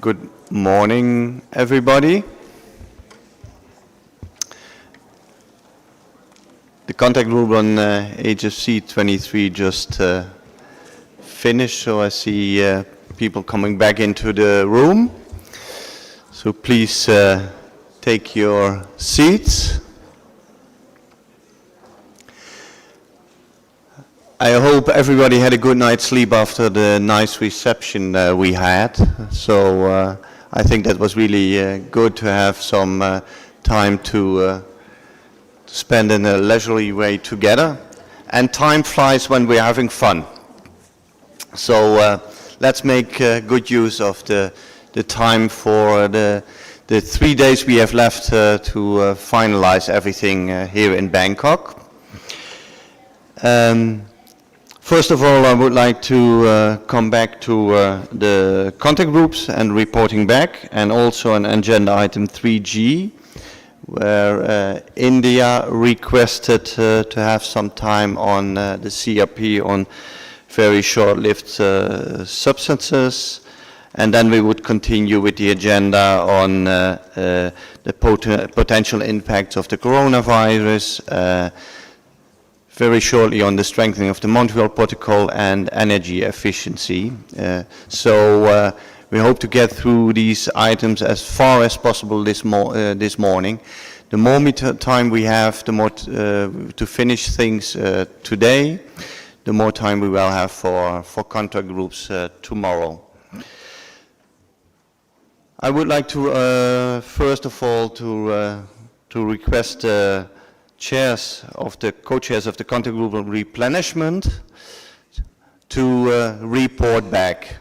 Good morning, everybody. The contact group on HFC 23 just finished, so I see people coming back into the room. So please take your seats. I hope everybody had a good night's sleep after the nice reception we had. So I think that was really good to have some time to spend in a leisurely way together. And time flies when we're having fun. So let's make good use of the time for the 3 days we have left to finalize everything here in Bangkok. First of all, I would like to come back to the contact groups and reporting back, and also on agenda item 3G, where India requested to have some time on the CRP on very short-lived substances, and then we would continue with the agenda on the potential impacts of the coronavirus, very shortly on the strengthening of the Montreal Protocol and energy efficiency. So we hope to get through these items as far as possible this morning. The more time we have, the more to finish things today, the more time we will have for contact groups tomorrow. I would like to first of all to request co-chairs of the contact group on replenishment to report back.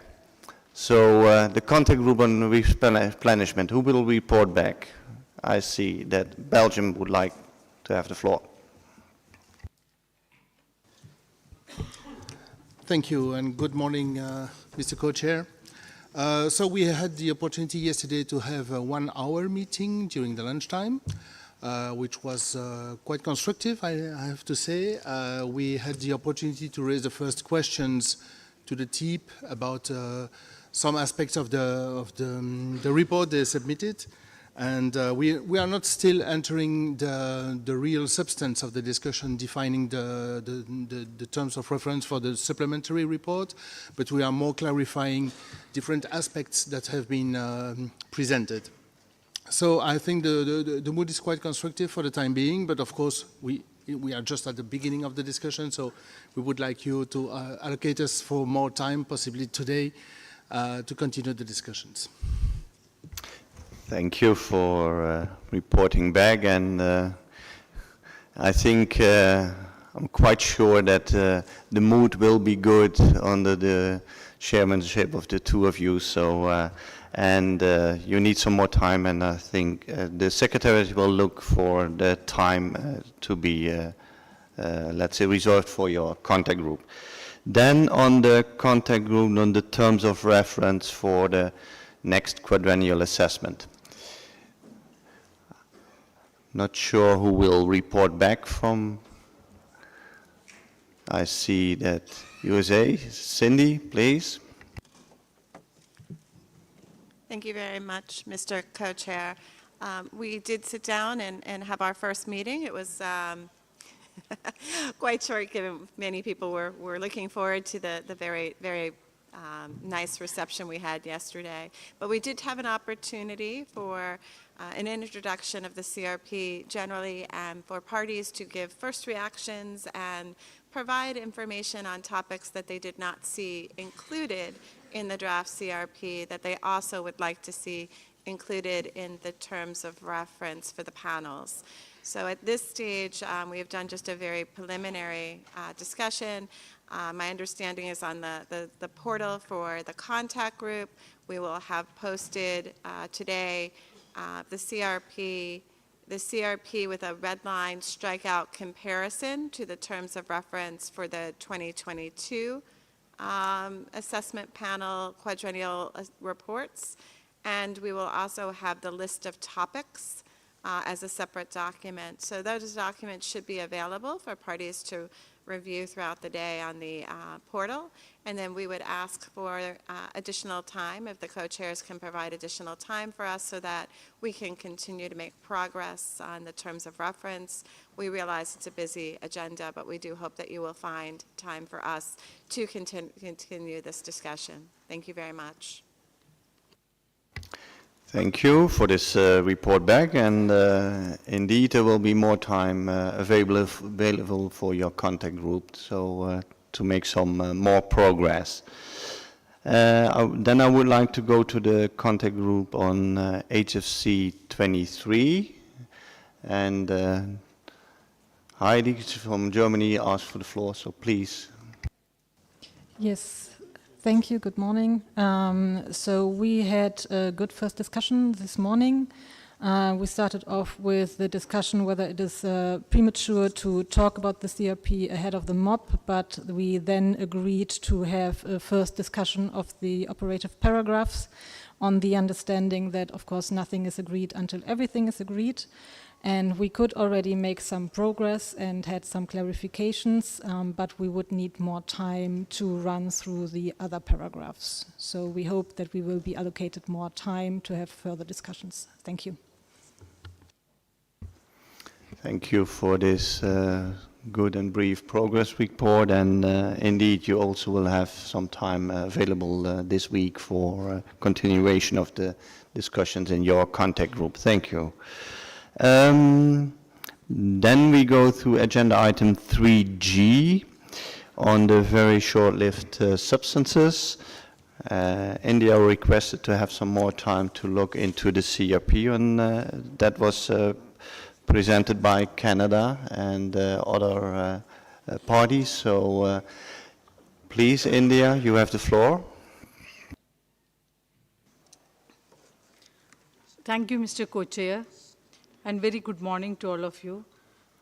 So the contact group on replenishment, who will report back? I see that Belgium would like to have the floor. Thank you, and good morning, Mr. Co-Chair. So we had the opportunity yesterday to have a 1-hour meeting during the lunchtime, which was quite constructive, I have to say. We had the opportunity to raise the first questions to the team about some aspects of the report they submitted. And we are not still entering the real substance of the discussion, defining the terms of reference for the supplementary report, but we are more clarifying different aspects that have been presented. So I think the mood is quite constructive for the time being, but of course we are just at the beginning of the discussion, so we would like you to allocate us for more time, possibly today, to continue the discussions. Thank you for reporting back, and I think I'm quite sure that the mood will be good under the chairmanship of the two of you. So, and you need some more time, and I think the secretariat will look for the time to be, let's say, reserved for your contact group. Then on the contact group, on the terms of reference for the next quadrennial assessment. Not sure who will report back from. I see that USA. Cindy, please. Thank you very much, Mr. Co-Chair. We did sit down and have our first meeting. It was quite short, given many people were looking forward to the very, very nice reception we had yesterday. But we did have an opportunity for an introduction of the CRP generally, and for parties to give first reactions and provide information on topics that they did not see included in the draft CRP that they also would like to see included in the terms of reference for the panels. So at this stage, we have done just a very preliminary discussion. My understanding is on the portal for the contact group, we will have posted today the CRP with a red line strikeout comparison to the terms of reference for the 2022 assessment panel quadrennial reports. And we will also have the list of topics as a separate document. So those documents should be available for parties to review throughout the day on the portal. And then we would ask for additional time, if the co-chairs can provide additional time for us so that we can continue to make progress on the terms of reference. We realize it's a busy agenda, but we do hope that you will find time for us to continue this discussion. Thank you very much. Thank you for this report back, and indeed there will be more time available for your contact group, so to make some more progress. Then I would like to go to the contact group on HFC 23, and Heidi from Germany asked for the floor, so please. Yes, thank you. Good morning. So we had a good first discussion this morning. We started off with the discussion whether it is premature to talk about the CRP ahead of the MOP, but we then agreed to have a first discussion of the operative paragraphs on the understanding that, of course, nothing is agreed until everything is agreed. And we could already make some progress and had some clarifications, but we would need more time to run through the other paragraphs. So we hope that we will be allocated more time to have further discussions. Thank you. Thank you for this good and brief progress report, and indeed you also will have some time available this week for continuation of the discussions in your contact group. Thank you. Then we go through agenda item 3G on the very short-lived substances. India requested to have some more time to look into the CRP, and that was presented by Canada and other parties. So please, India, you have the floor. Thank you, Mr. Co-Chair, and very good morning to all of you.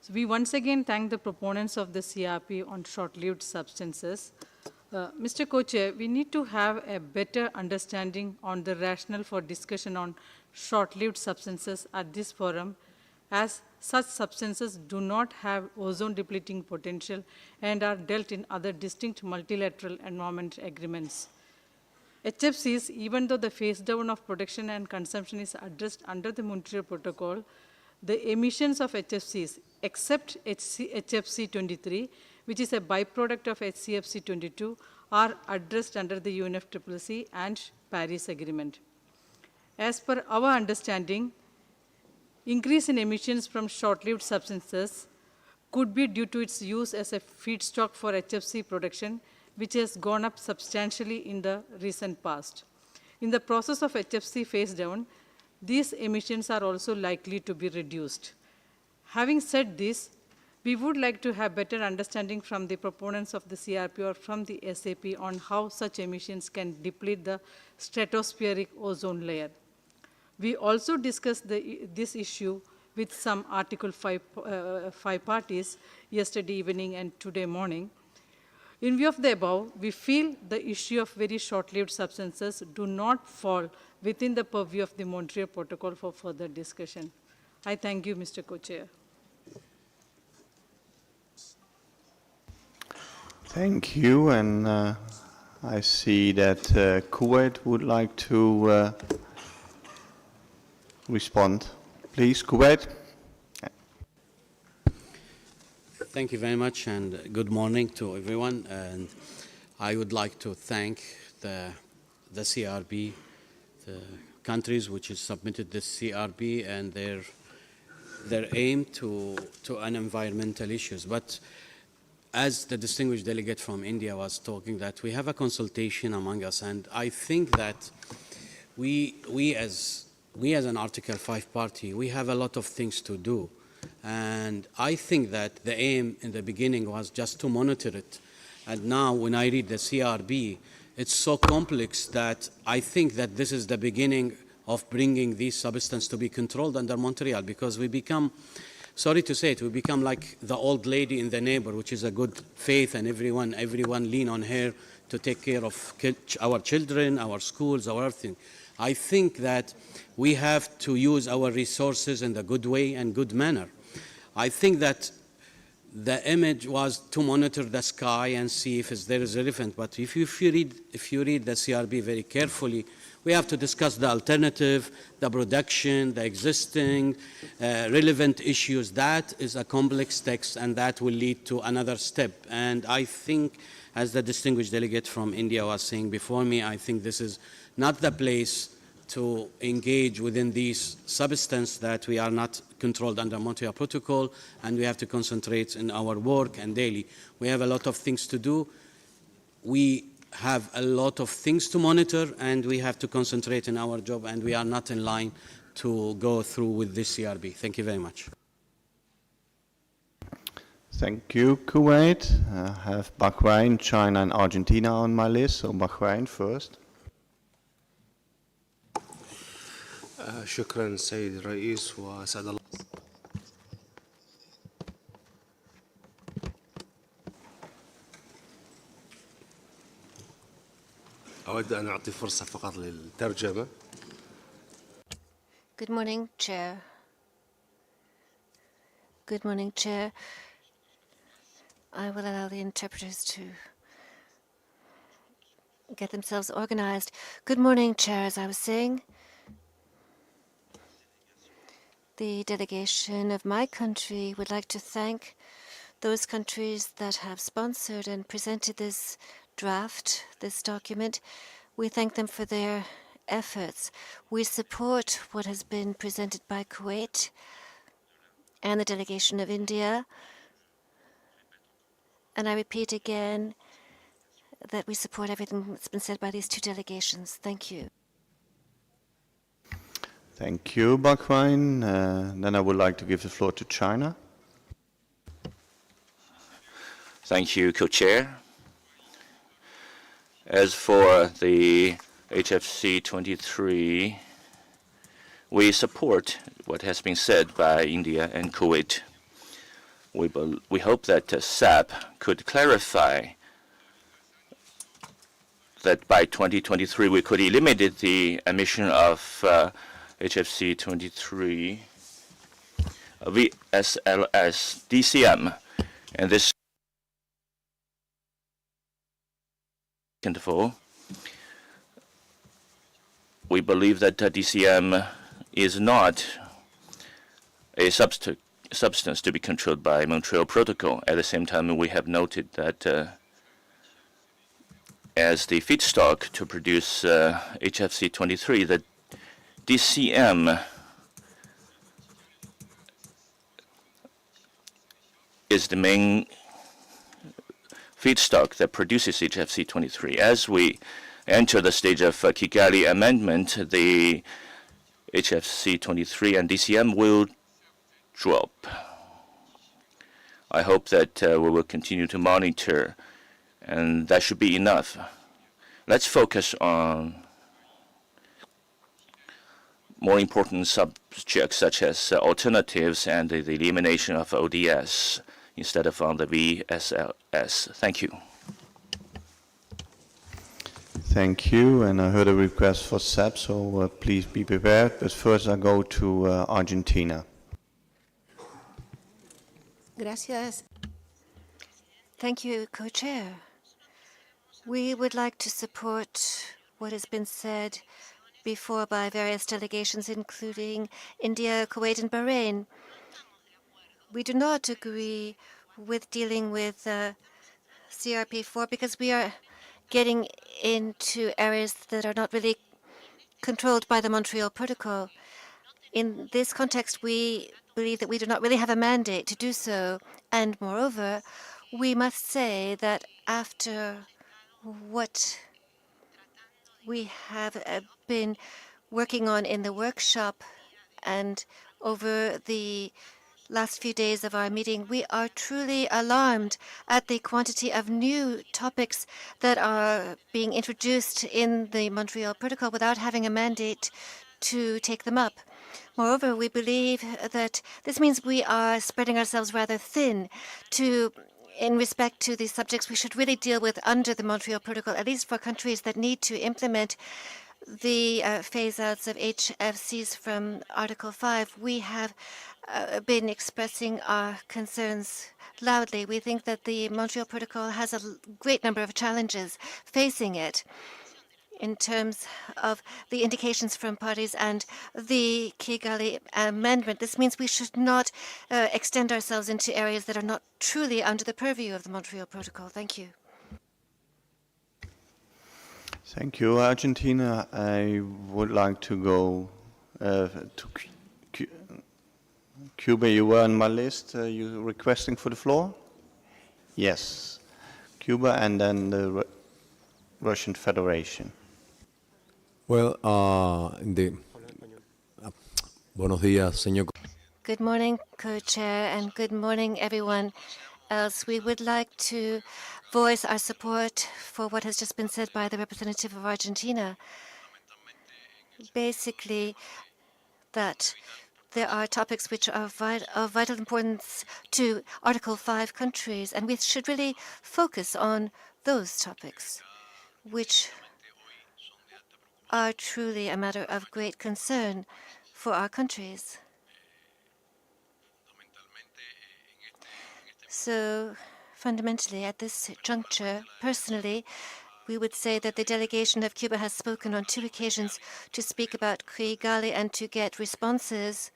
So we once again thank the proponents of the CRP on short-lived substances. Mr. Co-Chair, we need to have a better understanding on the rationale for discussion on short-lived substances at this forum, as such substances do not have ozone-depleting potential and are dealt in other distinct multilateral environment agreements. HFCs, even though the phase down of production and consumption is addressed under the Montreal Protocol, the emissions of HFCs, except HFC 23, which is a byproduct of HCFC 22, are addressed under the UNFCCC and Paris Agreement. As per our understanding, increase in emissions from short-lived substances could be due to its use as a feedstock for HFC production, which has gone up substantially in the recent past. In the process of HFC phase down, these emissions are also likely to be reduced. Having said this, we would like to have better understanding from the proponents of the CRP or from the SAP on how such emissions can deplete the stratospheric ozone layer. We also discussed this issue with some Article 5 parties yesterday evening and today morning. In view of the above, we feel the issue of very short-lived substances do not fall within the purview of the Montreal Protocol for further discussion. I thank you, Mr. Co-Chair. Thank you, and I see that Kuwait would like to respond. Please, Kuwait. Thank you very much, and good morning to everyone. And I would like to thank the CRB, the countries which has submitted this CRB, and their aim to an environmental issues. But as the distinguished delegate from India was talking, that we have a consultation among us, and I think that we as an Article 5 party, we have a lot of things to do. And I think that the aim in the beginning was just to monitor it. And now when I read the CRB, it's so complex that I think that this is the beginning of bringing these substances to be controlled under Montreal, because we become, sorry to say it, we become like the old lady in the neighbor, which is a good faith, and everyone lean on her to take care of our children, our schools, our everything. I think that we have to use our resources in a good way and good manner. I think that the image was to monitor the sky and see if there is relevant. But if you read the CRB very carefully, we have to discuss the alternative, the production, the existing relevant issues. That is a complex text, and that will lead to another step. And I think, as the distinguished delegate from India was saying before me, I think this is not the place to engage within these substances that we are not controlled under Montreal Protocol, and we have to concentrate in our work and daily. We have a lot of things to do. We have a lot of things to monitor, and we have to concentrate in our job, and we are not in line to go through with this CRB. Thank you very much. Thank you, Kuwait. I have Bahrain, China, and Argentina on my list, so Bahrain first. شكرا سيد الرئيس وسعد الله. أود أن أعطي فرصة فقط للترجمة. Good morning, Chair. Good morning, Chair. I will allow the interpreters to get themselves organized. Good morning, Chair. As I was saying, the delegation of my country would like to thank those countries that have sponsored and presented this draft, this document. We thank them for their efforts. We support what has been presented by Kuwait and the delegation of India. And I repeat again that we support everything that's been said by these two delegations. Thank you. Thank you, Bahrain. Then I would like to give the floor to China. Thank you, Co-Chair. As for the HFC 23, we support what has been said by India and Kuwait. We hope that SAP could clarify that by 2023 we could eliminate the emission of HFC 23, VSLS, DCM, and this interval. We believe that DCM is not a substance to be controlled by Montreal Protocol. At the same time, we have noted that as the feedstock to produce HFC 23, the DCM is the main feedstock that produces HFC 23. As we enter the stage of Kigali Amendment, the HFC 23 and DCM will drop. I hope that we will continue to monitor, and that should be enough. Let's focus on more important subjects such as alternatives and the elimination of ODS instead of on the VSLS. Thank you. Thank you, and I heard a request for SAP, so please be prepared. But first I go to Argentina. Gracias. Thank you, Co-Chair. We would like to support what has been said before by various delegations, including India, Kuwait, and Bahrain. We do not agree with dealing with CRP4 because we are getting into areas that are not really controlled by the Montreal Protocol. In this context, we believe that we do not really have a mandate to do so. And moreover, we must say that after what we have been working on in the workshop and over the last few days of our meeting, we are truly alarmed at the quantity of new topics that are being introduced in the Montreal Protocol without having a mandate to take them up. Moreover, we believe that this means we are spreading ourselves rather thin in respect to the subjects we should really deal with under the Montreal Protocol, at least for countries that need to implement the phase-outs of HFCs from Article 5, we have been expressing our concerns loudly. We think that the Montreal Protocol has a great number of challenges facing it in terms of the indications from parties and the Kigali Amendment. This means we should not extend ourselves into areas that are not truly under the purview of the Montreal Protocol. Thank you. Thank you, Argentina. I would like to go to Cuba. You were on my list. You requesting for the floor? Yes. Cuba and then the Russian Federation. Well, buenos días, señor. Good morning, Co-Chair, and good morning, everyone else. We would like to voice our support for what has just been said by the representative of Argentina. Basically, that there are topics which are of vital importance to Article 5 countries, and we should really focus on those topics, which are truly a matter of great concern for our countries. So, fundamentally, at this juncture, personally, we would say that the delegation of Cuba has spoken on 2 occasions to speak about Kigali and to get responses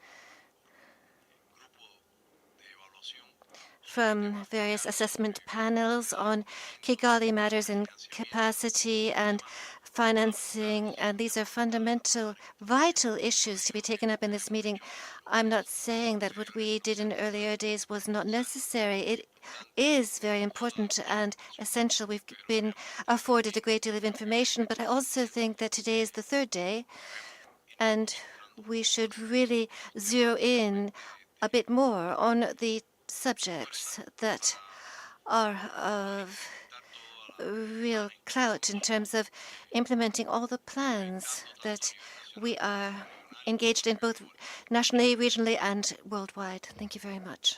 from various assessment panels on Kigali matters and capacity and financing, and these are fundamental, vital issues to be taken up in this meeting. I'm not saying that what we did in earlier days was not necessary. It is very important and essential. We've been afforded a great deal of information, but I also think that today is the 3rd day, and we should really zero in a bit more on the subjects that are of real clout in terms of implementing all the plans that we are engaged in, both nationally, regionally, and worldwide. Thank you very much.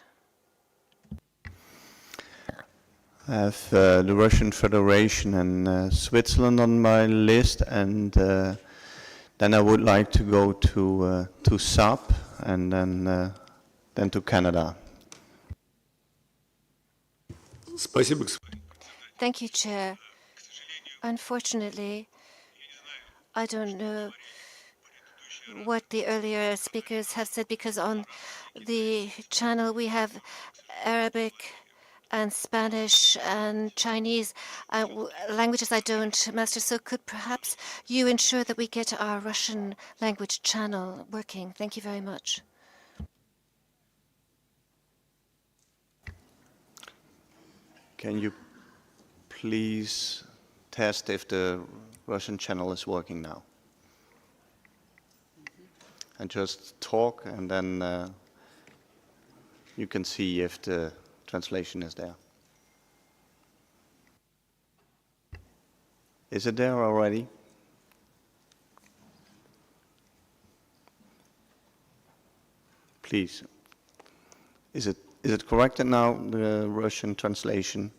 I have the Russian Federation and Switzerland on my list, and then I would like to go to SAP and then to Canada. Thank you, Chair. Unfortunately, I don't know what the earlier speakers have said, because on the channel we have Arabic and Spanish and Chinese languages I don't master. So could perhaps you ensure that we get our Russian language channel working? Thank you very much. Can you please test if the Russian channel is working now? And just talk, and then you can see if the translation is there. Is it there already? Please. Is it corrected now, the Russian translation?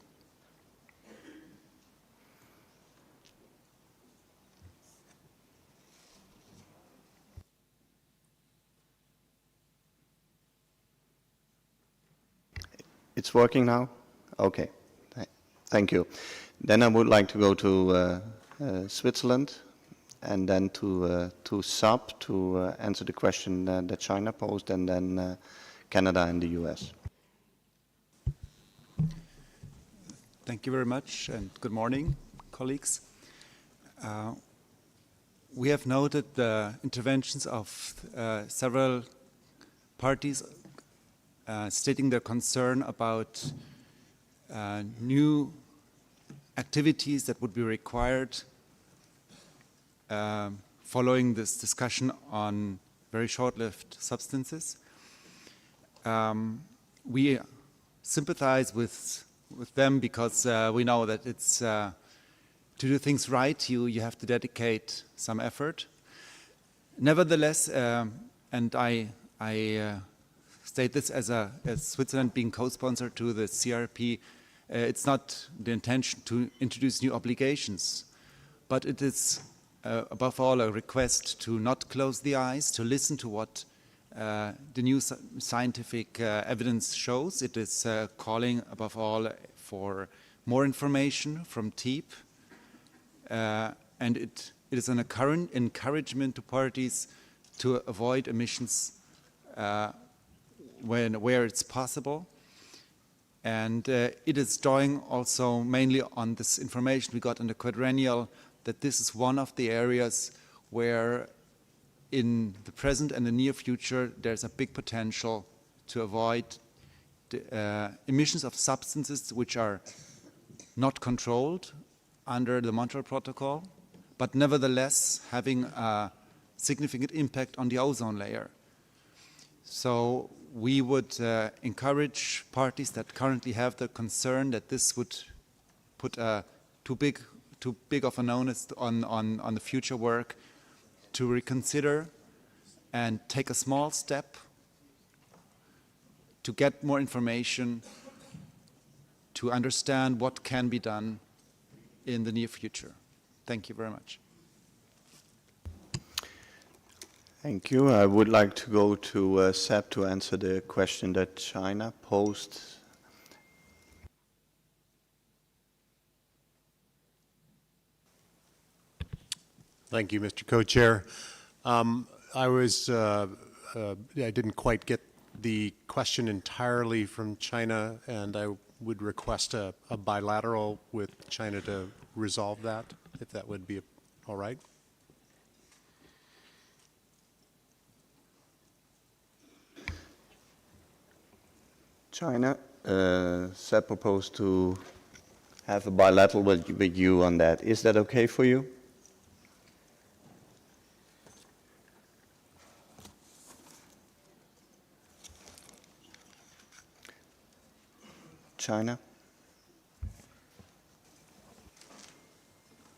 It's working now? Okay. Thank you. Then I would like to go to Switzerland and then to SAP to answer the question that China posed, and then Canada and the US. Thank you very much, and good morning, colleagues. We have noted the interventions of several parties stating their concern about new activities that would be required following this discussion on very short-lived substances. We sympathize with them because we know that it's to do things right, you have to dedicate some effort. Nevertheless, and I state this as Switzerland being co-sponsor to the CRP, it's not the intention to introduce new obligations, but it is above all, a request to not close the eyes, to listen to what the new scientific evidence shows. It is calling, above all, for more information from TEEP, and it is an encouragement to parties to avoid emissions where it's possible. And it is drawing also mainly on this information we got in the quadrennial, that this is one of the areas where in the present and the near future there's a big potential to avoid the, emissions of substances which are not controlled under the Montreal Protocol, but nevertheless having a significant impact on the ozone layer. So we would encourage parties that currently have the concern that this would put too big of an onus on the future work to reconsider and take a small step to get more information, to understand what can be done in the near future. Thank you very much. Thank you. I would like to go to Seb to answer the question that China posed. Thank you, Mr. Co-Chair. I didn't quite get the question entirely from China, and I would request a bilateral with China to resolve that, if that would be all right. China, Seb proposed to have a bilateral with you on that. Is that okay for you? China?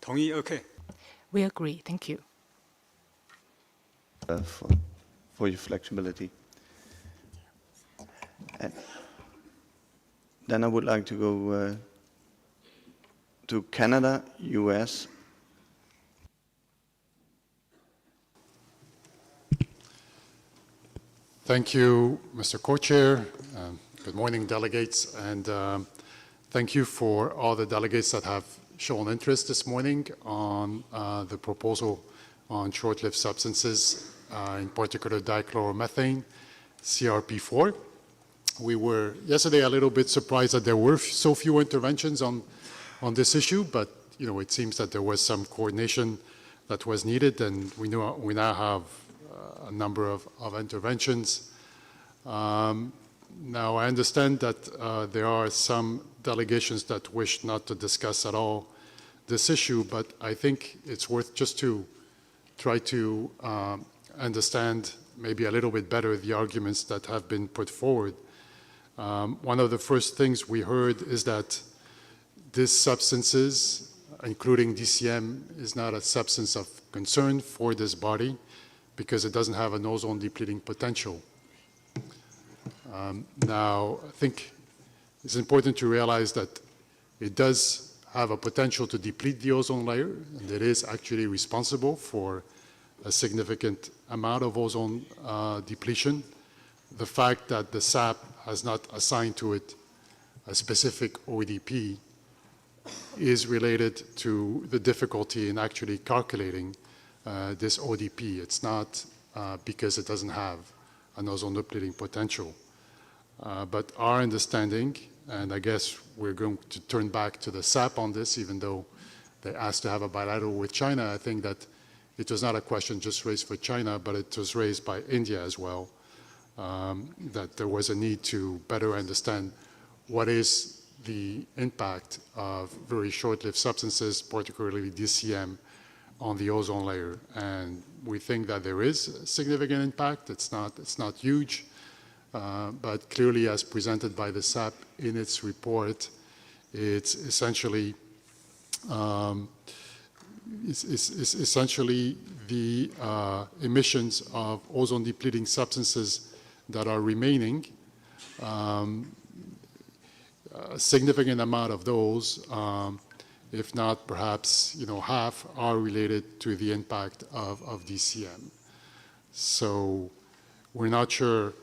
同意, okay. We agree. Thank you. For your flexibility. And then I would like to go to Canada, US. Thank you, Mr. Co-Chair. Good morning, delegates, and thank you for all the delegates that have shown interest this morning on the proposal on short-lived substances, in particular dichloromethane, CRP4. We were yesterday a little bit surprised that there were so few interventions on this issue, but it seems that there was some coordination that was needed, and we now have a number of interventions. Now, I understand that there are some delegations that wish not to discuss at all this issue, but I think it's worth just to try to understand maybe a little bit better the arguments that have been put forward. One of the first things we heard is that these substances, including DCM, is not a substance of concern for this body because it doesn't have an ozone depleting potential. Now, I think it's important to realize that it does have a potential to deplete the ozone layer, and it is actually responsible for a significant amount of ozone depletion. The fact that the SAP has not assigned to it a specific OEDP is related to the difficulty in actually calculating this ODP. It's not because it doesn't have an ozone depleting potential. But our understanding, and I guess we're going to turn back to the SAP on this, even though they asked to have a bilateral with China, I think that it was not a question just raised for China, but it was raised by India as well, that there was a need to better understand what is the impact of very short-lived substances, particularly DCM, on the ozone layer. And we think that there is a significant impact. It's not huge. But clearly, as presented by the SAP in its report, it's essentially the emissions of ozone-depleting substances that are remaining. A significant amount of those if not perhaps, half are related to the impact of DCM. So we're not sure,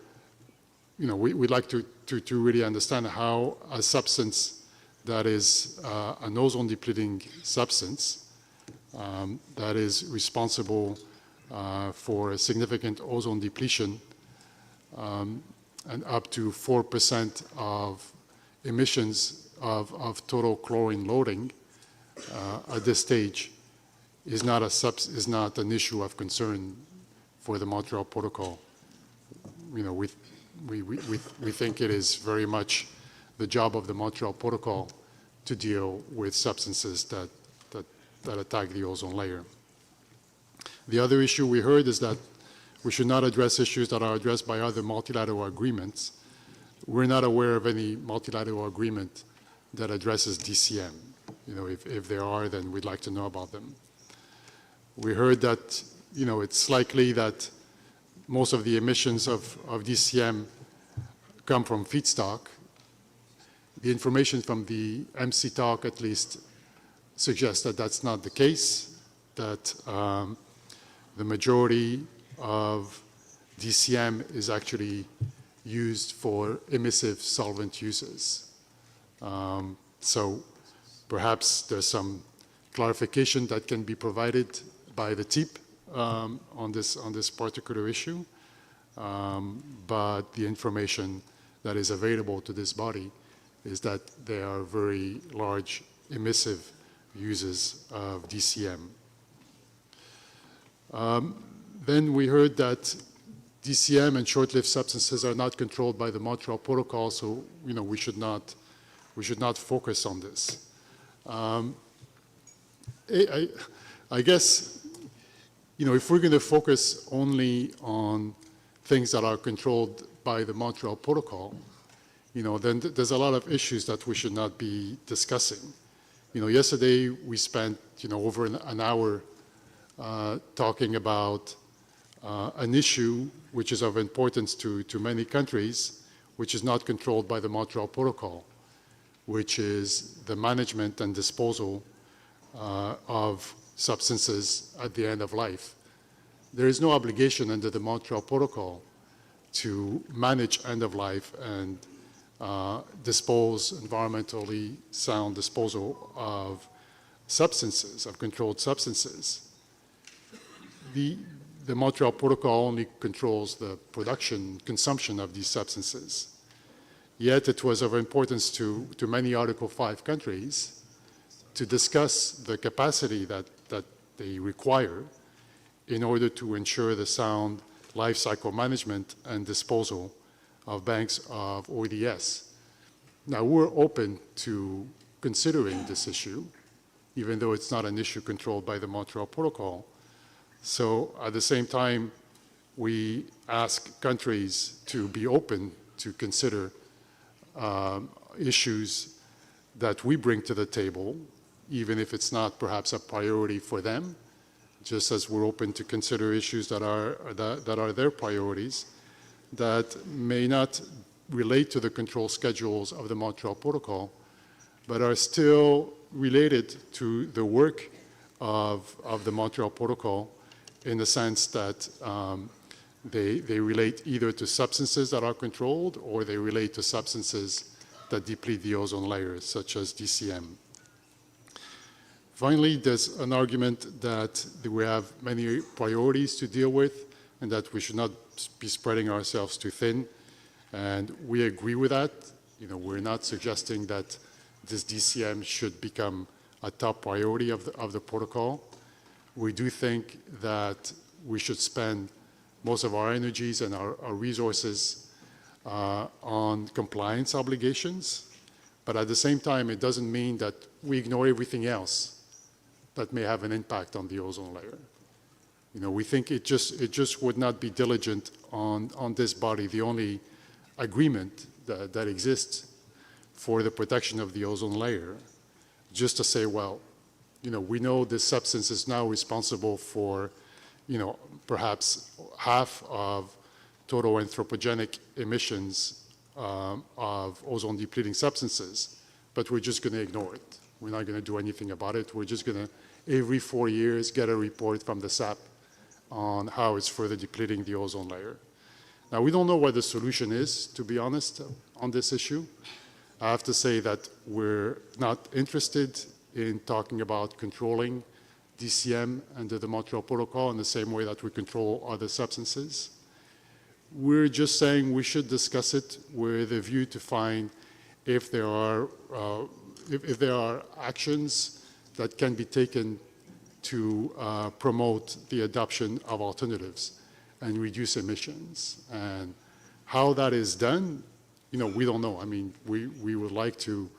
we'd like to really understand how a substance that is an ozone-depleting substance that is responsible for a significant ozone depletion and up to 4% of emissions of total chlorine loading at this stage is not an issue of concern for the Montreal Protocol. We think it is very much the job of the Montreal Protocol to deal with substances that attack the ozone layer. The other issue we heard is that we should not address issues that are addressed by other multilateral agreements. We're not aware of any multilateral agreement that addresses DCM. If there are, then we'd like to know about them. We heard that, it's likely that most of the emissions of DCM come from feedstock. The information from the MC talk, at least, suggests that that's not the case, that the majority of DCM is actually used for emissive solvent uses. So perhaps there's some clarification that can be provided by the TIP on this particular issue, but the information that is available to this body is that there are very large emissive uses of DCM. Then we heard that DCM and short-lived substances are not controlled by the Montreal Protocol, so we should not focus on this. I guess if we're going to focus only on things that are controlled by the Montreal Protocol, then there's a lot of issues that we should not be discussing. Yesterday we spent over an hour talking about an issue which is of importance to many countries, which is not controlled by the Montreal Protocol, which is the management and disposal of substances at the end of life. There is no obligation under the Montreal Protocol to manage end of life and dispose environmentally sound disposal of substances, of controlled substances. The Montreal Protocol only controls the production, consumption of these substances. Yet it was of importance to many Article 5 countries to discuss the capacity that they require in order to ensure the sound life cycle management and disposal of banks of ODS. Now, we're open to considering this issue, even though it's not an issue controlled by the Montreal Protocol. So at the same time, we ask countries to be open to consider issues that we bring to the table, even if it's not perhaps a priority for them, just as we're open to consider issues that are their priorities that may not relate to the control schedules of the Montreal Protocol, but are still related to the work of the Montreal Protocol in the sense that they relate either to substances that are controlled or they relate to substances that deplete the ozone layer, such as DCM. Finally, there's an argument that we have many priorities to deal with and that we should not be spreading ourselves too thin. And we agree with that. We're not suggesting that this DCM should become a top priority of the protocol. We do think that we should spend most of our energies and our resources on compliance obligations. But at the same time, it doesn't mean that we ignore everything else that may have an impact on the ozone layer. We think it just would not be diligent on this body. The only agreement that exists for the protection of the ozone layer, just to say, well, we know this substance is now responsible for, perhaps half of total anthropogenic emissions of ozone-depleting substances, but we're just going to ignore it. We're not going to do anything about it. We're just going to, every 4 years, get a report from the SAP on how it's further depleting the ozone layer. Now, we don't know what the solution is, to be honest, on this issue. I have to say that we're not interested in talking about controlling DCM under the Montreal Protocol in the same way that we control other substances. We're just saying we should discuss it with a view to find if there are actions that can be taken to promote the adoption of alternatives and reduce emissions. And how that is done, we don't know. I mean, we would like to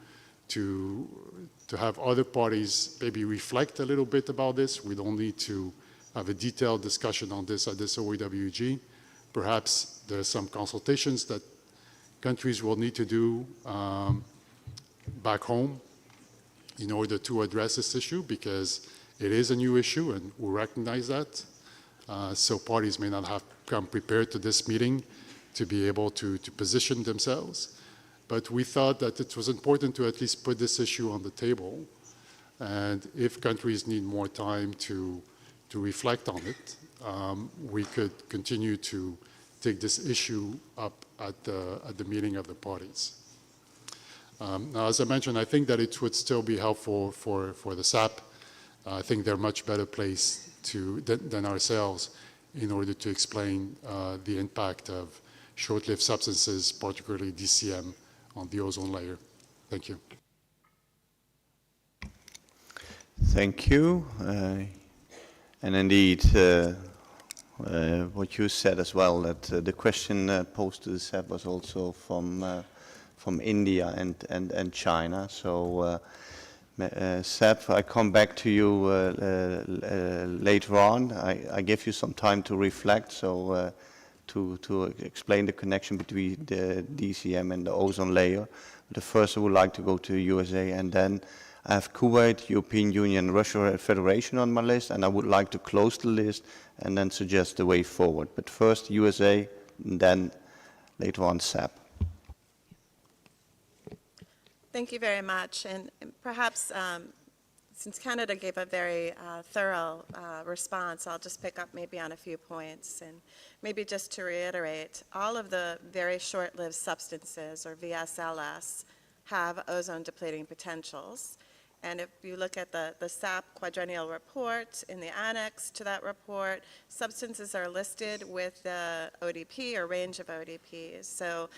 have other parties maybe reflect a little bit about this. We don't need to have a detailed discussion on this at this OEWG. Perhaps there's some consultations that countries will need to do back home in order to address this issue, because it is a new issue and we recognize that. So parties may not have come prepared to this meeting to be able to position themselves. But we thought that it was important to at least put this issue on the table. And if countries need more time to reflect on it, we could continue to take this issue up at the meeting of the parties. Now, as I mentioned, I think that it would still be helpful for the SAP. I think they're much better placed than ourselves in order to explain the impact of short-lived substances, particularly DCM, on the ozone layer. Thank you. Thank you. And indeed, what you said as well, that the question posed to the SAP was also from India and China. So, SAP, I come back to you later on. I give you some time to reflect, so to explain the connection between the DCM and the ozone layer. But first, I would like to go to USA, and then I have Kuwait, European Union, Russia Federation on my list, and I would like to close the list and then suggest the way forward. But first, USA, and then later on, SAP. Thank you very much. And perhaps since Canada gave a very thorough response, I'll just pick up maybe on a few points. And maybe just to reiterate, all of the very short-lived substances, or VSLS, have ozone-depleting potentials. And if you look at the SAP quadrennial report, in the annex to that report, substances are listed with the ODP or range of ODPs. So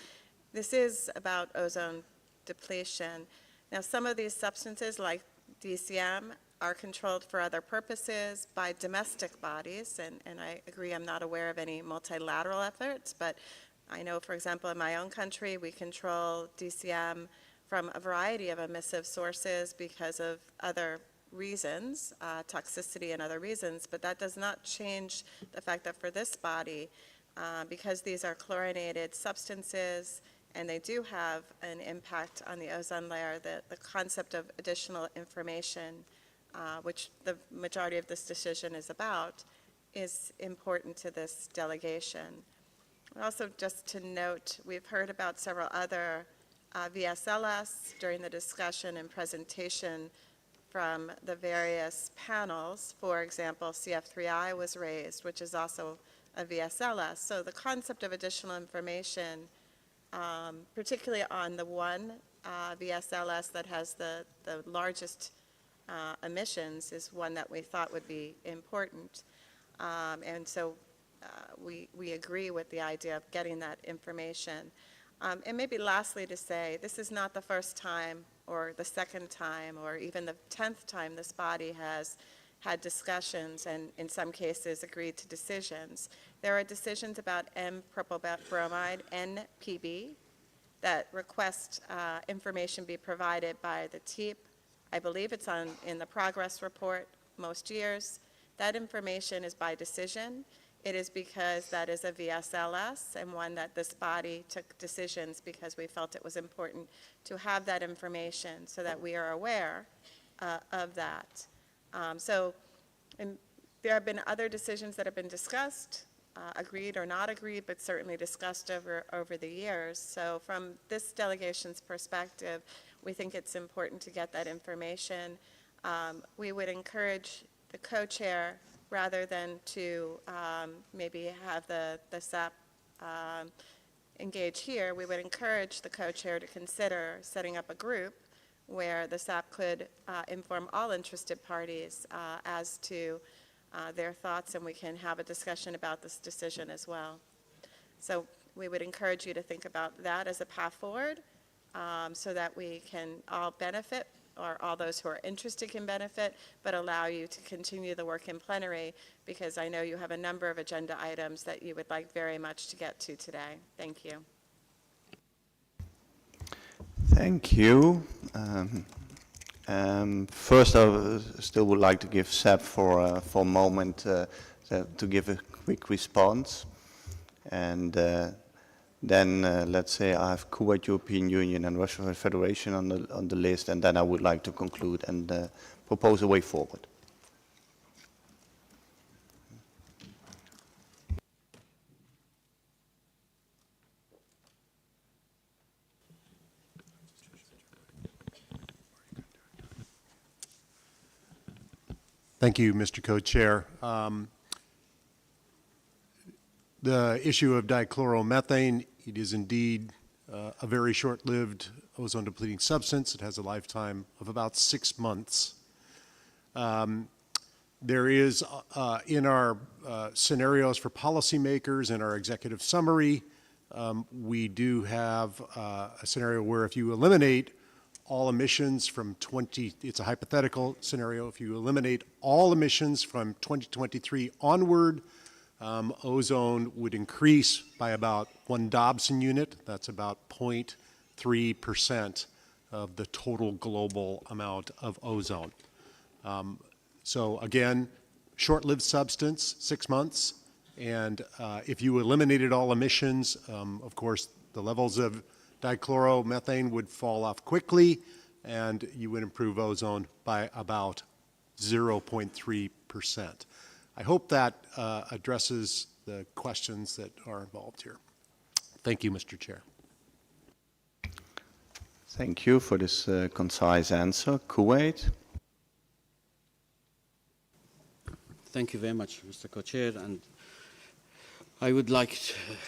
this is about ozone depletion. Now, some of these substances, like DCM, are controlled for other purposes by domestic bodies, and I agree, I'm not aware of any multilateral efforts, but I know, for example, in my own country, we control DCM from a variety of emissive sources because of other reasons, toxicity and other reasons, but that does not change the fact that for this body, because these are chlorinated substances, and they do have an impact on the ozone layer, the concept of additional information, which the majority of this decision is about, is important to this delegation. Also, just to note, we've heard about several other VSLS during the discussion and presentation from the various panels. For example, CF3I was raised, which is also a VSLS. So the concept of additional information, particularly on the one VSLS that has the largest emissions, is one that we thought would be important. And so we agree with the idea of getting that information. And maybe lastly to say, this is not the first time or the second time or even the 10th time this body has had discussions and in some cases agreed to decisions. There are decisions about M-propyl bromide, NPB, that request information be provided by the TEEP. I believe it's in the progress report most years. That information is by decision. It is because that is a VSLS and one that this body took decisions because we felt it was important to have that information so that we are aware of that. There have been other decisions that have been discussed, agreed or not agreed, but certainly discussed over the years. So from this delegation's perspective, we think it's important to get that information. We would encourage the co-chair, rather than to maybe have the SAP engage here, we would encourage the co-chair to consider setting up a group where the SAP could inform all interested parties as to their thoughts, and we can have a discussion about this decision as well. So we would encourage you to think about that as a path forward, so that we can all benefit, or all those who are interested can benefit, but allow you to continue the work in plenary, because I know you have a number of agenda items that you would like very much to get to today. Thank you. Thank you. First, I still would like to give SAP for a moment to give a quick response. And then, let's say, I have Kuwait, European Union, and Russian Federation on the list, and then I would like to conclude and propose a way forward. Thank you, Mr. Co-Chair. The issue of dichloromethane, it is indeed a very short-lived ozone-depleting substance. It has a lifetime of about 6 months. There is, in our scenarios for policymakers in our executive summary, we do have a scenario where if you eliminate all emissions from it's a hypothetical scenario, if you eliminate all emissions from 2023 onward, ozone would increase by about 1 Dobson unit. That's about 0.3% of the total global amount of ozone. So again, short-lived substance, 6 months, and if you eliminated all emissions, of course, the levels of dichloromethane would fall off quickly, and you would improve ozone by about 0.3%. I hope that addresses the questions that are involved here. Thank you, Mr. Chair. Thank you for this concise answer. Kuwait. Thank you very much, Mr. Co-Chair, and I would like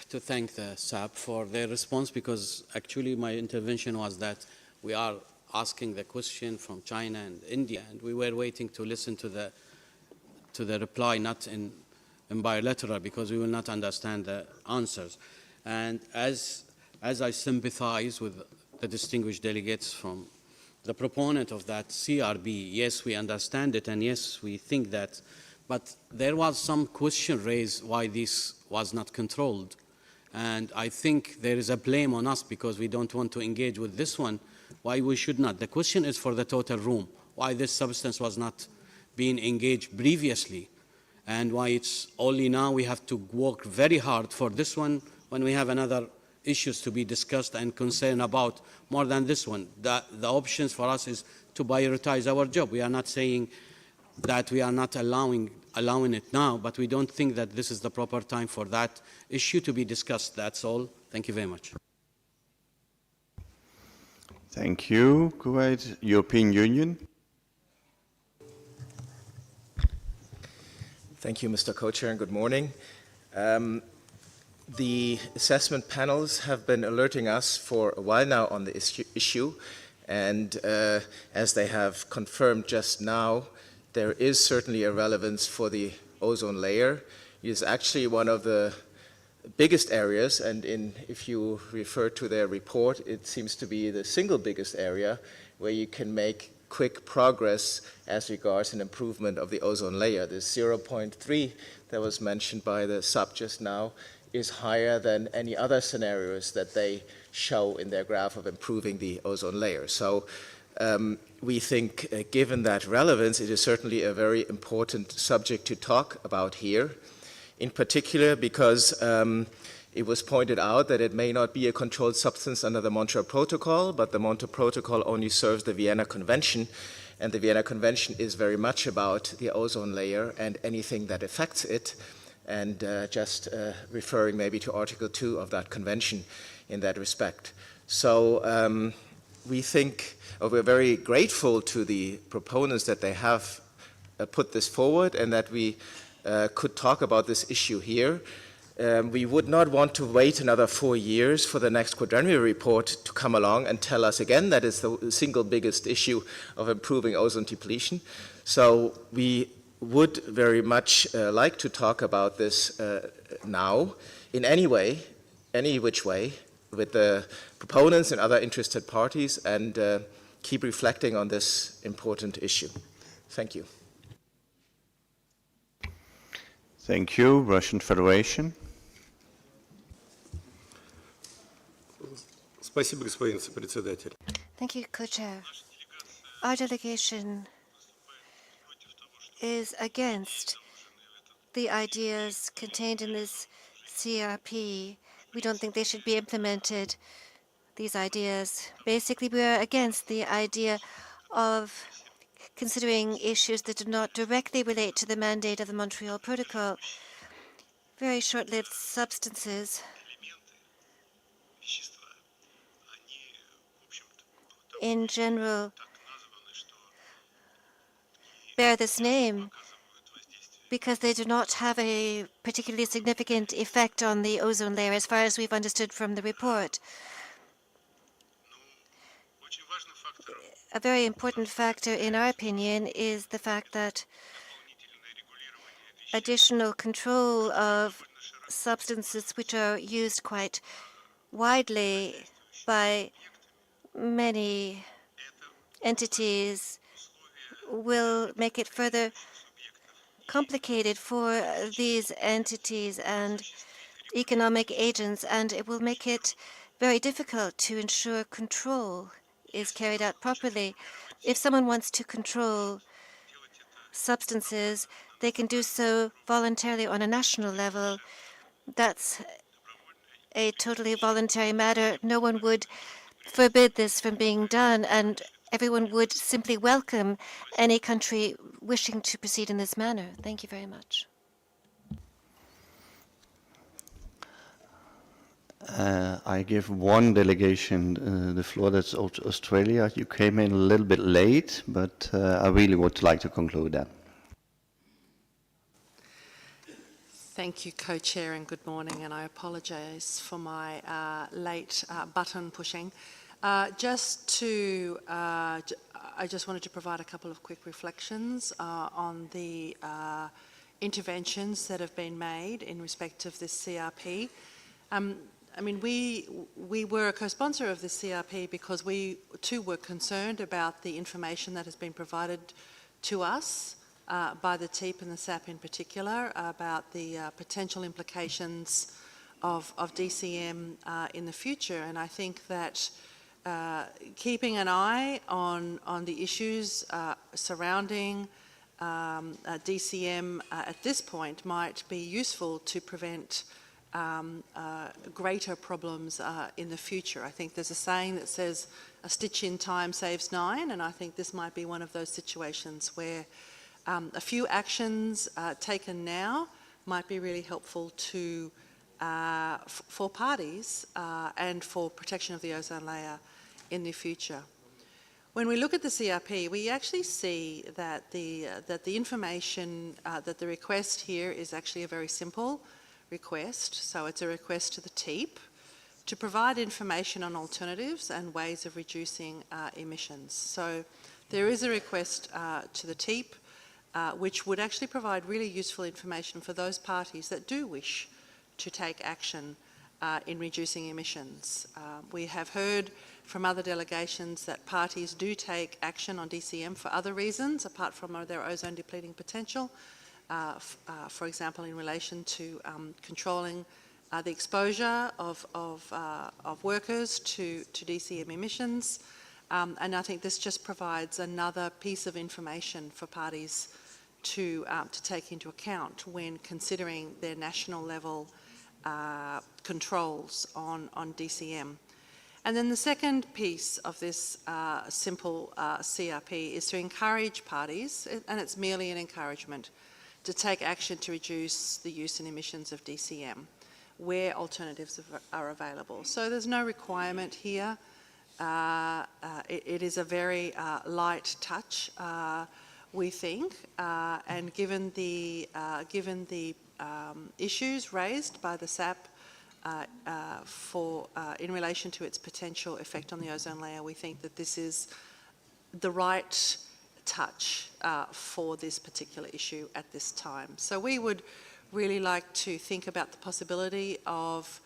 to thank the SAP for their response, because actually my intervention was that we are asking the question from China and India, and we were waiting to listen to the reply, not in bilateral, because we will not understand the answers. And as I sympathize with the distinguished delegates from the proponent of that CRB, yes, we understand it, and yes, we think that, but there was some question raised why this was not controlled. And I think there is a blame on us because we don't want to engage with this one, why we should not. The question is for the total room, why this substance was not being engaged previously, and why it's only now we have to work very hard for this one when we have another issues to be discussed and concerned about more than this one. The options for us is to prioritize our job. We are not saying that we are not allowing it now, but we don't think that this is the proper time for that issue to be discussed. That's all. Thank you very much. Thank you, Kuwait. European Union. Thank you, Mr. Co-Chair, and good morning. The assessment panels have been alerting us for a while now on the issue, and as they have confirmed just now, there is certainly a relevance for the ozone layer. It is actually one of the biggest areas, and if you refer to their report, it seems to be the single biggest area where you can make quick progress as regards an improvement of the ozone layer. The 0.3 that was mentioned by the SUB just now is higher than any other scenarios that they show in their graph of improving the ozone layer. So we think, given that relevance, it is certainly a very important subject to talk about here, in particular because it was pointed out that it may not be a controlled substance under the Montreal Protocol, but the Montreal Protocol only serves the Vienna Convention, and the Vienna Convention is very much about the ozone layer and anything that affects it, and just referring maybe to Article 2 of that convention in that respect. So we think, or we're very grateful to the proponents that they have put this forward and that we could talk about this issue here. We would not want to wait another 4 years for the next quadrennial report to come along and tell us again that it's the single biggest issue of improving ozone depletion. So we would very much like to talk about this now in any way, any which way, with the proponents and other interested parties, and keep reflecting on this important issue. Thank you. Thank you. Russian Federation. Спасибо, господин сопредседатель. Thank you, Co-Chair. Our delegation is against the ideas contained in this CRP. We don't think they should be implemented, these ideas. Basically, we are against the idea of considering issues that do not directly relate to the mandate of the Montreal Protocol. Very short-lived substances in general bear this name because they do not have a particularly significant effect on the ozone layer, as far as we've understood from the report. A very important factor, in our opinion, is the fact that additional control of substances which are used quite widely by many entities will make it further complicated for these entities and economic agents, and it will make it very difficult to ensure control is carried out properly. If someone wants to control substances, they can do so voluntarily on a national level. That's a totally voluntary matter. No one would forbid this from being done, and everyone would simply welcome any country wishing to proceed in this manner. Thank you very much. I give one delegation the floor, that's Australia. You came in a little bit late, but I really would like to conclude that. Thank you, Co-Chair, and good morning, and I apologise for my late button pushing. I just wanted to provide a couple of quick reflections on the interventions that have been made in respect of this CRP. I mean, we were a co-sponsor of this CRP because we too were concerned about the information that has been provided to us by the TEEP and the SAP in particular about the potential implications of DCM in the future. And I think that keeping an eye on the issues surrounding DCM at this point might be useful to prevent greater problems in the future. I think there's a saying that says a stitch in time saves 9, and I think this might be one of those situations where a few actions taken now might be really helpful to for parties and for protection of the ozone layer in the future. When we look at the CRP, we actually see that the information, that the request here is actually a very simple request. So it's a request to the TEEP to provide information on alternatives and ways of reducing emissions. So there is a request to the TEEP which would actually provide really useful information for those parties that do wish to take action in reducing emissions. We have heard from other delegations that parties do take action on DCM for other reasons apart from their ozone depleting potential. For example, in relation to controlling the exposure of workers to DCM emissions. And I think this just provides another piece of information for parties to take into account when considering their national level controls on DCM. And then the second piece of this simple CRP is to encourage parties, and it's merely an encouragement, to take action to reduce the use and emissions of DCM where alternatives are available. So there's no requirement here it is a very light touch, we think, and given the issues raised by the SAP in relation to its potential effect on the ozone layer, we think that this is the right touch for this particular issue at this time. So we would really like to think about the possibility of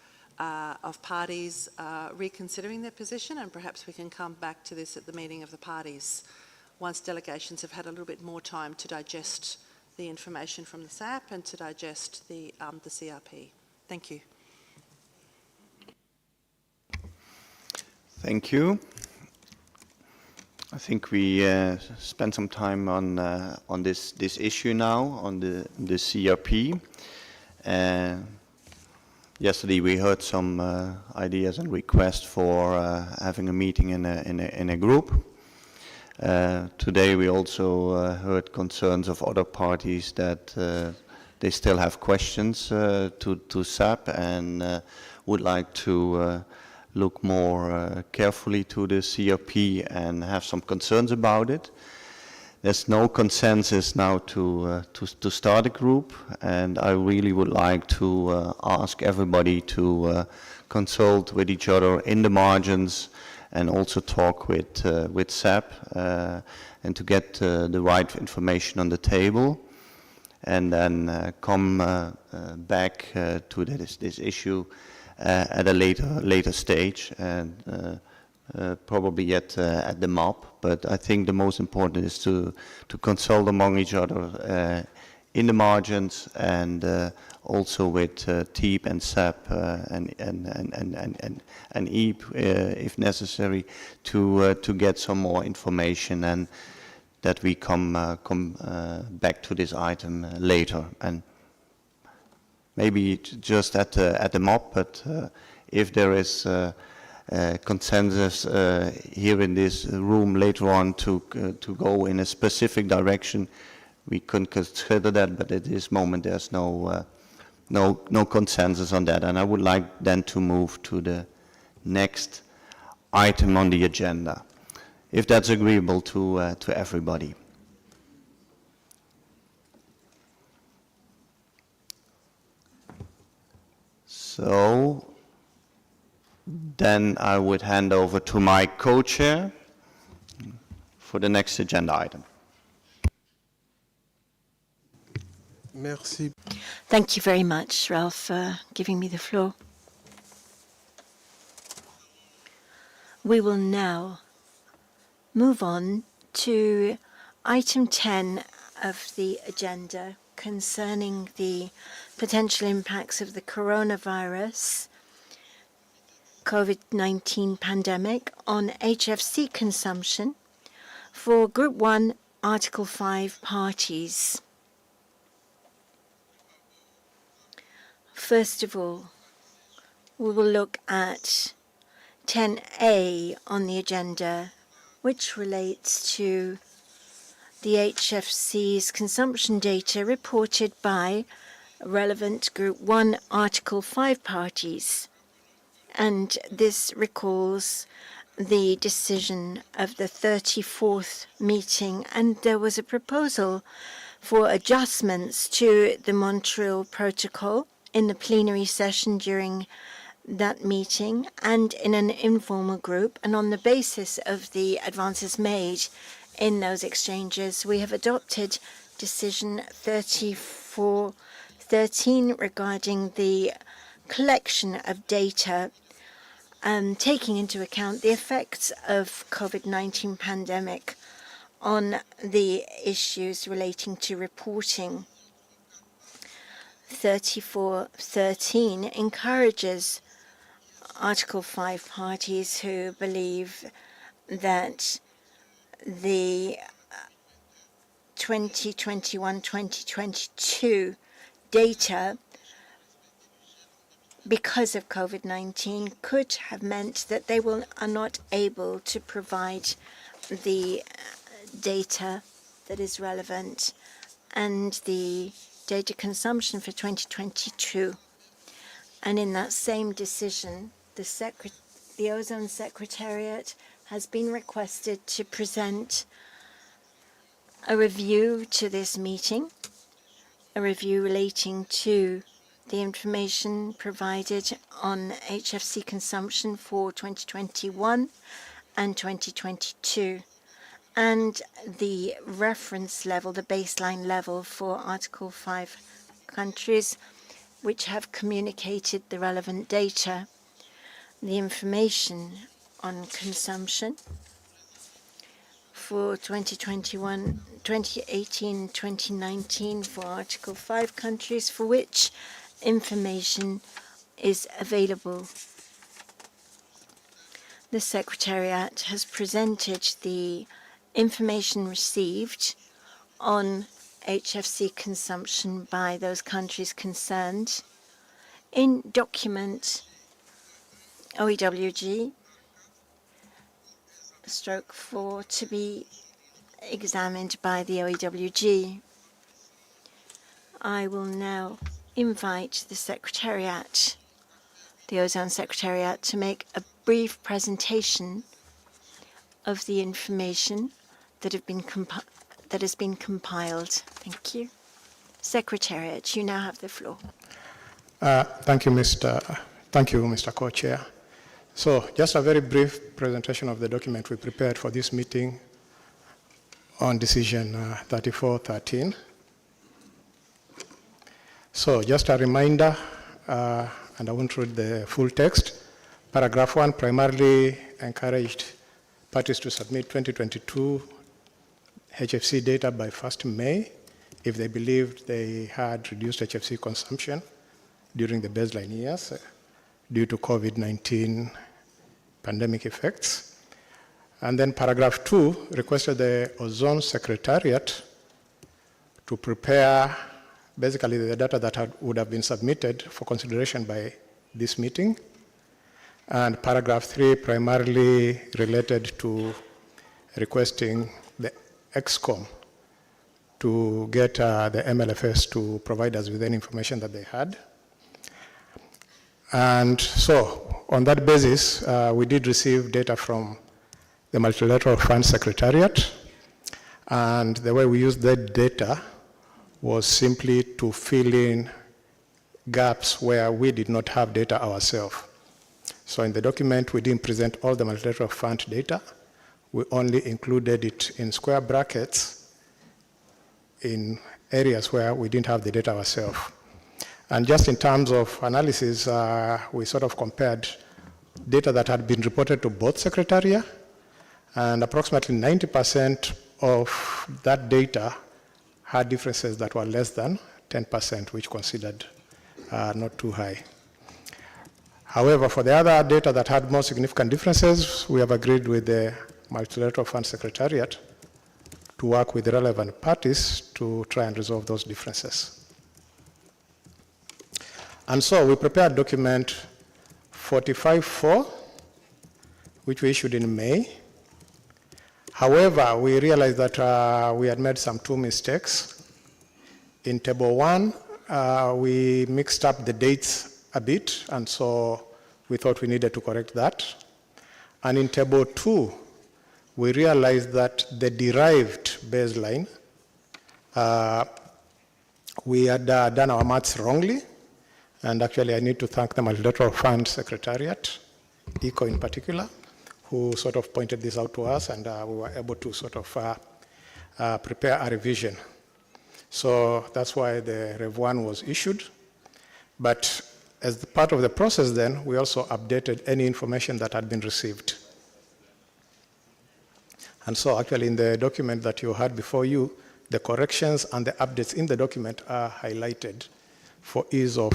parties reconsidering their position, and perhaps we can come back to this at the meeting of the parties once delegations have had a little bit more time to digest the information from the SAP and to digest the CRP. Thank you. Thank you. I think we spent some time on this issue now, on the CRP. Yesterday we heard some ideas and requests for having a meeting in a group. Today we also heard concerns of other parties that they still have questions to SAP and would like to look more carefully to the CRP and have some concerns about it. There's no consensus now to start a group, and I really would like to ask everybody to consult with each other in the margins and also talk with SAP and to get the right information on the table, and then come back to this issue at a later stage, and probably yet at the MOP. But I think the most important is to consult among each other in the margins, and also with TEEP and SAP and EEP if necessary, to get some more information, and that we come back to this item later. And maybe just at the MOP, but if there is consensus here in this room later on to go in a specific direction, we can consider that, but at this moment there's no consensus on that. And I would like then to move to the next item on the agenda, if that's agreeable to everybody. So then I would hand over to my co-chair for the next agenda item. Merci. Thank you very much, Ralph, for giving me the floor. We will now move on to item 10 of the agenda concerning the potential impacts of the coronavirus COVID-19 pandemic on HFC consumption for Group 1, Article 5 parties. First of all, we will look at 10A on the agenda, which relates to the HFC's consumption data reported by relevant Group 1, Article 5 parties. And this recalls the decision of the 34th meeting, and there was a proposal for adjustments to the Montreal Protocol in the plenary session during that meeting and in an informal group. And on the basis of the advances made in those exchanges, we have adopted Decision 3413 regarding the collection of data taking into account the effects of COVID-19 pandemic on the issues relating to reporting. 3413 encourages Article 5 parties who believe that the 2021-2022 data, because of COVID-19, could have meant that they are not able to provide the data that is relevant and the data consumption for 2022. And in that same decision, the the Ozone Secretariat has been requested to present a review to this meeting, a review relating to the information provided on HFC consumption for 2021 and 2022, and the reference level, the baseline level for Article 5 countries which have communicated the relevant data. The information on consumption for 2021, 2018, 2019 for Article 5 countries for which information is available. The Secretariat has presented the information received on HFC consumption by those countries concerned in document OEWG /4 to be examined by the OEWG. I will now invite the Secretariat, the Ozone Secretariat, to make a brief presentation of the information that has been compiled. Thank you. Secretariat, you now have the floor. Thank you, Mr. Co-Chair. So just a very brief presentation of the document we prepared for this meeting on decision 3413. So just a reminder, and I won't read the full text. Paragraph 1 primarily encouraged parties to submit 2022 HFC data by 1st May if they believed they had reduced HFC consumption during the baseline years due to COVID-19 pandemic effects. And then paragraph 2 requested the Ozone Secretariat to prepare basically the data that would have been submitted for consideration by this meeting. And paragraph 3 primarily related to requesting the EXCOM to get the MLFS to provide us with any information that they had. And so, on that basis, we did receive data from the Multilateral Fund Secretariat, and the way we used that data was simply to fill in gaps where we did not have data ourselves. So in the document, we didn't present all the Multilateral Fund data. We only included it in square brackets in areas where we didn't have the data ourselves. And just in terms of analysis, we sort of compared data that had been reported to both Secretariat, and approximately 90% of that data had differences that were less than 10%, which considered not too high. However, for the other data that had more significant differences, we have agreed with the Multilateral Fund Secretariat to work with the relevant parties to try and resolve those differences. And so we prepared document 45.4, which we issued in May. However, we realized that we had made some 2 mistakes. In table 1, we mixed up the dates a bit, and so we thought we needed to correct that. And in table 2, we realized that the derived baseline, we had done our maths wrongly. And actually, I need to thank the Multilateral Fund Secretariat, ECO in particular, who sort of pointed this out to us, and we were able to sort of prepare a revision. So that's why the Rev 1 was issued. But as the part of the process then, we also updated any information that had been received. And so actually in the document that you had before you, the corrections and the updates in the document are highlighted for ease of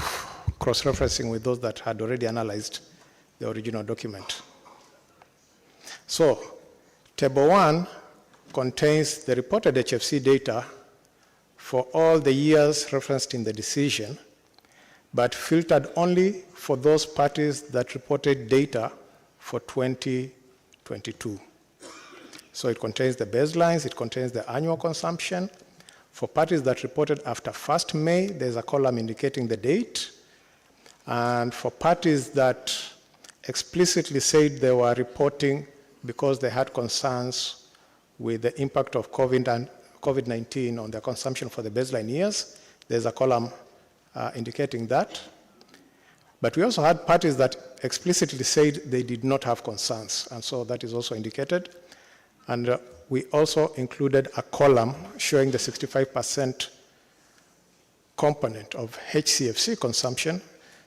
cross-referencing with those that had already analyzed the original document. So, Table 1 contains the reported HFC data for all the years referenced in the decision, but filtered only for those parties that reported data for 2022. So it contains the baselines, it contains the annual consumption. For parties that reported after 1st May, there's a column indicating the date. And for parties that explicitly said they were reporting because they had concerns with the impact of COVID-19 on their consumption for the baseline years. There's a column indicating that. But we also had parties that explicitly said they did not have concerns, and so that is also indicated. And we also included a column showing the 65% component of HCFC consumption,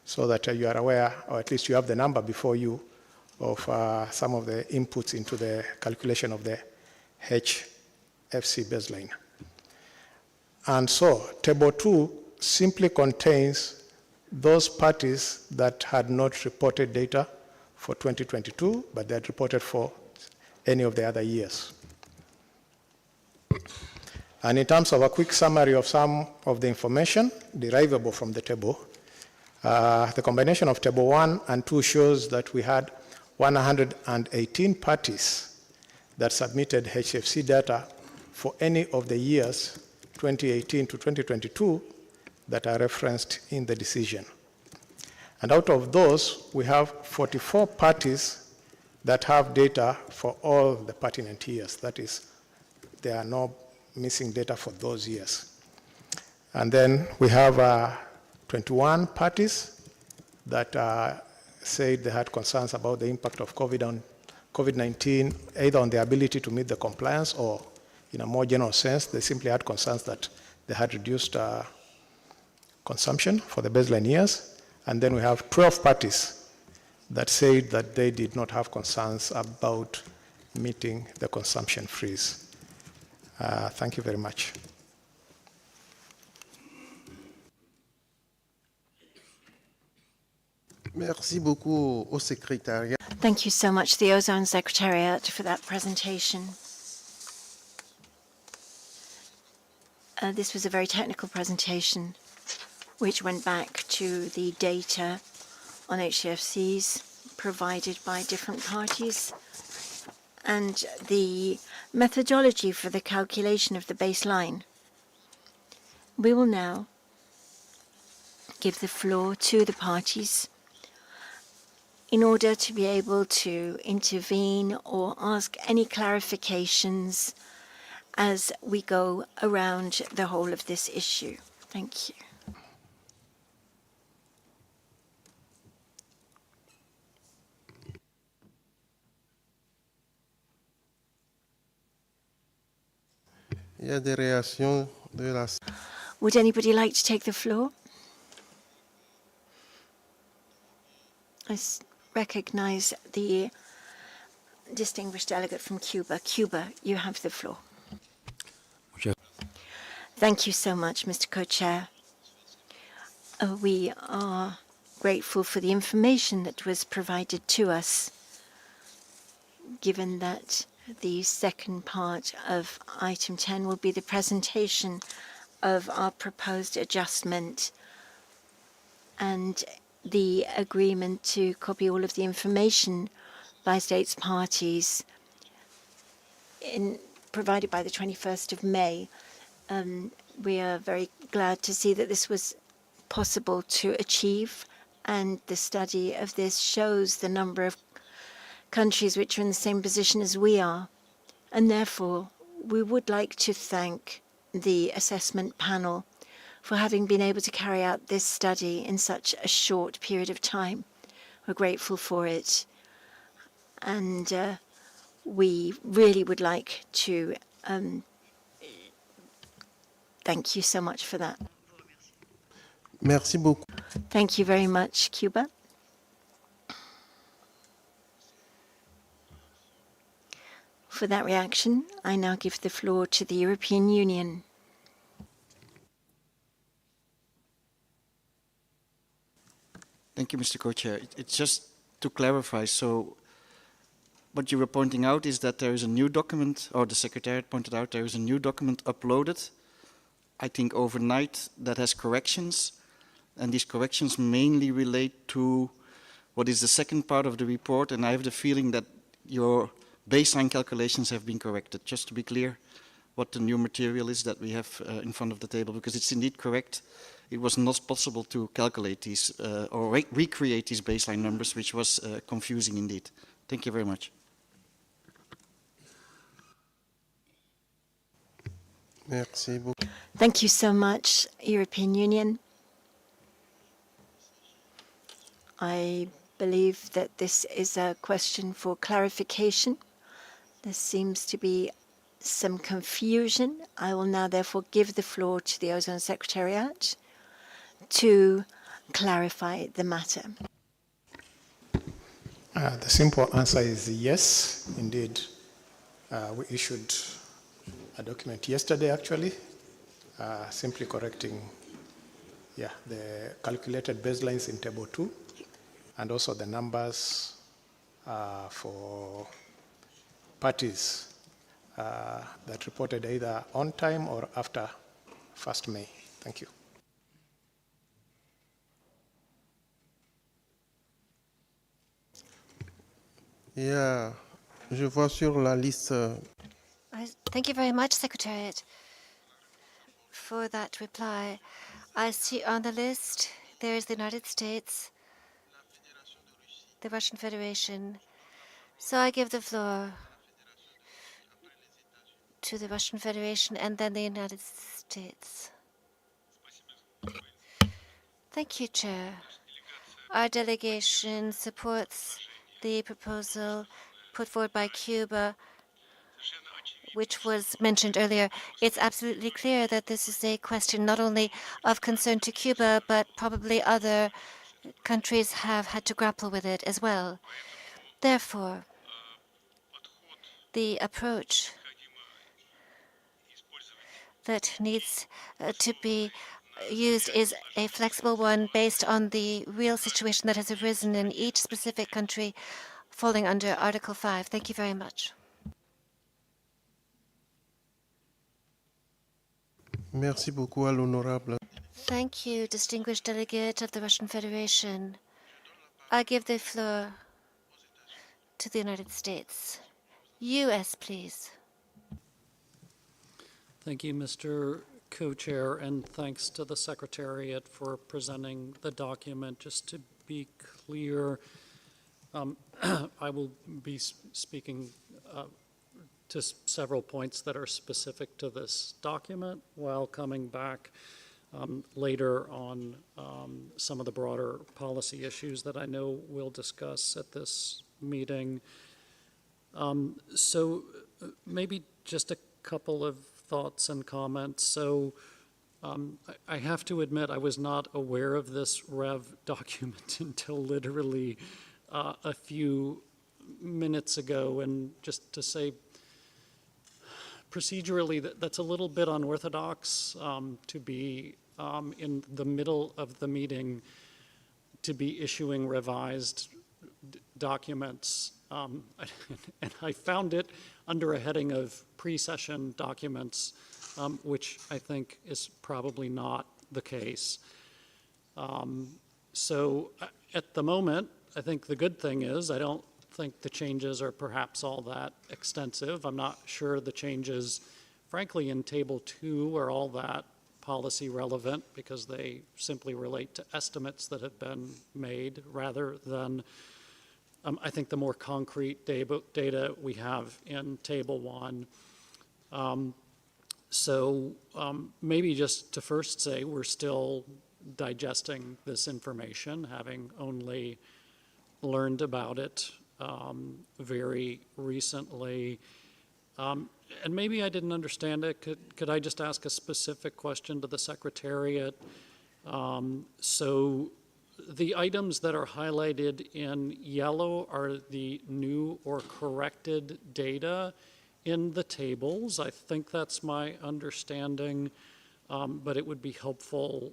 so that you are aware, or at least you have the number before you, of some of the inputs into the calculation of the HFC baseline. And so Table 2 simply contains those parties that had not reported data for 2022, but they had reported for any of the other years. And in terms of a quick summary of some of the information derivable from the table, the combination of Table 1 and 2 shows that we had 118 parties that submitted HFC data for any of the years 2018 to 2022 that are referenced in the decision. And out of those, we have 44 parties that have data for all the pertinent years. That is, there are no missing data for those years. And then we have 21 parties that said they had concerns about the impact of COVID-19, either on the ability to meet the compliance or, in a more general sense, they simply had concerns that they had reduced consumption for the baseline years. And then we have 12 parties that said that they did not have concerns about meeting the consumption freeze. Thank you very much. Merci beaucoup au secrétariat. Thank you so much, the Ozone Secretariat, for that presentation. This was a very technical presentation, which went back to the data on HCFCs provided by different parties and the methodology for the calculation of the baseline. We will now give the floor to the parties in order to be able to intervene or ask any clarifications as we go around the whole of this issue. Thank you. Il y a des réactions de la... Would anybody like to take the floor? I recognize the distinguished delegate from Cuba. Cuba, you have the floor. Thank you so much, Mr. Co-Chair. We are grateful for the information that was provided to us, given that the second part of item 10 will be the presentation of our proposed adjustment and the agreement to copy all of the information by states parties provided by the 21st of May. We are very glad to see that this was possible to achieve, and the study of this shows the number of countries which are in the same position as we are. And therefore, we would like to thank the assessment panel for having been able to carry out this study in such a short period of time. We're grateful for it. And we really would like to thank you so much for that. Merci beaucoup. Thank you very much, Cuba. For that reaction, I now give the floor to the European Union. Thank you, Mr. Co-Chair. It's just to clarify, so what you were pointing out is that there is a new document, or the Secretariat pointed out there is a new document uploaded, I think overnight, that has corrections, and these corrections mainly relate to what is the second part of the report, and I have the feeling that your baseline calculations have been corrected. Just to be clear what the new material is that we have in front of the table, because it's indeed correct. it was not possible to calculate these or recreate these baseline numbers, which was confusing indeed. Thank you very much. Merci beaucoup. Thank you so much, European Union. I believe that this is a question for clarification. There seems to be some confusion. I will now therefore give the floor to the Ozone Secretariat to clarify the matter. The simple answer is yes, indeed. We issued a document yesterday, actually, simply correcting the calculated baselines in Table 2, and also the numbers for parties that reported either on time or after 1st May. Thank you. Yeah, je vois sur la liste. Thank you very much, Secretariat, for that reply. I see on the list there is the United States, the Russian Federation. So I give the floor to the Russian Federation and then the United States. Thank you, Chair. Our delegation supports the proposal put forward by Cuba, which was mentioned earlier. It's absolutely clear that this is a question not only of concern to Cuba, but probably other countries have had to grapple with it as well. Therefore, the approach that needs to be used is a flexible one based on the real situation that has arisen in each specific country falling under Article 5. Thank you very much. Merci beaucoup à l'honorable. Thank you, distinguished delegate of the Russian Federation. I give the floor to the United States. U.S., please. Thank you, Mr. Co-Chair, and thanks to the Secretariat for presenting the document. Just to be clear, I will be speaking to several points that are specific to this document while coming back later on some of the broader policy issues that I know we'll discuss at this meeting. So maybe just a couple of thoughts and comments. So I have to admit I was not aware of this REV document until literally a few minutes ago. And just to say procedurally, that's a little bit unorthodox to be in the middle of the meeting to be issuing revised documents. And I found it under a heading of pre-session documents, which I think is probably not the case. So at the moment, I think the good thing is I don't think the changes are perhaps all that extensive. I'm not sure the changes, frankly, in Table 2 are all that policy relevant because they simply relate to estimates that have been made rather than I think the more concrete data we have in Table 1. So maybe just to first say we're still digesting this information, having only learned about it very recently. And maybe I didn't understand it. Could I just ask a specific question to the Secretariat? So the items that are highlighted in yellow are the new or corrected data in the tables. I think that's my understanding, but it would be helpful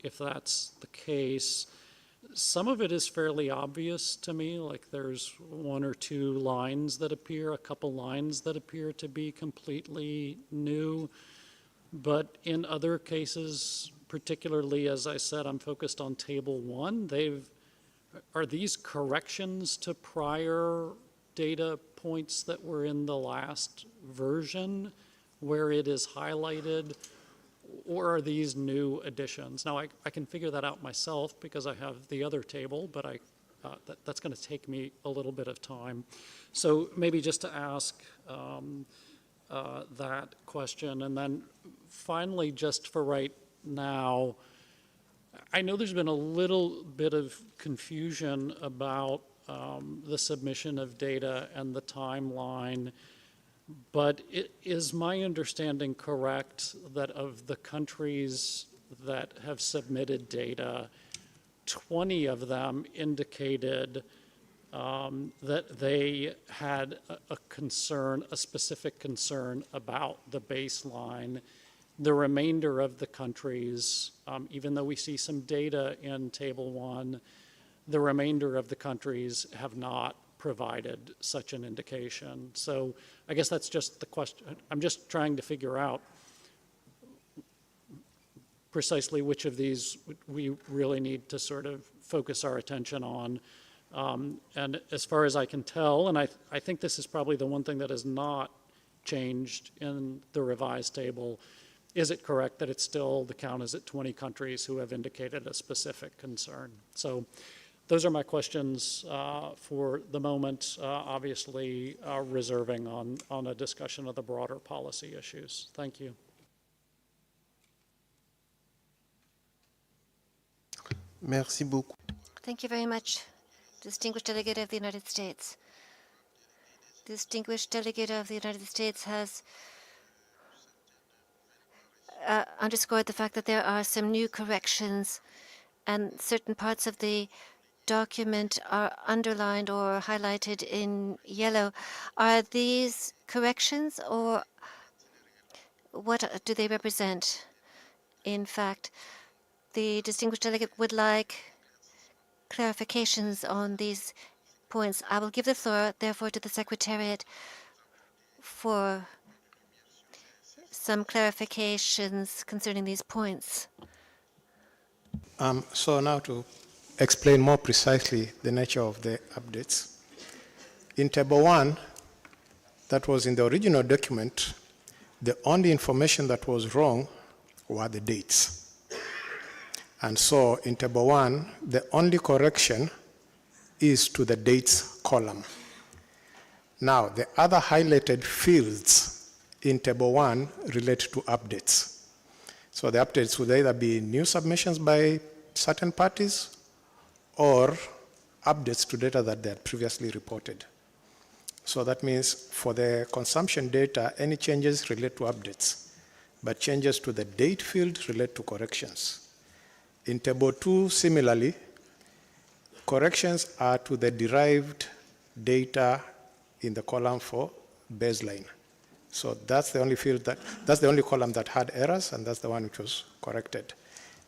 if that's the case. Some of it is fairly obvious to me, like there's one or two lines that appear, a couple lines that appear to be completely new, but in other cases, particularly, as I said, I'm focused on Table 1. Are these corrections to prior data points that were in the last version where it is highlighted, or are these new additions? Now, I can figure that out myself because I have the other table, but that's going to take me a little bit of time. So maybe just to ask that question. And then finally, just for right now, I know there's been a little bit of confusion about the submission of data and the timeline, but is my understanding correct that of the countries that have submitted data, 20 of them indicated that they had a concern, a specific concern about the baseline? The remainder of the countries, even though we see some data in Table 1, the remainder of the countries have not provided such an indication. So I guess that's just the question. I'm just trying to figure out precisely which of these we really need to sort of focus our attention on. And as far as I can tell, and I think this is probably the one thing that has not changed in the revised table, is it correct that it's still, the count is at 20 countries who have indicated a specific concern? So those are my questions for the moment, obviously reserving on a discussion of the broader policy issues. Thank you. Merci beaucoup. Thank you very much, distinguished delegate of the United States. Distinguished delegate of the United States has underscored the fact that there are some new corrections and certain parts of the document are underlined or highlighted in yellow. Are these corrections, or what do they represent? In fact, the distinguished delegate would like clarifications on these points. I will give the floor, therefore, to the Secretariat for some clarifications concerning these points. So now to explain more precisely the nature of the updates. In Table 1, that was in the original document, the only information that was wrong were the dates. And so in Table 1, the only correction is to the dates column. Now, the other highlighted fields in Table 1 relate to updates. So the updates would either be new submissions by certain parties or updates to data that they had previously reported. So that means for the consumption data, any changes relate to updates, but changes to the date field relate to corrections. In Table 2, similarly, corrections are to the derived data in the column for baseline. So that's the only field that's the only column that had errors, and that's the one which was corrected.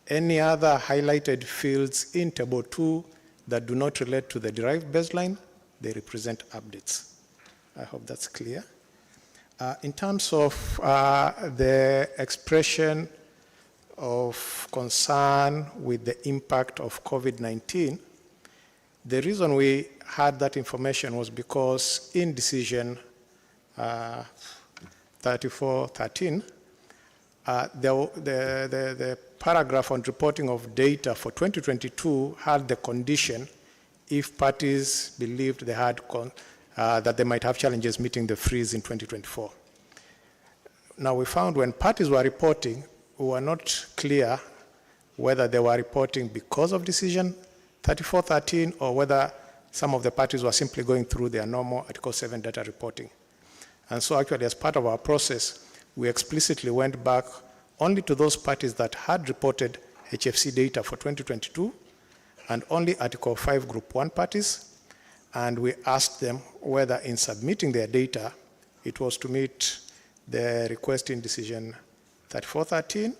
Any other highlighted fields in Table 2 that do not relate to the derived baseline, they represent updates. I hope that's clear. In terms of the expression of concern with the impact of COVID-19, the reason we had that information was because in decision 3413, the paragraph on reporting of data for 2022 had the condition if parties believed they had that they might have challenges meeting the freeze in 2024. Now we found when parties were reporting, we were not clear whether they were reporting because of decision 3413 or whether some of the parties were simply going through their normal Article 7 data reporting. And so actually as part of our process, we explicitly went back only to those parties that had reported HFC data for 2022 and only Article 5 Group 1 parties. And we asked them whether in submitting their data, it was to meet the request in decision 3413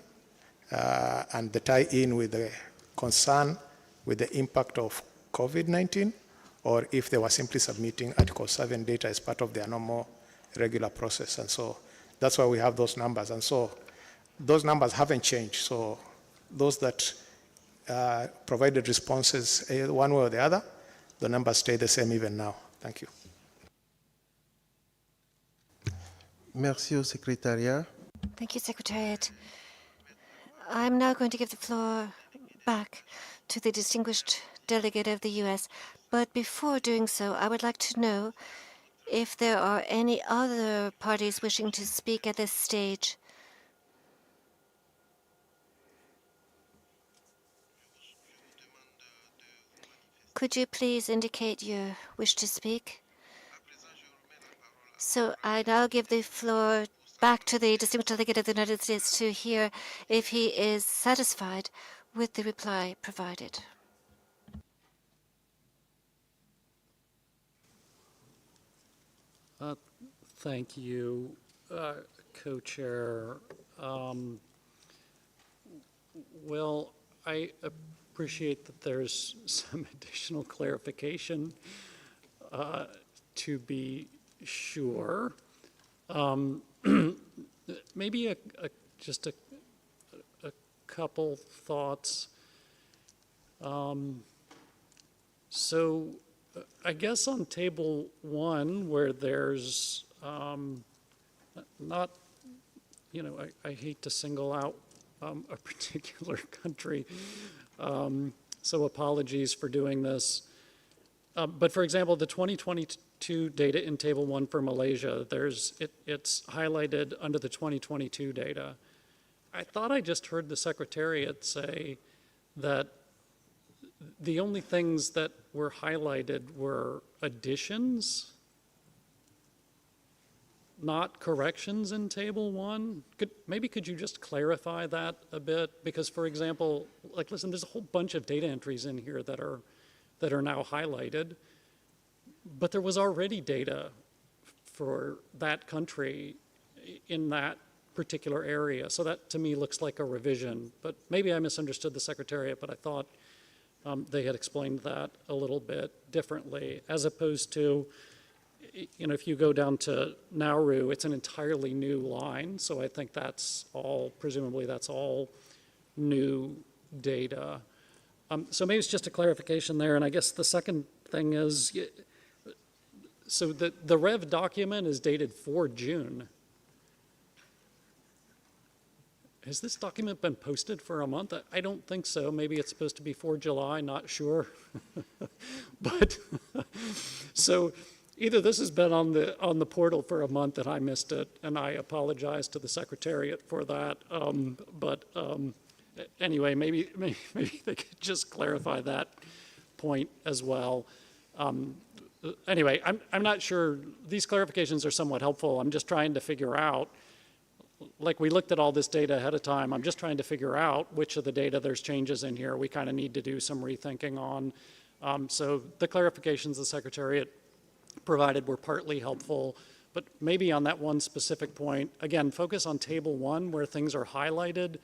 and the tie-in with the concern with the impact of COVID-19, or if they were simply submitting Article 7 data as part of their normal regular process. And so that's why we have those numbers. And so those numbers haven't changed. So those that provided responses one way or the other, the numbers stay the same even now. Thank you. Merci au secrétariat. Thank you, Secretariat. I'm now going to give the floor back to the distinguished delegate of the U.S. But before doing so, I would like to know if there are any other parties wishing to speak at this stage. Could you please indicate your wish to speak? So I now give the floor back to the distinguished delegate of the United States to hear if he is satisfied with the reply provided. Thank you, Co-Chair. Well, I appreciate that there's some additional clarification to be sure. Maybe just a couple thoughts. So I guess on table 1, where there's not, I hate to single out a particular country, so apologies for doing this. But for example, the 2022 data in table 1 for Malaysia, it's highlighted under the 2022 data. I thought I just heard the Secretariat say that the only things that were highlighted were additions, not corrections in table 1. Maybe could you just clarify that a bit? Because for example, like listen, there's a whole bunch of data entries in here that are now highlighted, but there was already data for that country in that particular area. So that to me looks like a revision, but maybe I misunderstood the Secretariat, but I thought they had explained that a little bit differently, as opposed to, if you go down to Nauru, it's an entirely new line. So I think presumably that's all new data. So maybe it's just a clarification there. And I guess the second thing is, so the Rev document is dated 4 June. Has this document been posted for a month? I don't think so. Maybe it's supposed to be 4 July, not sure. But so either this has been on the portal for a month and I missed it, and I apologize to the Secretariat for that. Anyway, maybe they could just clarify that point as well. Anyway, I'm not sure. These clarifications are somewhat helpful. I'm just trying to figure out, like we looked at all this data ahead of time, I'm just trying to figure out which of the data there's changes in here we kind of need to do some rethinking on. So the clarifications the Secretariat provided were partly helpful, but maybe on that one specific point, again, focus on table 1 where things are highlighted.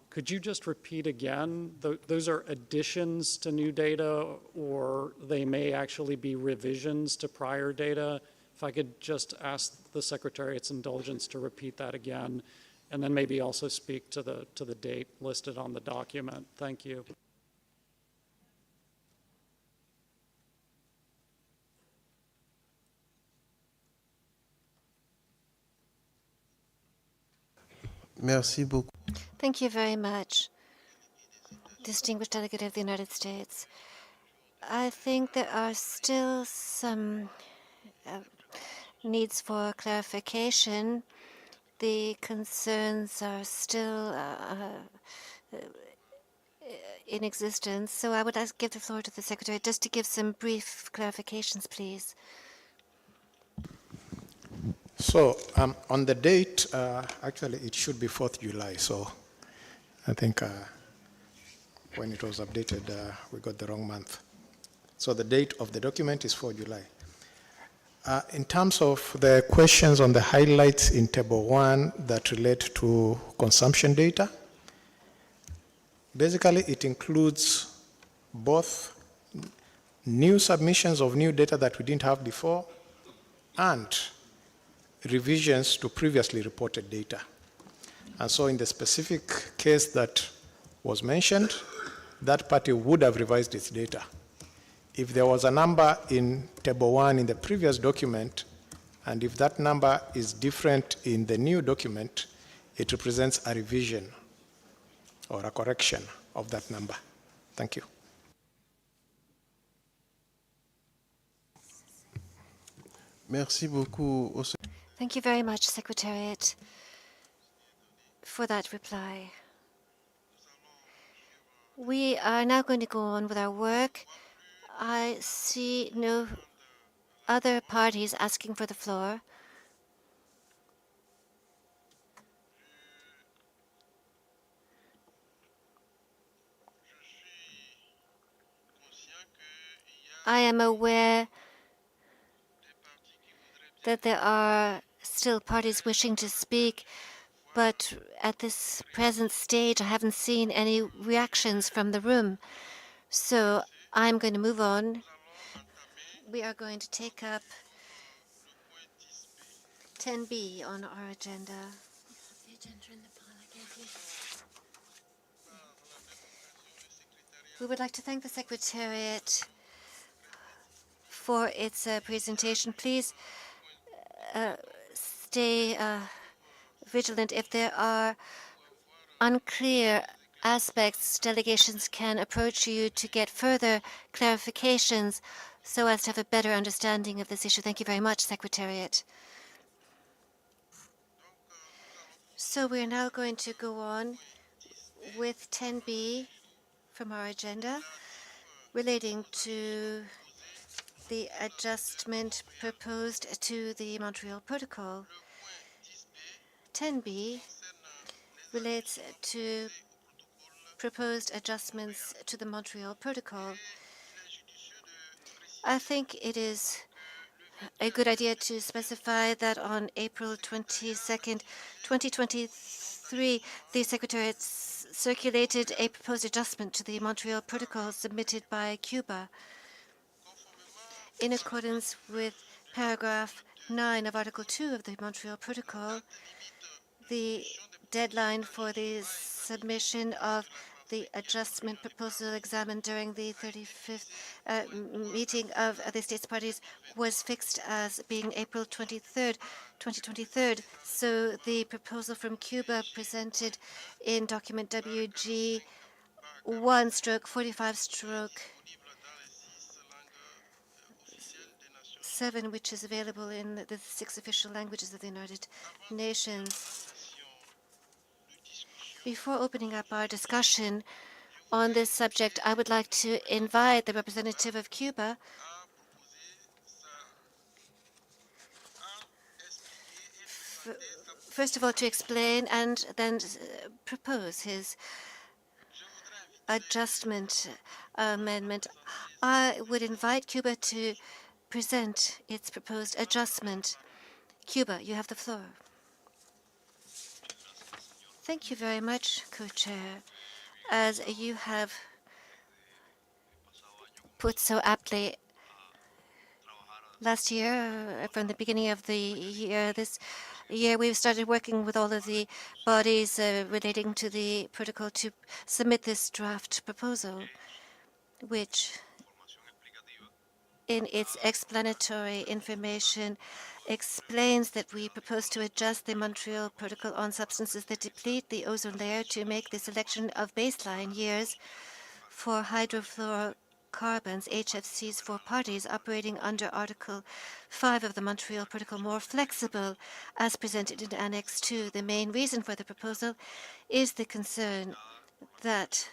Could you just repeat again, those are additions to new data, or they may actually be revisions to prior data? If I could just ask the Secretariat's indulgence to repeat that again, and then maybe also speak to the date listed on the document. Thank you. Merci beaucoup. Thank you very much, distinguished delegate of the United States. I think there are still some needs for clarification. The concerns are still in existence. So I would like to give the floor to the Secretary just to give some brief clarifications, please. So on the date, actually it should be 4th July. So I think when it was updated, we got the wrong month. So the date of the document is 4 July. In terms of the questions on the highlights in Table 1 that relate to consumption data, basically it includes both new submissions of new data that we didn't have before and revisions to previously reported data. And so in the specific case that was mentioned, that party would have revised its data. If there was a number in Table 1 in the previous document, and if that number is different in the new document, it represents a revision or a correction of that number. Thank you. Merci beaucoup. Thank you very much, Secretariat, for that reply. We are now going to go on with our work. I see no other parties asking for the floor. I am aware that there are still parties wishing to speak, but at this present stage, I haven't seen any reactions from the room. So I'm going to move on. We are going to take up 10B on our agenda. We would like to thank the Secretariat for its presentation. Please stay vigilant. If there are unclear aspects, delegations can approach you to get further clarifications so as to have a better understanding of this issue. Thank you very much, Secretariat. So we're now going to go on with 10B from our agenda relating to the adjustment proposed to the Montreal Protocol. 10B relates to proposed adjustments to the Montreal Protocol. I think it is a good idea to specify that on April 22nd, 2023, the Secretariat circulated a proposed adjustment to the Montreal Protocol submitted by Cuba. In accordance with paragraph 9 of Article 2 of the Montreal Protocol, the deadline for the submission of the adjustment proposal examined during the 35th meeting of the states parties was fixed as being April 23rd, 2023. So the proposal from Cuba presented in document WG 1/45/7, which is available in the 6 official languages of the United Nations. Before opening up our discussion on this subject, I would like to invite the representative of Cuba first of all to explain and then propose his adjustment amendment. I would invite Cuba to present its proposed adjustment. Cuba, you have the floor. Thank you very much, Co-Chair. As you have put so aptly, last year, from the beginning of the year, this year, we've started working with all of the bodies relating to the protocol to submit this draft proposal, which in its explanatory information explains that we propose to adjust the Montreal Protocol on substances that deplete the ozone layer to make the selection of baseline years for hydrofluorocarbons, HFCs, for parties operating under Article 5 of the Montreal Protocol more flexible, as presented in Annex 2. The main reason for the proposal is the concern that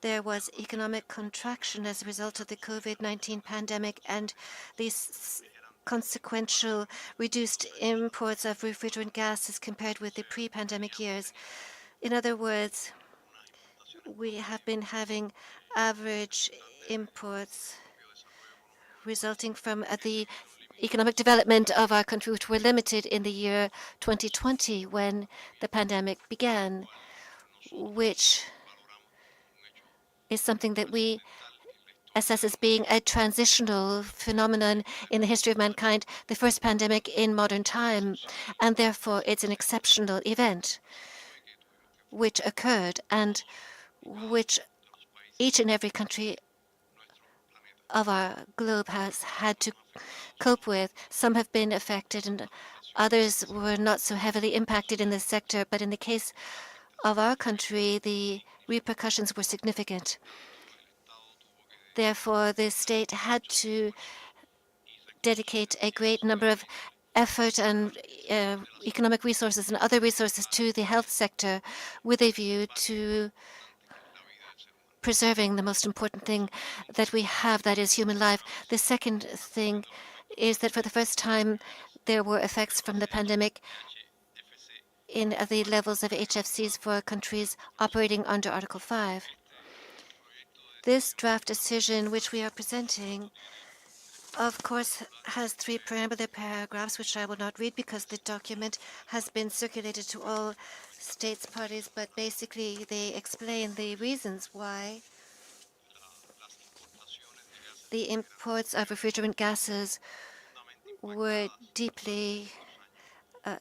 there was economic contraction as a result of the COVID-19 pandemic and the consequential reduced imports of refrigerant gases compared with the pre-pandemic years. In other words, we have been having average imports resulting from the economic development of our country, which were limited in the year 2020 when the pandemic began, which is something that we assess as being a transitional phenomenon in the history of mankind, the first pandemic in modern time, and therefore it's an exceptional event which occurred and which each and every country of our globe has had to cope with. Some have been affected and others were not so heavily impacted in this sector, but in the case of our country, the repercussions were significant. Therefore, the state had to dedicate a great number of effort and economic resources and other resources to the health sector with a view to preserving the most important thing that we have, that is human life. The second thing is that for the first time, there were effects from the pandemic in the levels of HFCs for countries operating under Article 5. This draft decision, which we are presenting, of course, has 3 preambular paragraphs, which I will not read because the document has been circulated to all states parties, but basically they explain the reasons why the imports of refrigerant gases were deeply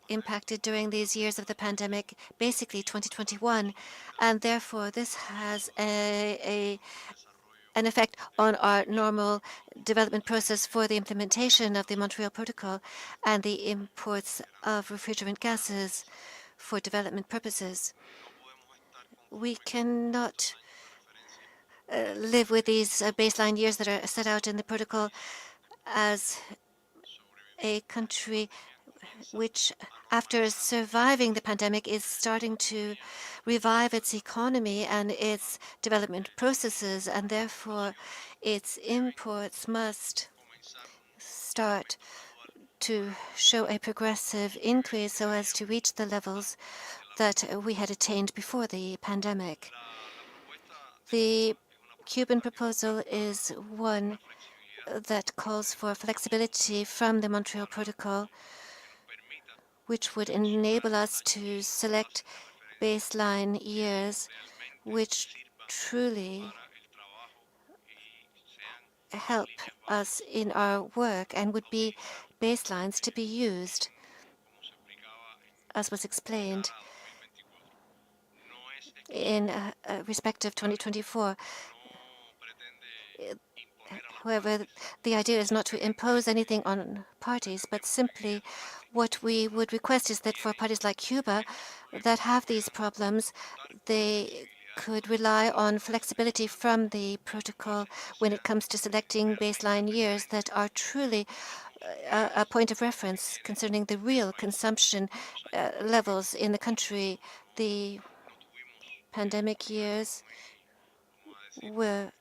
impacted during these years of the pandemic, basically 2021, and therefore this has an effect on our normal development process for the implementation of the Montreal Protocol and the imports of refrigerant gases for development purposes. We cannot live with these baseline years that are set out in the protocol as a country which, after surviving the pandemic, is starting to revive its economy and its development processes, and therefore its imports must start to show a progressive increase so as to reach the levels that we had attained before the pandemic. The Cuban proposal is one that calls for flexibility from the Montreal Protocol, which would enable us to select baseline years which truly help us in our work and would be baselines to be used, as was explained, in respect of 2024. However, the idea is not to impose anything on parties, but simply what we would request is that for parties like Cuba that have these problems, they could rely on flexibility from the protocol when it comes to selecting baseline years that are truly a point of reference concerning the real consumption levels in the country. The pandemic years were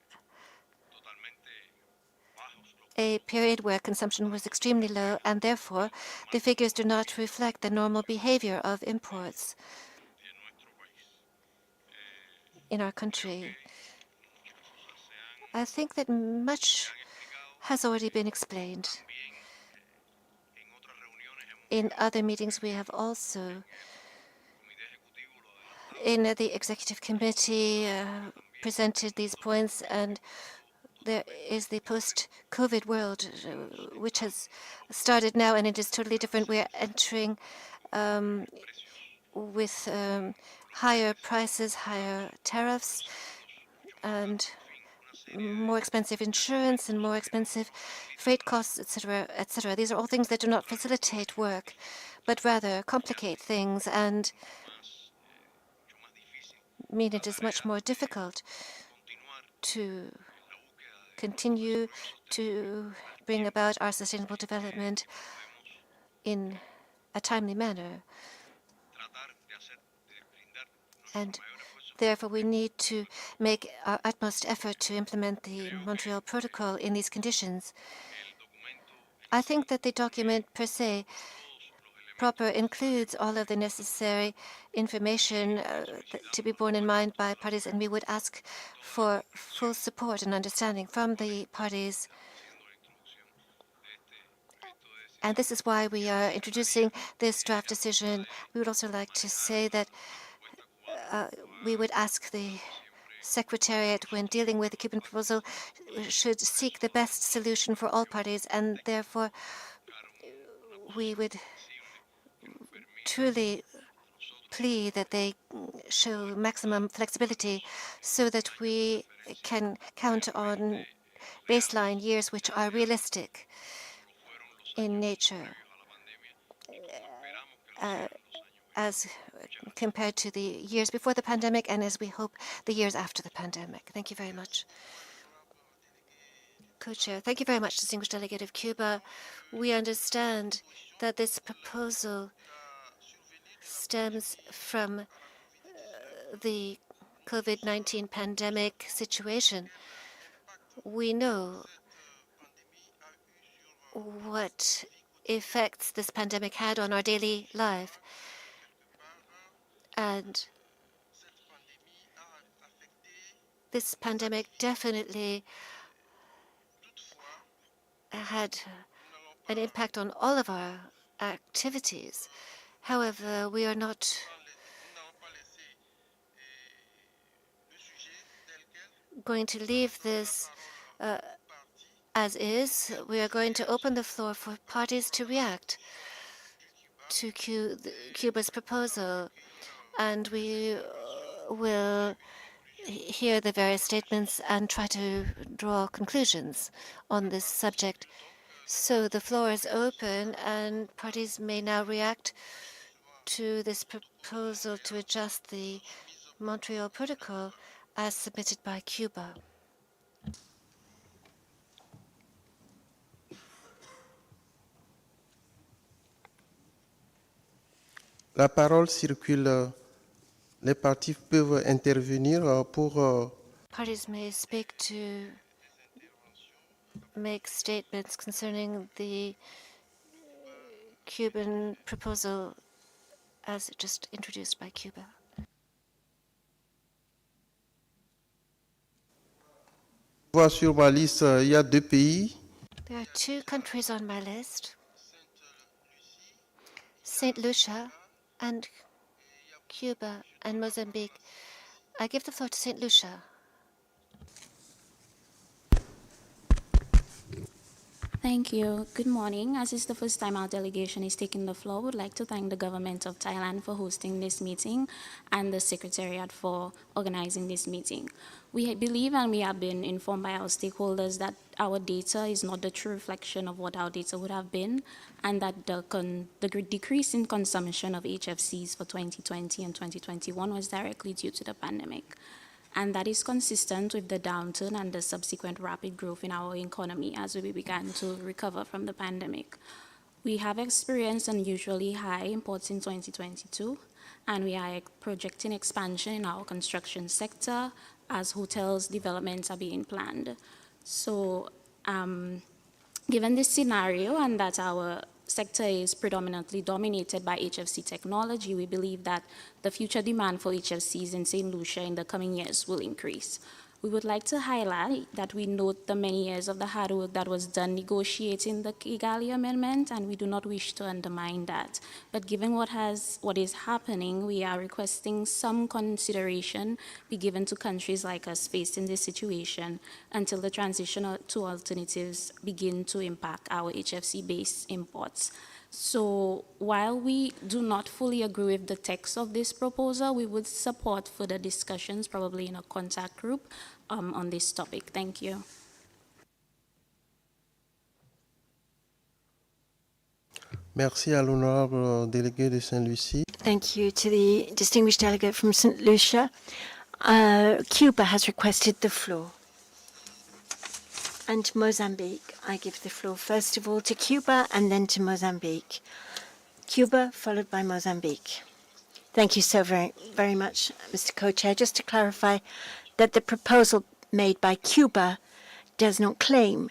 a period where consumption was extremely low, and therefore the figures do not reflect the normal behavior of imports in our country. I think that much has already been explained. In other meetings, we have also, in the executive committee, presented these points, and there is the post-COVID world, which has started now, and it is totally different. We are entering with higher prices, higher tariffs, and more expensive insurance and more expensive freight costs, etc., etc. These are all things that do not facilitate work, but rather complicate things and mean it is much more difficult to continue to bring about our sustainable development in a timely manner. And therefore, we need to make our utmost effort to implement the Montreal Protocol in these conditions. I think that the document per se proper includes all of the necessary information to be borne in mind by parties, and we would ask for full support and understanding from the parties. And this is why we are introducing this draft decision. We would also like to say that we would ask the Secretariat, when dealing with the Cuban proposal, should seek the best solution for all parties, and therefore we would truly plea that they show maximum flexibility so that we can count on baseline years which are realistic in nature. as compared to the years before the pandemic and as we hope the years after the pandemic. Thank you very much. Co-chair, thank you very much, distinguished delegate of Cuba. We understand that this proposal stems from the COVID-19 pandemic situation. We know what effects this pandemic had on our daily life. And this pandemic definitely had an impact on all of our activities. However, we are not going to leave this as is. We are going to open the floor for parties to react to Cuba's proposal, and we will hear the various statements and try to draw conclusions on this subject. So the floor is open, and parties may now react to this proposal to adjust the Montreal Protocol as submitted by Cuba. La parole circule. Les partis peuvent intervenir pour... Parties may speak to make statements concerning the Cuban proposal as just introduced by Cuba. Sur ma liste, il y a 2 pays. There are 2 countries on my list, St. Lucia and Cuba and Mozambique. I give the floor to St. Lucia. Thank you. Good morning. As it's the first time our delegation is taking the floor, we'd like to thank the government of Thailand for hosting this meeting and the Secretariat for organizing this meeting. We believe and we have been informed by our stakeholders that our data is not the true reflection of what our data would have been, and that the decrease in consumption of HFCs for 2020 and 2021 was directly due to the pandemic. And that is consistent with the downturn and the subsequent rapid growth in our economy as we began to recover from the pandemic. We have experienced unusually high imports in 2022, and we are projecting expansion in our construction sector as hotels developments are being planned. So, given this scenario and that our sector is predominantly dominated by HFC technology, we believe that the future demand for HFCs in St. Lucia in the coming years will increase. We would like to highlight that we note the many years of the hard work that was done negotiating the Kigali Amendment, and we do not wish to undermine that. But given what is happening, we are requesting some consideration be given to countries like us faced in this situation until the transition to alternatives begin to impact our HFC-based imports. So while we do not fully agree with the text of this proposal, we would support further discussions, probably in a contact group, on this topic. Thank you. Merci à l'honorable délégué de Saint-Lucie. Thank you to the distinguished delegate from St. Lucia. Cuba has requested the floor. And Mozambique, I give the floor first of all to Cuba and then to Mozambique. Cuba, followed by Mozambique. Thank you so very much, Mr. Co-Chair. Just to clarify that the proposal made by Cuba does not claim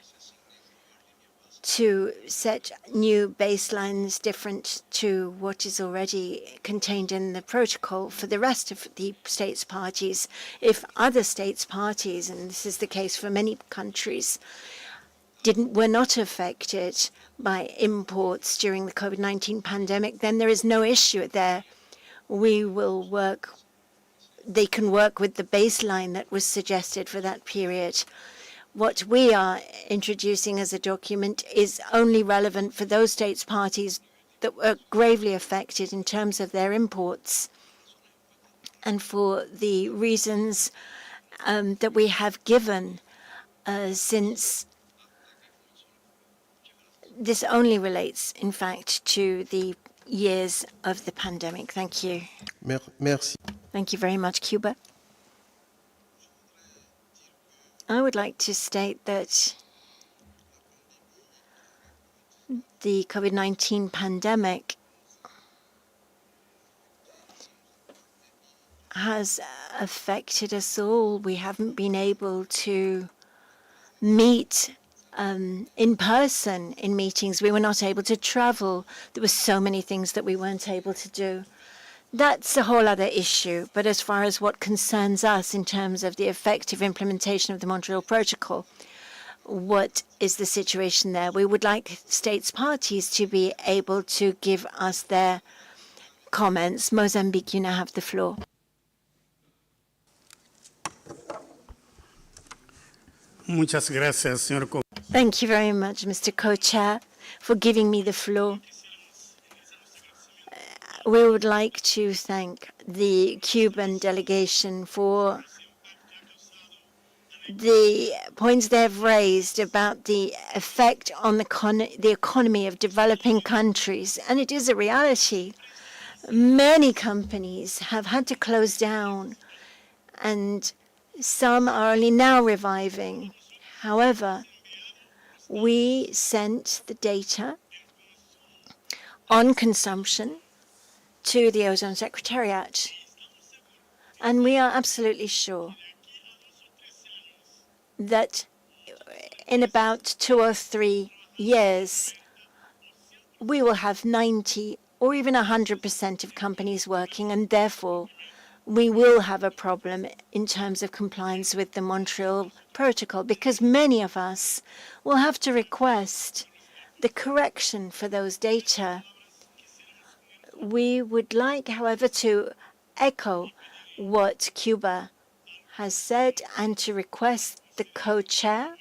to set new baselines different to what is already contained in the protocol for the rest of the states parties. If other states parties, and this is the case for many countries, were not affected by imports during the COVID-19 pandemic, then there is no issue there. We will work, they can work with the baseline that was suggested for that period. What we are introducing as a document is only relevant for those states parties that were gravely affected in terms of their imports, and for the reasons that we have given, since this only relates, in fact, to the years of the pandemic. Thank you. Merci. Thank you very much, Cuba. I would like to state that the COVID-19 pandemic has affected us all. We haven't been able to meet in person in meetings. We were not able to travel. There were so many things that we weren't able to do. That's a whole other issue. But as far as what concerns us in terms of the effective implementation of the Montreal Protocol, what is the situation there? We would like states parties to be able to give us their comments. Mozambique, you now have the floor. Muchas gracias, señor. Thank you very much, Mr. Co-Chair, for giving me the floor. We would like to thank the Cuban delegation for the points they have raised about the effect on the economy of developing countries. And it is a reality. Many companies have had to close down, and some are only now reviving. However, we sent the data on consumption to the Ozone Secretariat, and we are absolutely sure that in about 2 or 3 years, we will have 90 or even 100% of companies working, and therefore we will have a problem in terms of compliance with the Montreal Protocol, because many of us will have to request the correction for those data. We would like, however, to echo what Cuba has said and to request the co-chair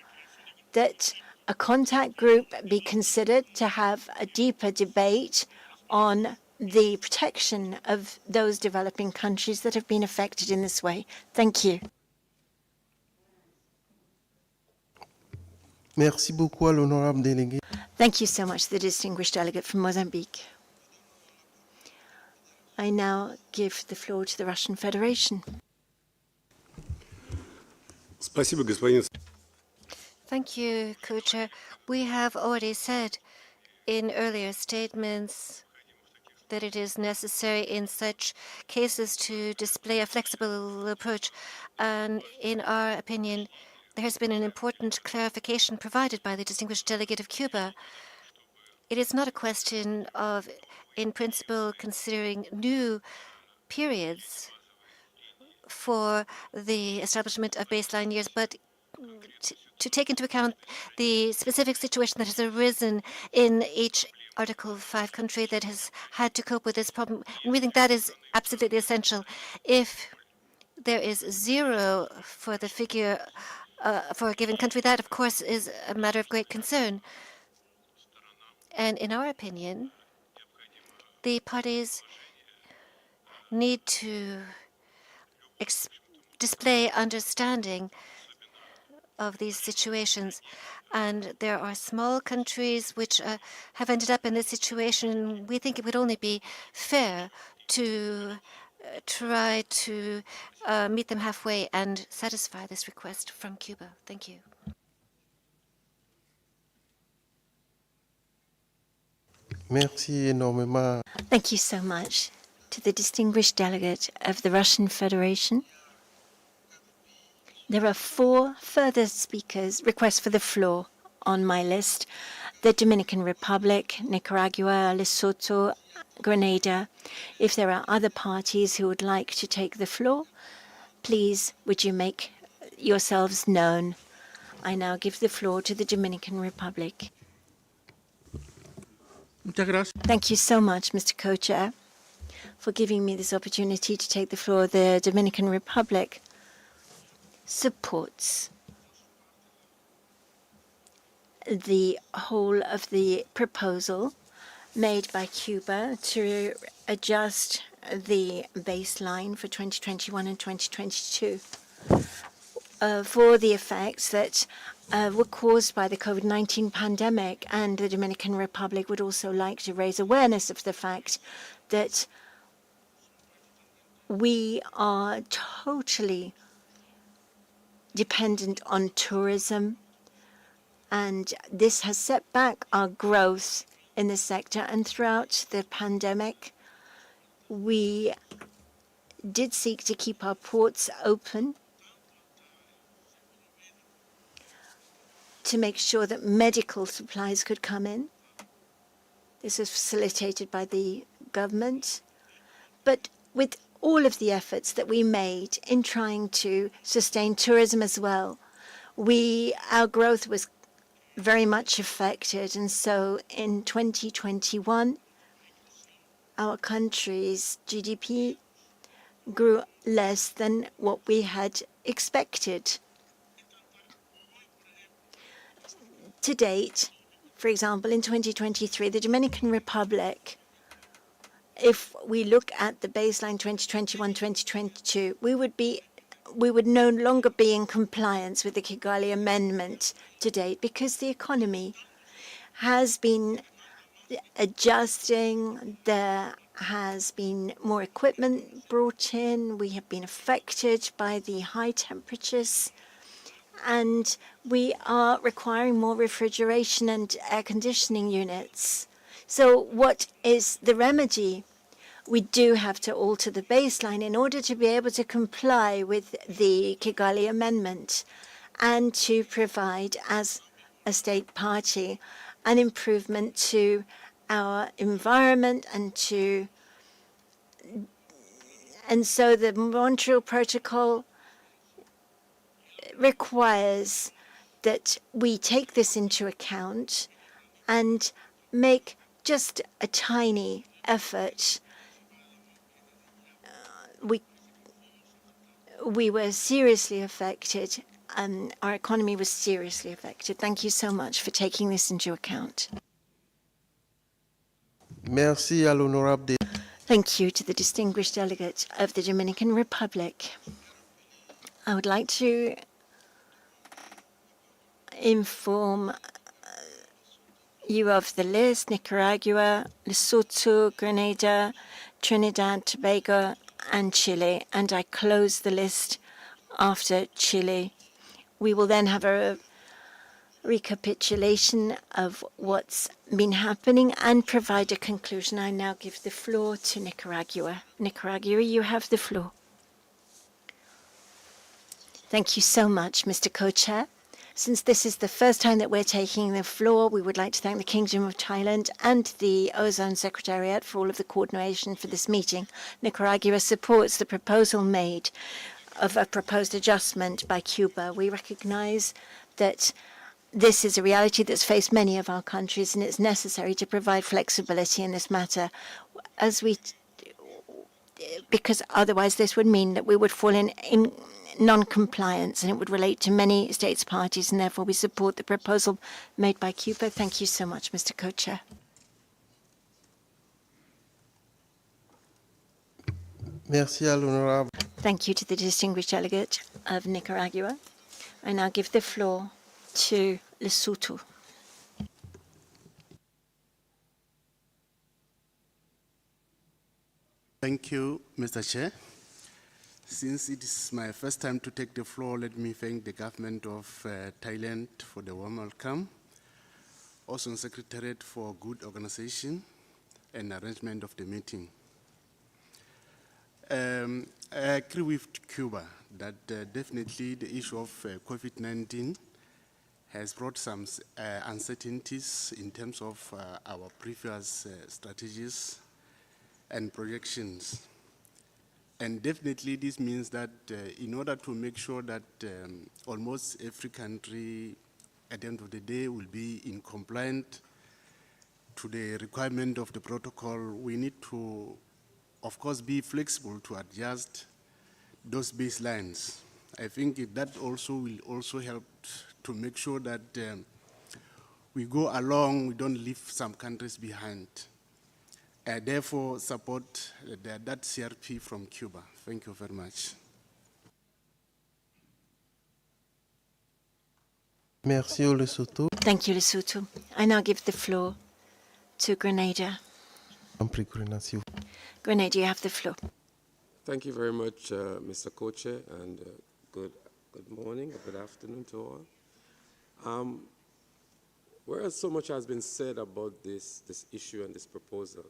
that a contact group be considered to have a deeper debate on the protection of those developing countries that have been affected in this way. Thank you. Merci beaucoup à l'honorable délégué. Thank you so much, the distinguished delegate from Mozambique. I now give the floor to the Russian Federation. Спасибо, господин. Thank you, Co-Chair. We have already said in earlier statements that it is necessary in such cases to display a flexible approach. And in our opinion, there has been an important clarification provided by the distinguished delegate of Cuba. It is not a question of, in principle, considering new periods for the establishment of baseline years, but to take into account the specific situation that has arisen in each Article 5 country that has had to cope with this problem. And we think that is absolutely essential. If there is 0 for the figure for a given country, that, of course, is a matter of great concern. And in our opinion, the parties need to display understanding of these situations. And there are small countries which have ended up in this situation. We think it would only be fair to try to meet them halfway and satisfy this request from Cuba. Thank you. Merci énormément. Thank you so much to the distinguished delegate of the Russian Federation. There are 4 further speakers, requests for the floor on my list: the Dominican Republic, Nicaragua, Lesotho, Grenada. If there are other parties who would like to take the floor, please, would you make yourselves known? I now give the floor to the Dominican Republic. Thank you so much, Mr. Co-Chair, for giving me this opportunity to take the floor. The Dominican Republic supports the whole of the proposal made by Cuba to adjust the baseline for 2021 and 2022 for the effects that were caused by the COVID-19 pandemic, and the Dominican Republic would also like to raise awareness of the fact that we are totally dependent on tourism, and this has set back our growth in the sector. And throughout the pandemic, we did seek to keep our ports open to make sure that medical supplies could come in. This was facilitated by the government. But with all of the efforts that we made in trying to sustain tourism as well, our growth was very much affected. And so in 2021, our country's GDP grew less than what we had expected. To date, for example, in 2023, the Dominican Republic, if we look at the baseline 2021-2022, we would no longer be in compliance with the Kigali Amendment to date, because the economy has been adjusting. There has been more equipment brought in. We have been affected by the high temperatures, and we are requiring more refrigeration and air conditioning units. So what is the remedy? We do have to alter the baseline in order to be able to comply with the Kigali Amendment and to provide, as a state party, an improvement to our environment and so the Montreal Protocol requires that we take this into account and make just a tiny effort. We were seriously affected, and our economy was seriously affected. Thank you so much for taking this into account. Merci à l'honorable. Thank you to the distinguished delegate of the Dominican Republic. I would like to inform you of the list: Nicaragua, Lesotho, Grenada, Trinidad, Tobago, and Chile. And I close the list after Chile. We will then have a recapitulation of what's been happening and provide a conclusion. I now give the floor to Nicaragua. Nicaragua, you have the floor. Thank you so much, Mr. Co-Chair. Since this is the first time that we're taking the floor, we would like to thank the Kingdom of Thailand and the Ozone Secretariat for all of the coordination for this meeting. Nicaragua supports the proposal made of a proposed adjustment by Cuba. We recognize that this is a reality that's faced many of our countries, and it's necessary to provide flexibility in this matter, because otherwise this would mean that we would fall in non-compliance, and it would relate to many states parties, and therefore we support the proposal made by Cuba. Thank you so much, Mr. Co-Chair. Merci à l'honorable. Thank you to the distinguished delegate of Nicaragua. I now give the floor to Lesotho. Thank you, Mr. Chair. Since it is my first time to take the floor, let me thank the government of Thailand for the warm welcome, also Secretariat for good organization and arrangement of the meeting. I agree with Cuba that definitely the issue of COVID-19 has brought some uncertainties in terms of our previous strategies and projections. And definitely this means that in order to make sure that almost every country at the end of the day will be in compliance to the requirement of the protocol, we need to, of course, be flexible to adjust those baselines. I think that also will also help to make sure that we go along, we don't leave some countries behind. I therefore support that CRP from Cuba. Thank you very much. Merci, Lesotho. Thank you, Lesotho. I now give the floor to Grenada. Grenada, you have the floor. Thank you very much, Mr. Co-Chair, and good morning, or good afternoon to all. Whereas so much has been said about this issue and this proposal,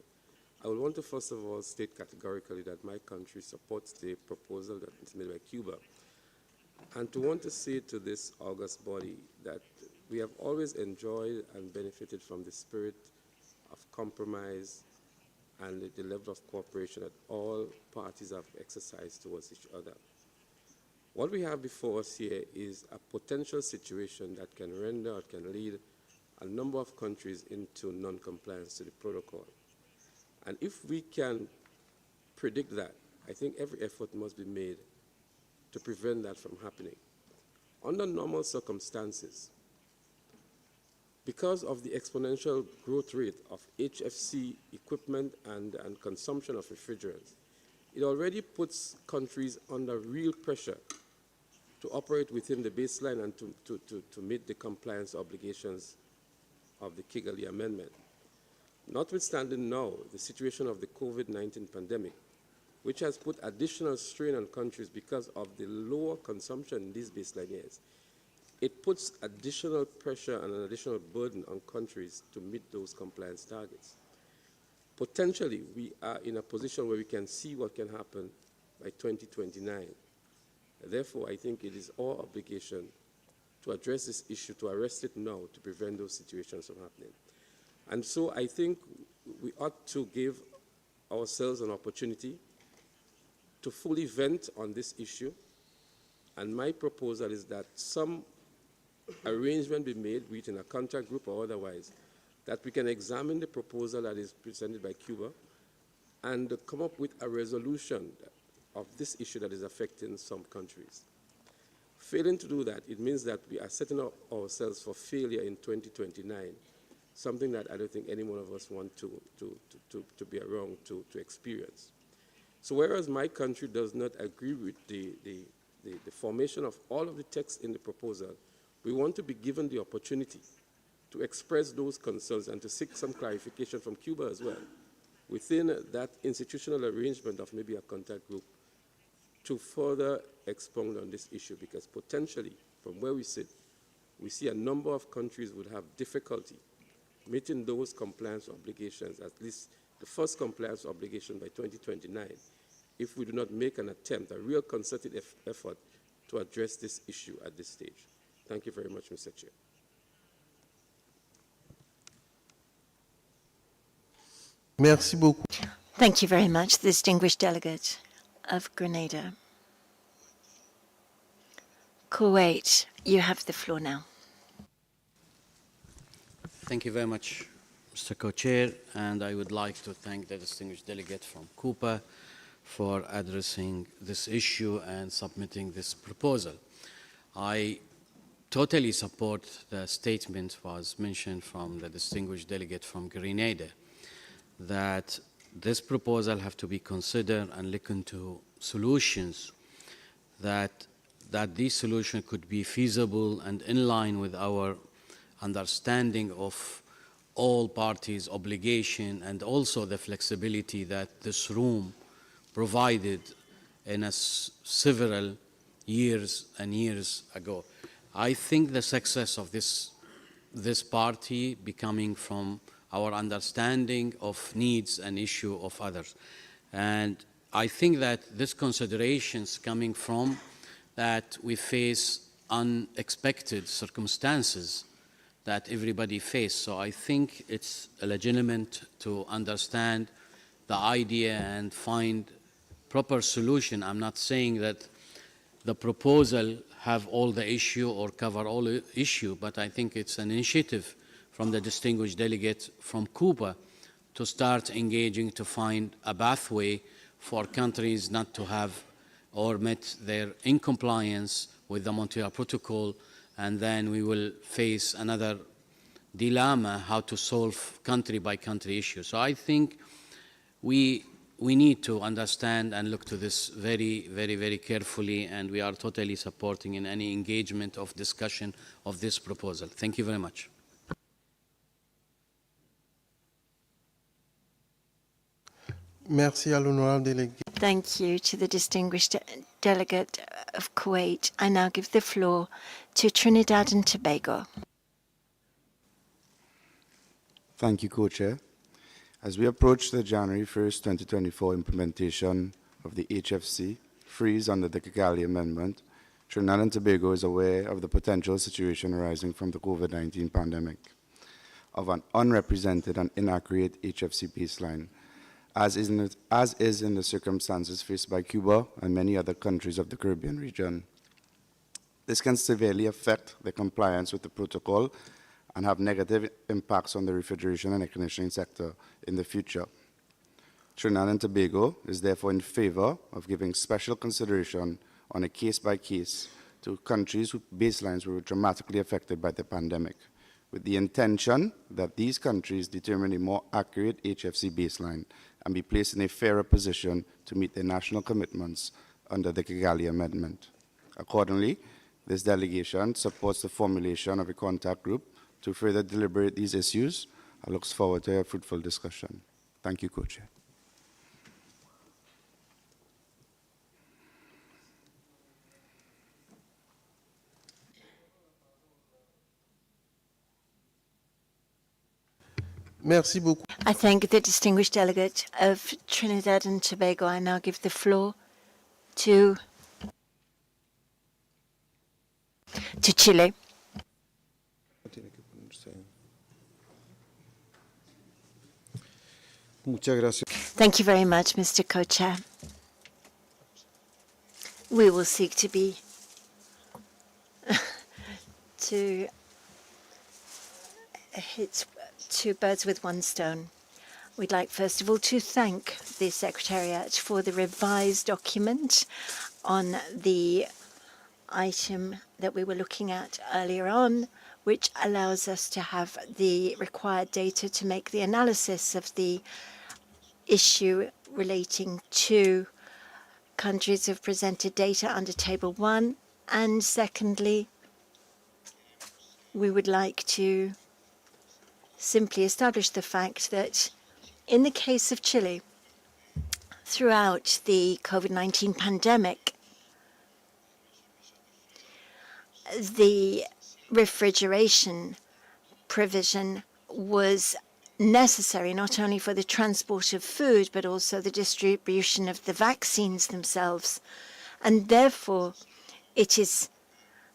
I would want to first of all state categorically that my country supports the proposal that is made by Cuba, and to want to say to this august body that we have always enjoyed and benefited from the spirit of compromise and the level of cooperation that all parties have exercised towards each other. What we have before us here is a potential situation that can render or can lead a number of countries into non-compliance to the protocol. And if we can predict that, I think every effort must be made to prevent that from happening. Under normal circumstances, because of the exponential growth rate of HFC equipment and consumption of refrigerants, it already puts countries under real pressure to operate within the baseline and to meet the compliance obligations of the Kigali Amendment. Notwithstanding now the situation of the COVID-19 pandemic, which has put additional strain on countries because of the lower consumption in these baseline years, it puts additional pressure and an additional burden on countries to meet those compliance targets. Potentially, we are in a position where we can see what can happen by 2029. Therefore, I think it is our obligation to address this issue, to arrest it now, to prevent those situations from happening. And so I think we ought to give ourselves an opportunity to fully vent on this issue. And my proposal is that some arrangement be made, be it in a contact group or otherwise, that we can examine the proposal that is presented by Cuba and come up with a resolution of this issue that is affecting some countries. Failing to do that, it means that we are setting up ourselves for failure in 2029, something that I don't think any one of us want to be around to experience. So whereas my country does not agree with the formation of all of the text in the proposal, we want to be given the opportunity to express those concerns and to seek some clarification from Cuba as well, within that institutional arrangement of maybe a contact group, to further expound on this issue, because potentially, from where we sit, we see a number of countries would have difficulty meeting those compliance obligations, at least the first compliance obligation by 2029, if we do not make an attempt, a real concerted effort to address this issue at this stage. Thank you very much, Mr. Chair. Merci beaucoup. Thank you very much, the distinguished delegate of Grenada. Kuwait, you have the floor now. Thank you very much, Mr. Co-Chair, and I would like to thank the distinguished delegate from Cuba for addressing this issue and submitting this proposal. I totally support the statement was mentioned from the distinguished delegate from Grenada that this proposal have to be considered and look into solutions that these solutions could be feasible and in line with our understanding of all parties' obligation and also the flexibility that this room provided in several years and years ago. I think the success of this party becoming from our understanding of needs and issue of others. And I think that this considerations coming from that we face unexpected circumstances that everybody face. So I think it's legitimate to understand the idea and find proper solution. I'm not saying that the proposal have all the issue or cover all the issue, but I think it's an initiative from the distinguished delegate from Cuba to start engaging to find a pathway for countries not to have or met their incompliance with the Montreal Protocol, and then we will face another dilemma how to solve country by country issues. So I think we we need to understand and look to this very, very, very carefully, and we are totally supporting in any engagement of discussion of this proposal. Thank you very much. Merci à l'honorable délégué. Thank you to the distinguished delegate of Kuwait. I now give the floor to Trinidad and Tobago. Thank you, Co-Chair. As we approach the January 1st, 2024 implementation of the HFC freeze under the Kigali Amendment, Trinidad and Tobago is aware of the potential situation arising from the COVID-19 pandemic, of an unrepresented and inaccurate HFC baseline, as is in the circumstances faced by Cuba and many other countries of the Caribbean region. This can severely affect the compliance with the protocol and have negative impacts on the refrigeration and air conditioning sector in the future. Trinidad and Tobago is therefore in favor of giving special consideration on a case-by-case to countries whose baselines were dramatically affected by the pandemic, with the intention that these countries determine a more accurate HFC baseline and be placed in a fairer position to meet their national commitments under the Kigali Amendment. Accordingly, this delegation supports the formulation of a contact group to further deliberate these issues. I look forward to a fruitful discussion. Thank you, Co-Chair. Merci beaucoup. I thank the distinguished delegate of Trinidad and Tobago. I now give the floor to Chile. Thank you very much, Mr. Co-Chair. We will seek to be to hit two birds with one stone. We'd like, first of all, to thank the Secretariat for the revised document on the item that we were looking at earlier on, which allows us to have the required data to make the analysis of the issue relating to countries who have presented data under Table 1. And secondly, we would like to simply establish the fact that in the case of Chile, throughout the COVID-19 pandemic, the refrigeration provision was necessary not only for the transport of food, but also the distribution of the vaccines themselves. And therefore, it is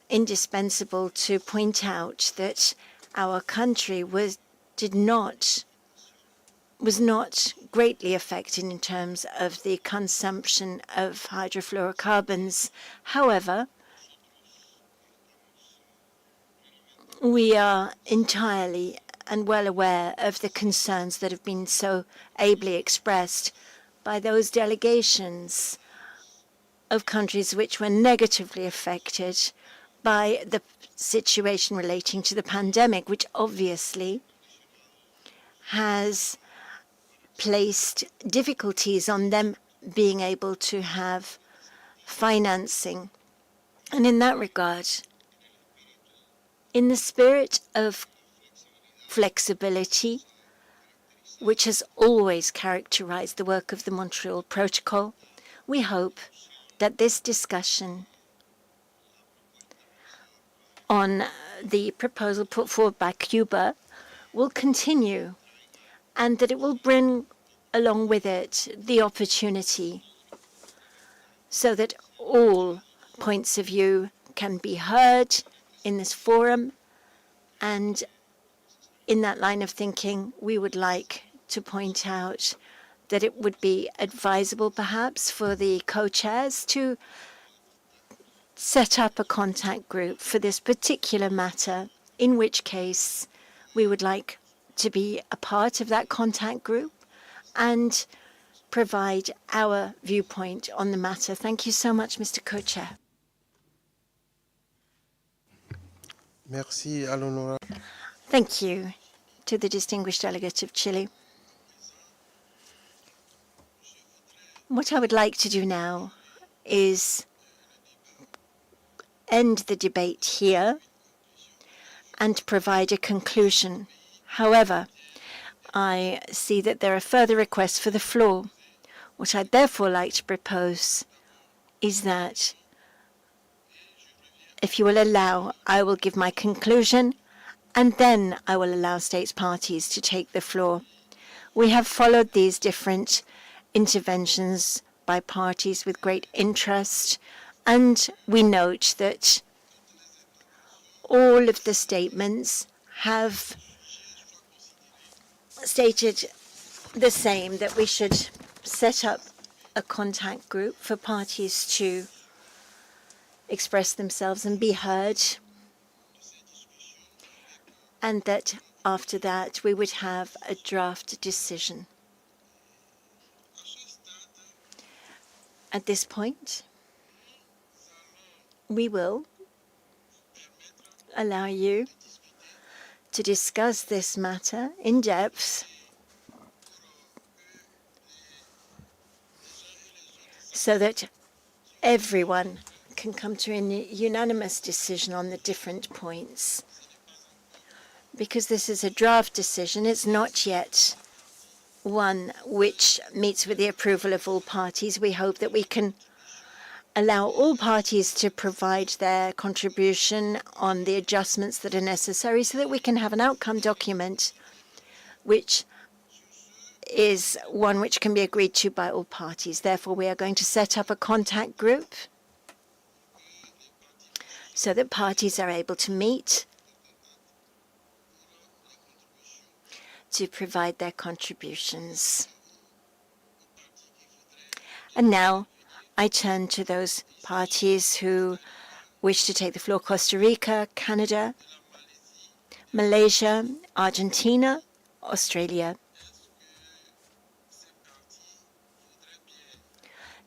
indispensable to point out that our country was not greatly affected in terms of the consumption of hydrofluorocarbons. However, we are entirely and well aware of the concerns that have been so ably expressed by those delegations of countries which were negatively affected by the situation relating to the pandemic, which obviously has placed difficulties on them being able to have financing. And in that regard, in the spirit of flexibility, which has always characterized the work of the Montreal Protocol, we hope that this discussion on the proposal put forward by Cuba will continue, and that it will bring along with it the opportunity so that all points of view can be heard in this forum. And in that line of thinking, we would like to point out that it would be advisable perhaps for the co-chairs to set up a contact group for this particular matter, in which case we would like to be a part of that contact group and provide our viewpoint on the matter. Thank you so much, Mr. Co-Chair. Merci à l'honorable. Thank you to the distinguished delegate of Chile. What I would like to do now is end the debate here and provide a conclusion. However, I see that there are further requests for the floor. What I'd therefore like to propose is that, if you will allow, I will give my conclusion, and then I will allow states parties to take the floor. We have followed these different interventions by parties with great interest, and we note that all of the statements have stated the same, that we should set up a contact group for parties to express themselves and be heard, and that after that we would have a draft decision. At this point, we will allow you to discuss this matter in depth so that everyone can come to a unanimous decision on the different points. Because this is a draft decision, it's not yet one which meets with the approval of all parties. We hope that we can allow all parties to provide their contribution on the adjustments that are necessary so that we can have an outcome document which is one which can be agreed to by all parties. Therefore, we are going to set up a contact group so that parties are able to meet to provide their contributions. And now I turn to those parties who wish to take the floor: Costa Rica, Canada, Malaysia, Argentina, Australia.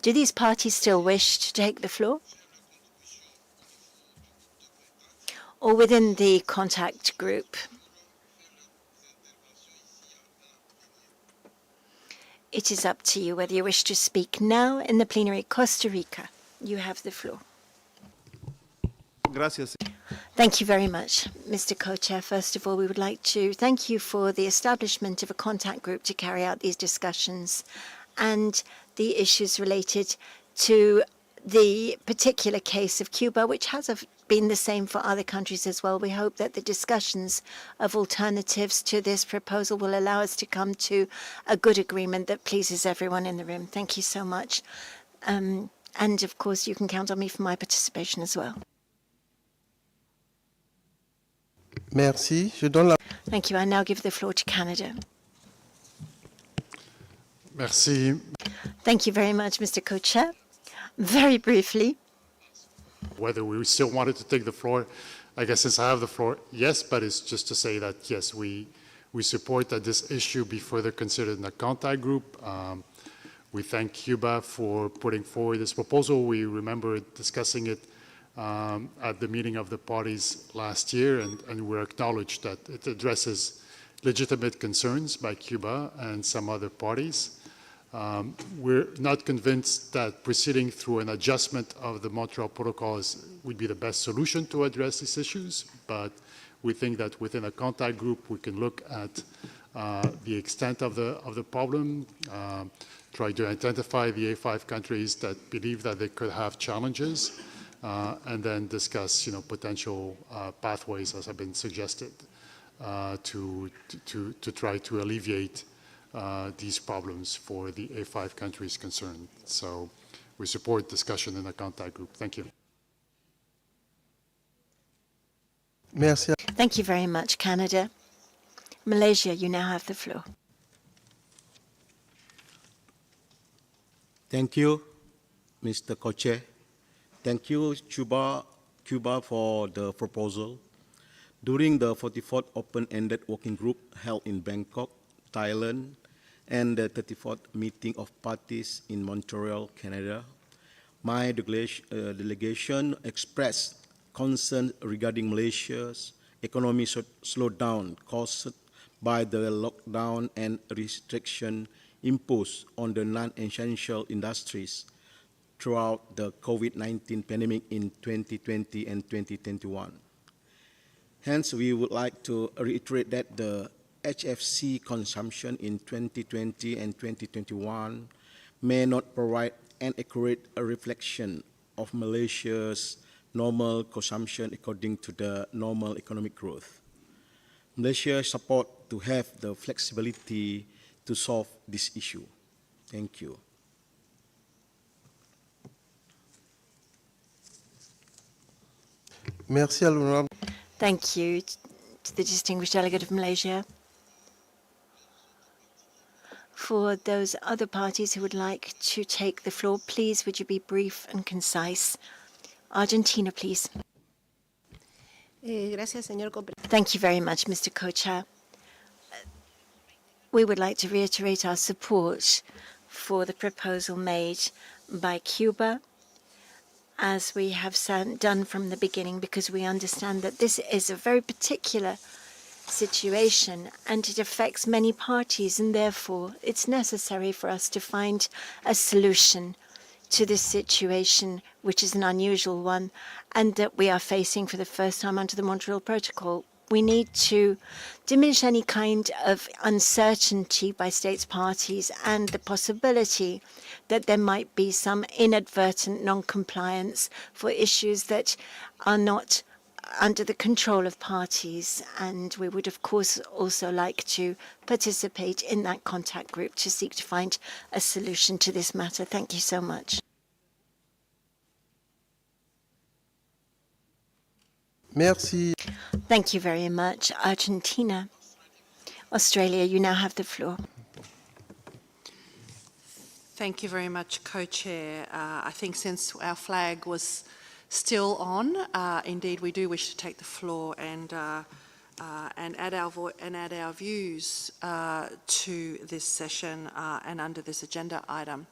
Do these parties still wish to take the floor? Or within the contact group? It is up to you whether you wish to speak now in the plenary. Costa Rica, you have the floor. Gracias. Thank you very much, Mr. Co-Chair. First of all, we would like to thank you for the establishment of a contact group to carry out these discussions and the issues related to the particular case of Cuba, which has been the same for other countries as well. We hope that the discussions of alternatives to this proposal will allow us to come to a good agreement that pleases everyone in the room. Thank you so much. And of course, you can count on me for my participation as well. Merci. Je donne la... Thank you. I now give the floor to Canada. Merci. Thank you very much, Mr. Co-Chair. Very briefly. Whether we still wanted to take the floor, I guess since I have the floor, yes, but it's just to say that, yes, we support that this issue be further considered in the contact group. We thank Cuba for putting forward this proposal. We remember discussing it at the meeting of the parties last year, and we acknowledge that it addresses legitimate concerns by Cuba and some other parties. We're not convinced that proceeding through an adjustment of the Montreal Protocol would be the best solution to address these issues, but we think that within a contact group we can look at the extent of the problem, try to identify the A5 countries that believe that they could have challenges, and then discuss, potential pathways, as have been suggested, to try to alleviate these problems for the A5 countries concerned. So we support discussion in the contact group. Thank you. Merci. Thank you very much, Canada. Malaysia, you now have the floor. Thank you, Mr. Co-Chair. Thank you, Cuba, for the proposal. During the 44th Open-Ended Working Group held in Bangkok, Thailand, and the 34th meeting of parties in Montreal, Canada, my delegation expressed concern regarding Malaysia's economic slowdown caused by the lockdown and restriction imposed on the non-essential industries throughout the COVID-19 pandemic in 2020 and 2021. Hence, we would like to reiterate that the HFC consumption in 2020 and 2021 may not provide an accurate reflection of Malaysia's normal consumption according to the normal economic growth. Malaysia support to have the flexibility to solve this issue. Thank you. Merci à l'honorable. Thank you to the distinguished delegate of Malaysia. For those other parties who would like to take the floor, please would you be brief and concise. Argentina, please. Thank you very much, Mr. Co-Chair. We would like to reiterate our support for the proposal made by Cuba, as we have done from the beginning, because we understand that this is a very particular situation and it affects many parties, and therefore it's necessary for us to find a solution to this situation, which is an unusual one, and that we are facing for the first time under the Montreal Protocol. We need to diminish any kind of uncertainty by states parties and the possibility that there might be some inadvertent non-compliance for issues that are not under the control of parties. And we would, of course, also like to participate in that contact group to seek to find a solution to this matter. Thank you so much. Merci. Thank you very much. Argentina. Australia, you now have the floor. Thank you very much, Co-Chair. I think since our flag was still on, indeed we do wish to take the floor and add our views to this session and under this agenda item.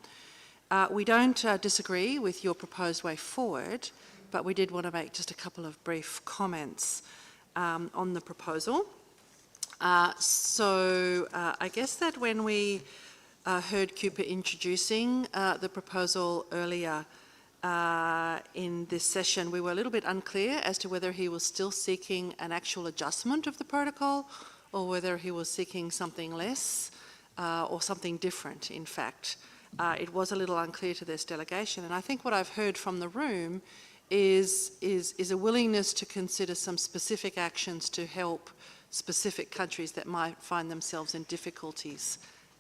We don't disagree with your proposed way forward, but we did want to make just a couple of brief comments on the proposal. I guess that when we heard Cooper introducing the proposal earlier in this session, we were a little bit unclear as to whether he was still seeking an actual adjustment of the protocol or whether he was seeking something less or something different, in fact. It was a little unclear to this delegation, and I think what I've heard from the room is a willingness to consider some specific actions to help specific countries that might find themselves in difficulties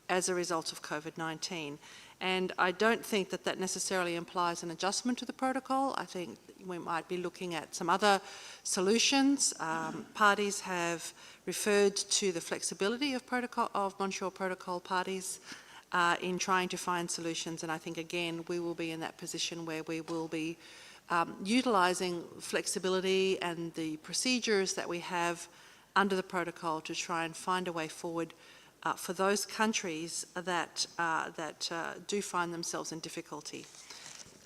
as a result of COVID-19. And I don't think that that necessarily implies an adjustment to the protocol. I think we might be looking at some other solutions. Parties have referred to the flexibility of Montreal Protocol parties in trying to find solutions, and I think again we will be in that position where we will be utilising flexibility and the procedures that we have under the protocol to try and find a way forward for those countries that do find themselves in difficulty.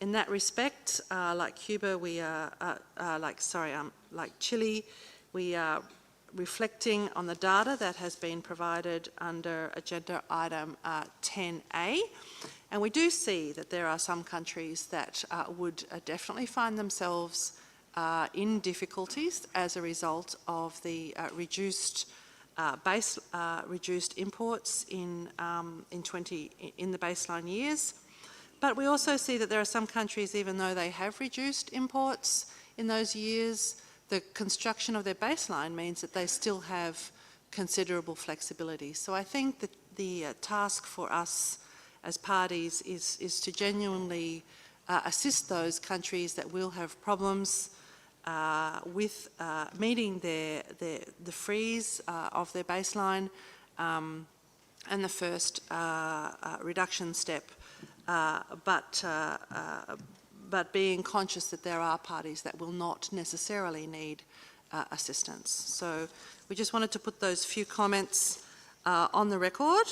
In that respect, like Cuba, like Chile, we are reflecting on the data that has been provided under agenda item 10A. And we do see that there are some countries that would definitely find themselves in difficulties as a result of the reduced imports in the baseline years. But we also see that there are some countries, even though they have reduced imports in those years, the construction of their baseline means that they still have considerable flexibility. So I think that the task for us as parties is to genuinely assist those countries that will have problems with meeting the freeze of their baseline and the first reduction step, but being conscious that there are parties that will not necessarily need assistance. So we just wanted to put those few comments on the record,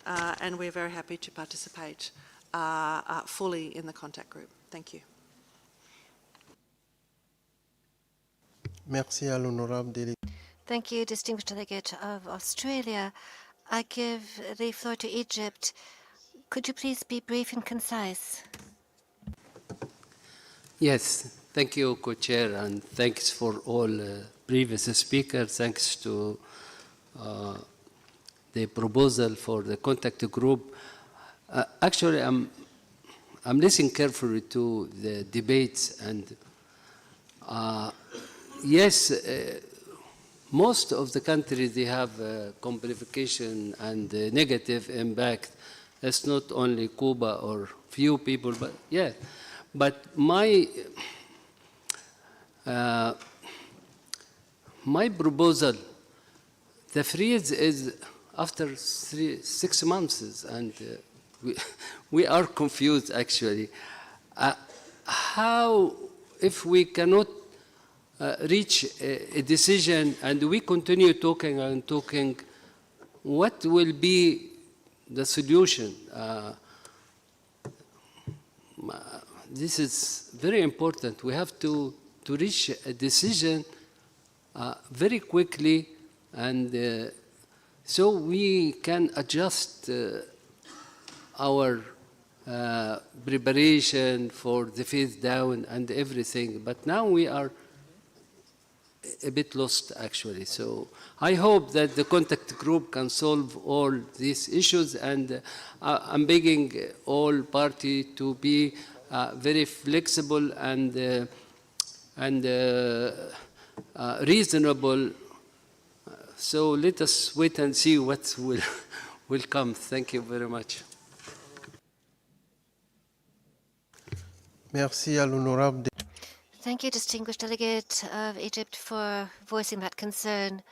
and we're very happy to participate fully in the contact group. Thank you. Merci à l'honorable délégué. Thank you, distinguished delegate of Australia. I give the floor to Egypt. Could you please be brief and concise? Yes, thank you, Co-Chair, and thanks for all previous speakers. Thanks to the proposal for the contact group. Actually, I'm listening carefully to the debates, and yes, most of the countries, they have complication and negative impact. It's not only Cuba or few people, but yeah. But my proposal, the freeze is after 6 months, and we are confused actually. How, if we cannot reach a decision and we continue talking and talking, what will be the solution? This is very important. We have to reach a decision very quickly, and so we can adjust our preparation for the phase down and everything. But now we are a bit lost, actually. So I hope that the contact group can solve all these issues, and I'm begging all parties to be very flexible and reasonable. So let us wait and see what will come. Thank you very much. Merci à l'honorable. Thank you, distinguished delegate of Egypt, for voicing that concern.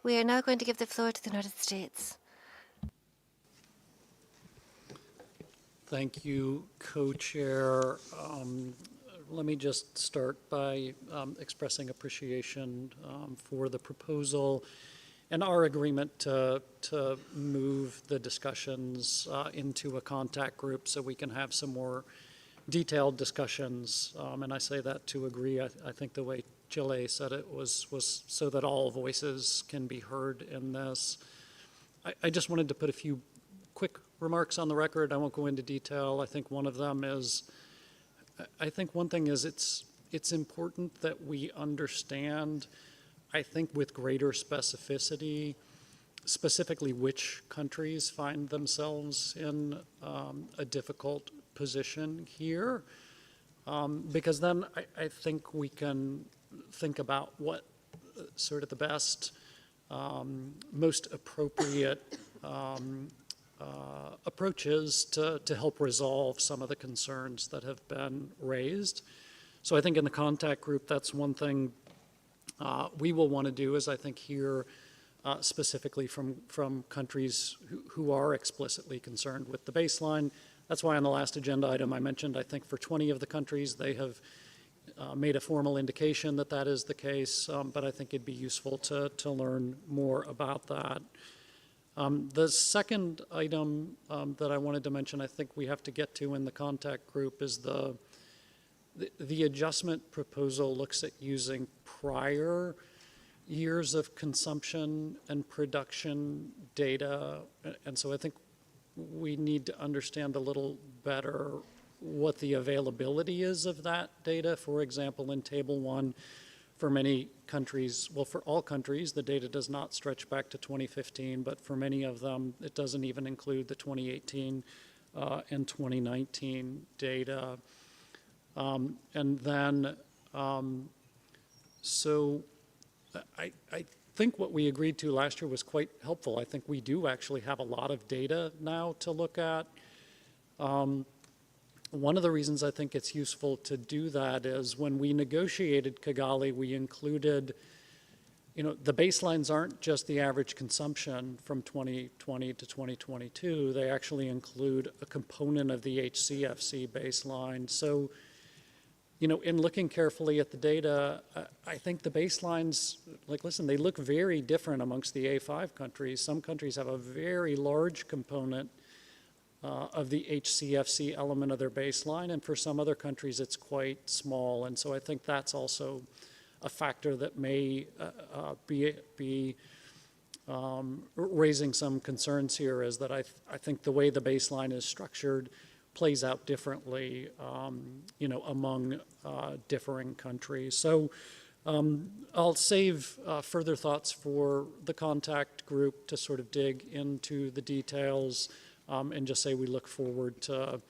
We are now going to give the floor to the United States. Thank you, Co-Chair. Let me just start by expressing appreciation for the proposal and our agreement to move the discussions into a contact group so we can have some more detailed discussions. And I say that to agree. I think the way Chile said it was so that all voices can be heard in this. I just wanted to put a few quick remarks on the record. I won't go into detail. I think one of them is, I think one thing is it's important that we understand, I think with greater specificity, specifically which countries find themselves in a difficult position here, because then I think we can think about what sort of the best, most appropriate approaches to help resolve some of the concerns that have been raised. So I think in the contact group, that's one thing we will want to do, is I think hear specifically from countries who are explicitly concerned with the baseline. That's why on the last agenda item I mentioned, I think for 20 of the countries, they have made a formal indication that that is the case, but I think it'd be useful to learn more about that. The second item that I wanted to mention, I think we have to get to in the contact group, is the adjustment proposal looks at using prior years of consumption and production data, and so I think we need to understand a little better what the availability is of that data. For example, in Table 1, for many countries, well, for all countries, the data does not stretch back to 2015, but for many of them, it doesn't even include the 2018 and 2019 data. And then, so I think what we agreed to last year was quite helpful. I think we do actually have a lot of data now to look at. One of the reasons I think it's useful to do that is when we negotiated Kigali, we included, the baselines aren't just the average consumption from 2020 to 2022. They actually include a component of the HCFC baseline. So, in looking carefully at the data, I think the baselines, listen, they look very different amongst the A5 countries. Some countries have a very large component of the HCFC element of their baseline, and for some other countries it's quite small. And so I think that's also a factor that may be raising some concerns here is that I think the way the baseline is structured plays out differently, among differing countries. So I'll save further thoughts for the contact group to sort of dig into the details and just say we look forward to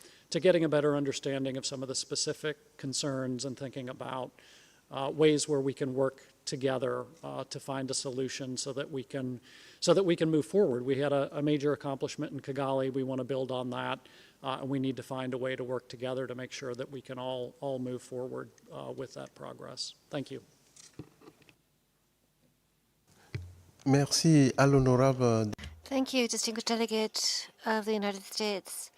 getting a better understanding of some of the specific concerns and thinking about ways where we can work together to find a solution so that we can move forward. We had a major accomplishment in Kigali. We want to build on that, and we need to find a way to work together to make sure that we can all move forward with that progress. Thank you. Merci à l'honorable. Thank you, distinguished delegate of the United States.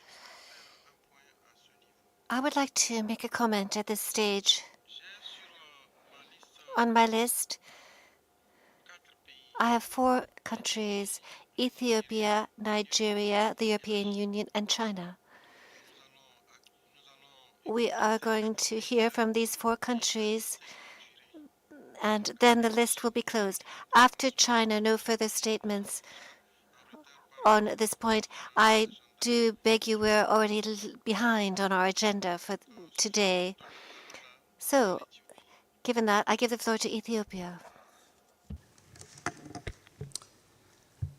I would like to make a comment at this stage. On my list, I have 4 countries: Ethiopia, Nigeria, the European Union, and China. We are going to hear from these 4 countries, and then the list will be closed. After China, no further statements on this point. I do beg you, we're already behind on our agenda for today. So, given that, I give the floor to Ethiopia.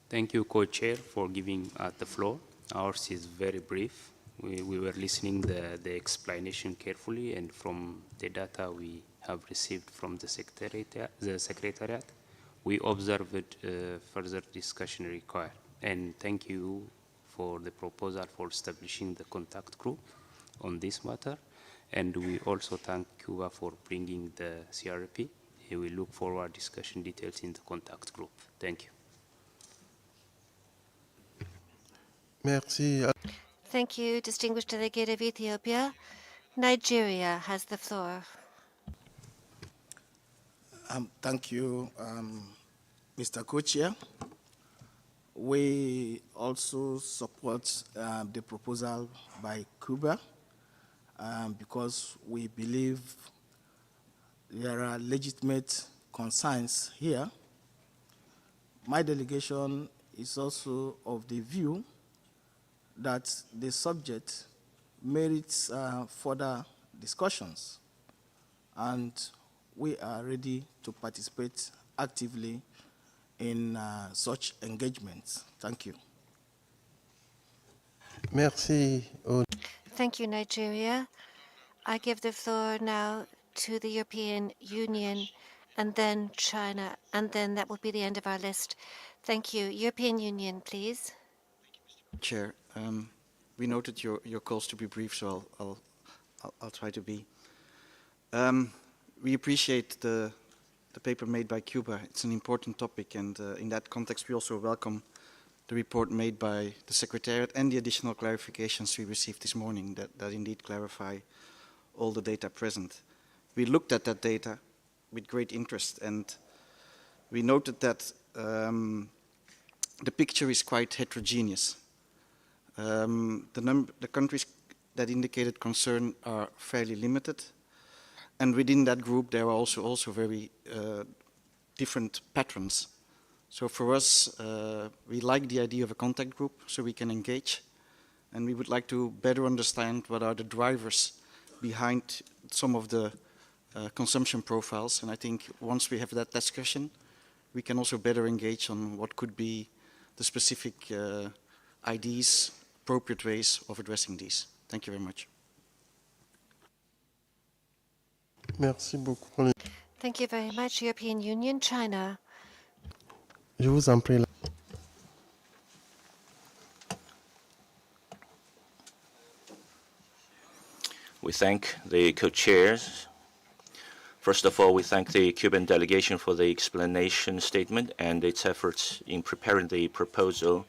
Thank you, Co-Chair, for giving the floor. Ours is very brief. We were listening the explanation carefully, and from the data we have received from the Secretariat, we observed further discussion required. And thank you for the proposal for establishing the contact group on this matter. And we also thank Cuba for bringing the CRP. We look forward to discussion details in the contact group. Thank you. Merci. Thank you, distinguished delegate of Ethiopia. Nigeria has the floor. Thank you, Mr. Co-Chair. We also support the proposal by Cuba because we believe there are legitimate concerns here. My delegation is also of the view that the subject merits further discussions, and we are ready to participate actively in such engagements. Thank you. Merci. Thank you, Nigeria. I give the floor now to the European Union, and then China, and then that will be the end of our list. Thank you. European Union, please. Chair, we noted your calls to be brief, so I'll try to be. We appreciate the paper made by Cuba. It's an important topic, and in that context, we also welcome the report made by the Secretariat and the additional clarifications we received this morning that indeed clarify all the data present. We looked at that data with great interest, and we noted that the picture is quite heterogeneous. The countries that indicated concern are fairly limited, and within that group there are also very different patterns. So for us, we like the idea of a contact group so we can engage, and we would like to better understand what are the drivers behind some of the consumption profiles. And I think once we have that discussion, we can also better engage on what could be the specific IDs, appropriate ways of addressing these. Thank you very much. Merci beaucoup. Thank you very much, European Union. China. Je vous en prie. We thank the co-chairs. First of all, we thank the Cuban delegation for the explanation statement and its efforts in preparing the proposal.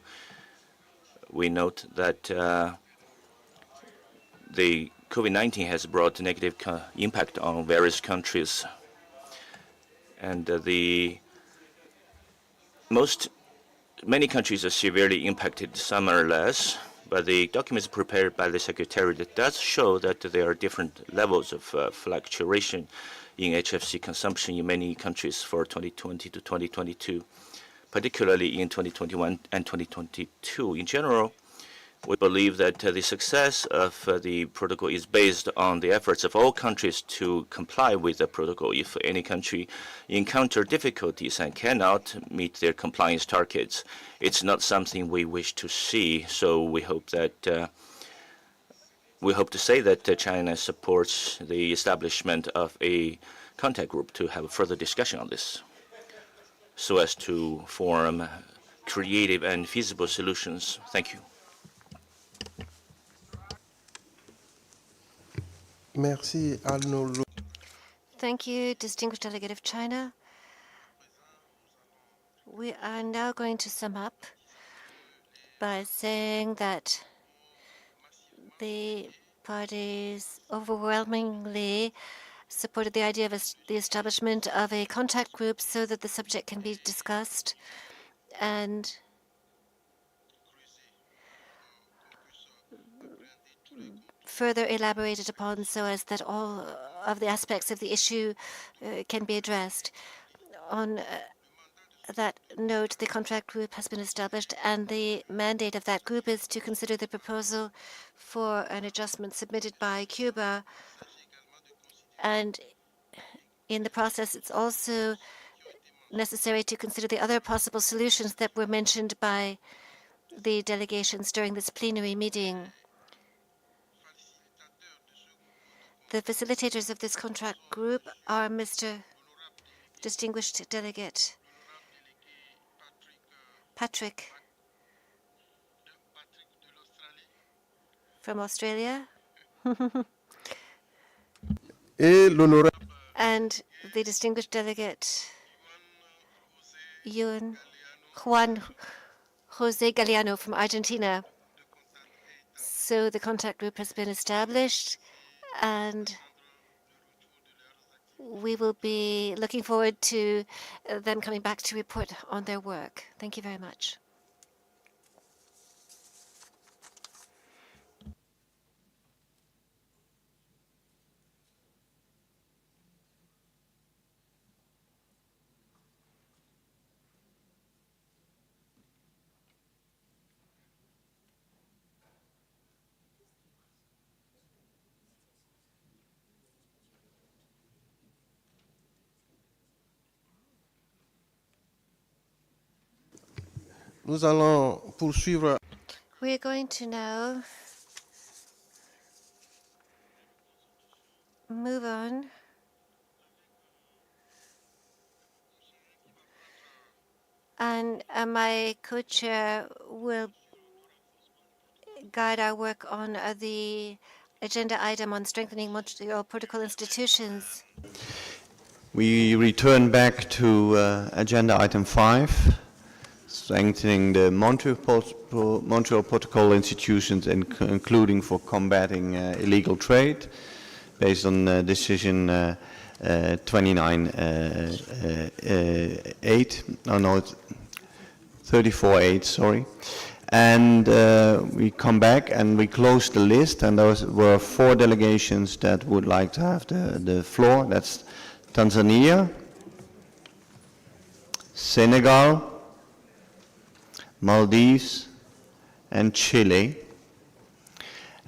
We note that the COVID-19 has brought a negative impact on various countries, and many countries are severely impacted, some are less, but the documents prepared by the Secretariat does show that there are different levels of fluctuation in HFC consumption in many countries for 2020 to 2022. particularly in 2021 and 2022. In general, we believe that the success of the protocol is based on the efforts of all countries to comply with the protocol. If any country encounter difficulties and cannot meet their compliance targets, it's not something we wish to see. So we hope that we hope to say that China supports the establishment of a contact group to have a further discussion on this, so as to form creative and feasible solutions. Thank you. Merci à nos. Thank you, distinguished delegate of China. We are now going to sum up by saying that the parties overwhelmingly supported the idea of the establishment of a contact group so that the subject can be discussed and further elaborated upon so as that all of the aspects of the issue can be addressed. On that note, the contact group has been established, and the mandate of that group is to consider the proposal for an adjustment submitted by Cuba. And in the process, it's also necessary to consider the other possible solutions that were mentioned by the delegations during this plenary meeting. The facilitators of this contract group are Mr. Distinguished Delegate Patrick from Australia and the Distinguished Delegate Juan Jose Galeano from Argentina. So the contact group has been established, and we will be looking forward to them coming back to report on their work. Thank you very much. Nous allons poursuivre. We're going to now move on and my co-chair will guide our work on the agenda item on strengthening Montreal Protocol institutions. We return back to agenda item 5, strengthening the Montreal Protocol institutions, including for combating illegal trade, based on decision 34.8, sorry. And we come back and we close the list, and those were 4 delegations that would like to have the floor. That's Tanzania, Senegal, Maldives, and Chile.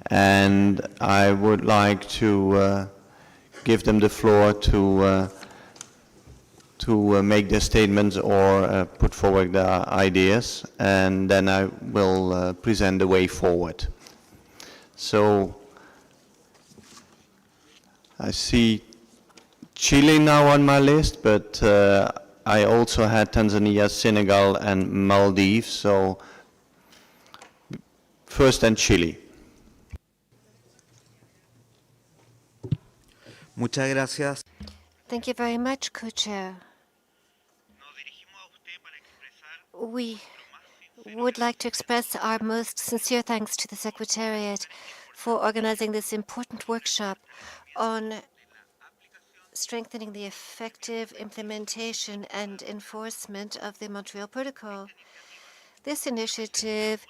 And I would like to give them the floor to make their statements or put forward their ideas, and then I will present the way forward. So I see Chile now on my list, but I also had Tanzania, Senegal, and Maldives. So first and Chile. Muchas gracias. Thank you very much, Co-Chair. We would like to express our most sincere thanks to the Secretariat for organizing this important workshop on strengthening the effective implementation and enforcement of the Montreal Protocol. This initiative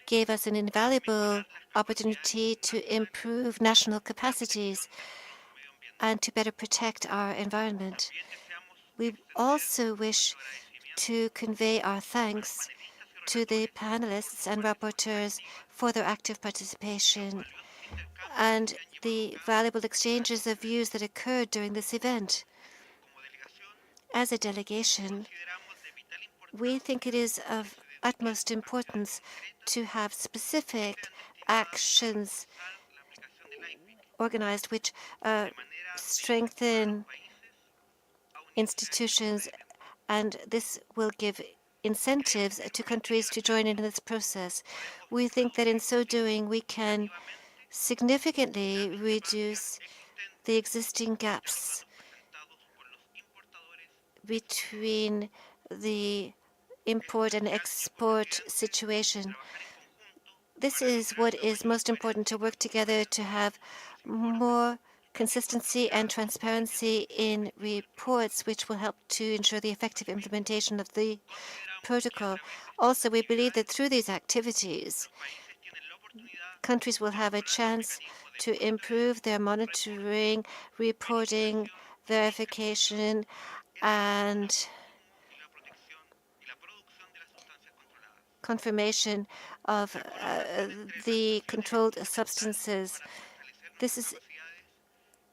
gave us an invaluable opportunity to improve national capacities and to better protect our environment. We also wish to convey our thanks to the panelists and rapporteurs for their active participation and the valuable exchanges of views that occurred during this event. As a delegation, we think it is of utmost importance to have specific actions organized which strengthen institutions, and this will give incentives to countries to join in this process. We think that in so doing, we can significantly reduce the existing gaps between the import and export situation. This is what is most important, to work together to have more consistency and transparency in reports, which will help to ensure the effective implementation of the protocol. Also, we believe that through these activities, countries will have a chance to improve their monitoring, reporting, verification, and confirmation of the controlled substances. This is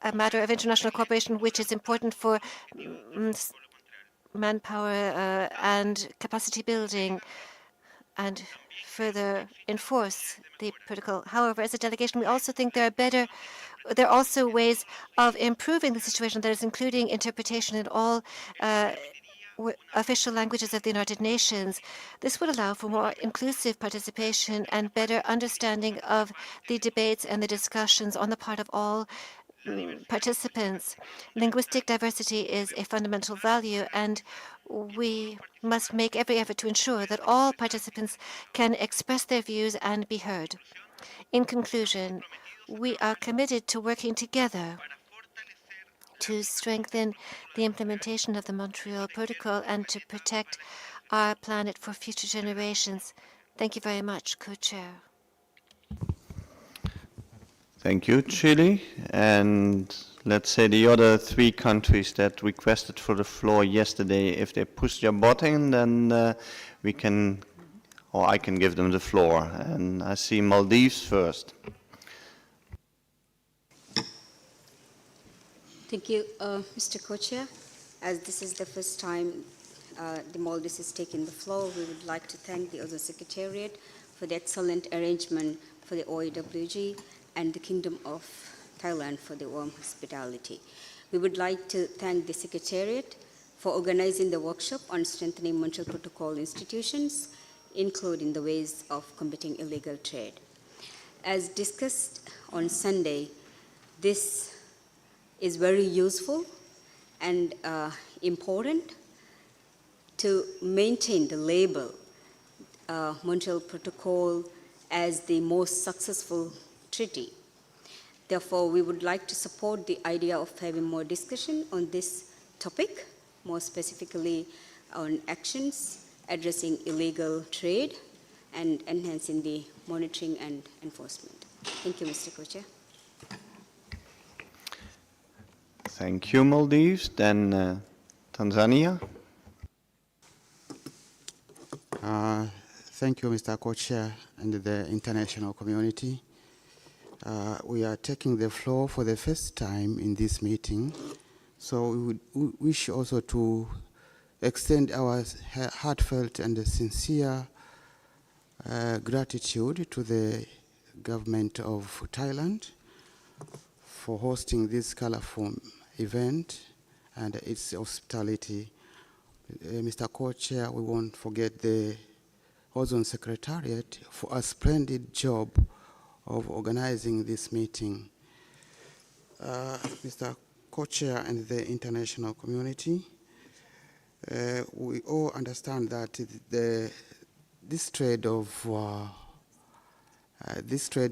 a matter of international cooperation which is important for manpower and capacity building and further enforce the protocol. However, as a delegation, we also think there are also ways of improving the situation, that is including interpretation in all official languages of the United Nations. This would allow for more inclusive participation and better understanding of the debates and the discussions on the part of all participants. Linguistic diversity is a fundamental value, and we must make every effort to ensure that all participants can express their views and be heard. In conclusion, we are committed to working together to strengthen the implementation of the Montreal Protocol and to protect our planet for future generations. Thank you very much, Co-Chair. Thank you, Chile. And let's say the other 3 countries that requested for the floor yesterday, if they push their button, then we can, or I can give them the floor. And I see Maldives first. Thank you, Mr. Co-Chair. As this is the first time the Maldives is taking the floor, we would like to thank the other Secretariat for the excellent arrangement for the OEWG and the Kingdom of Thailand for the warm hospitality. We would like to thank the Secretariat for organizing the workshop on strengthening Montreal Protocol institutions, including the ways of combating illegal trade. As discussed on Sunday, this is very useful and important to maintain the label Montreal Protocol as the most successful treaty. Therefore, we would like to support the idea of having more discussion on this topic, more specifically on actions addressing illegal trade and enhancing the monitoring and enforcement. Thank you, Mr. Co-Chair. Thank you, Maldives. Then Tanzania. Thank you, Mr. Co-Chair and the international community. We are taking the floor for the first time in this meeting, so we wish also to extend our heartfelt and sincere gratitude to the government of Thailand for hosting this colorful event and its hospitality. Mr. Co-Chair, we won't forget the Ozone Secretariat for a splendid job of organizing this meeting. Mr. Co-Chair and the international community, we all understand that this trade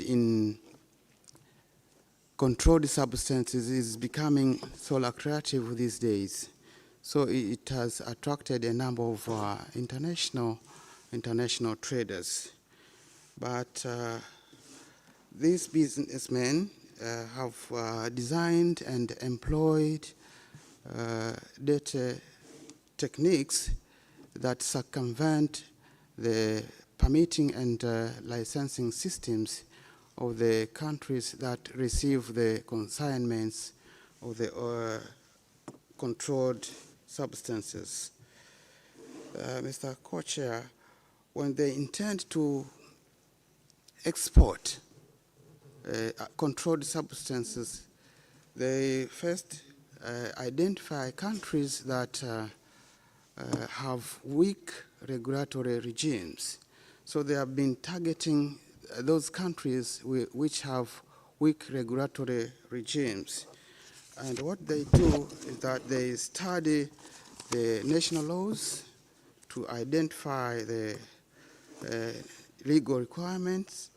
in controlled substances is becoming so lucrative these days. So it has attracted a number of international traders. But these businessmen have designed and employed dirty techniques that circumvent the permitting and licensing systems of the countries that receive the consignments of the controlled substances. Mr. Co-Chair, when they intend to export controlled substances, they first identify countries that have weak regulatory regimes. So they have been targeting those countries which have weak regulatory regimes. And what they do is that they study the national laws to identify the legal requirements,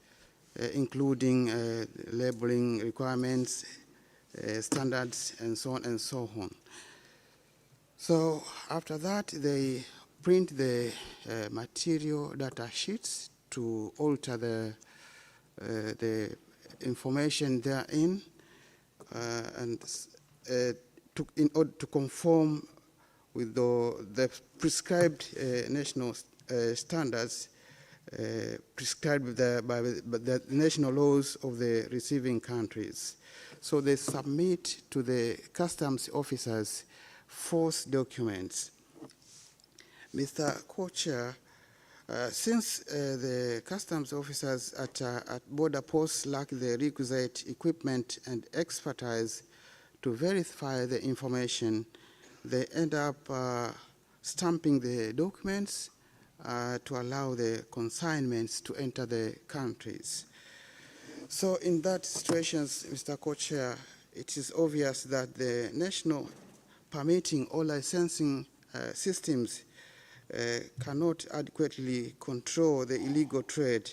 including labeling requirements, standards, and so on and so on. So after that, they print the material data sheets to alter the information therein, and in order to conform with the prescribed national standards prescribed by the national laws of the receiving countries. So they submit to the customs officers false documents. Mr. Co-Chair, since the customs officers at border posts lack the requisite equipment and expertise to verify the information, they end up stamping the documents to allow the consignments to enter the countries. So in that situation, Mr. Co-Chair, it is obvious that the national permitting or licensing systems cannot adequately control the illegal trade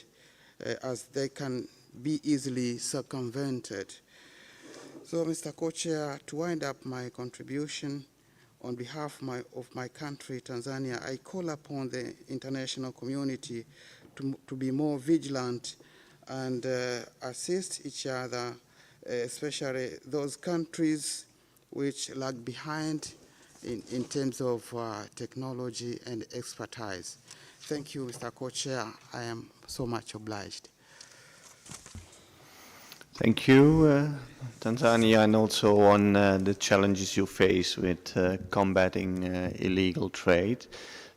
as they can be easily circumvented. So, Mr. Co-Chair, to wind up my contribution, on behalf of my country, Tanzania, I call upon the international community to be more vigilant and assist each other, especially those countries which lag behind in terms of technology and expertise. Thank you, Mr. Co-Chair. I am so much obliged. Thank you, Tanzania, and also on the challenges you face with combating illegal trade.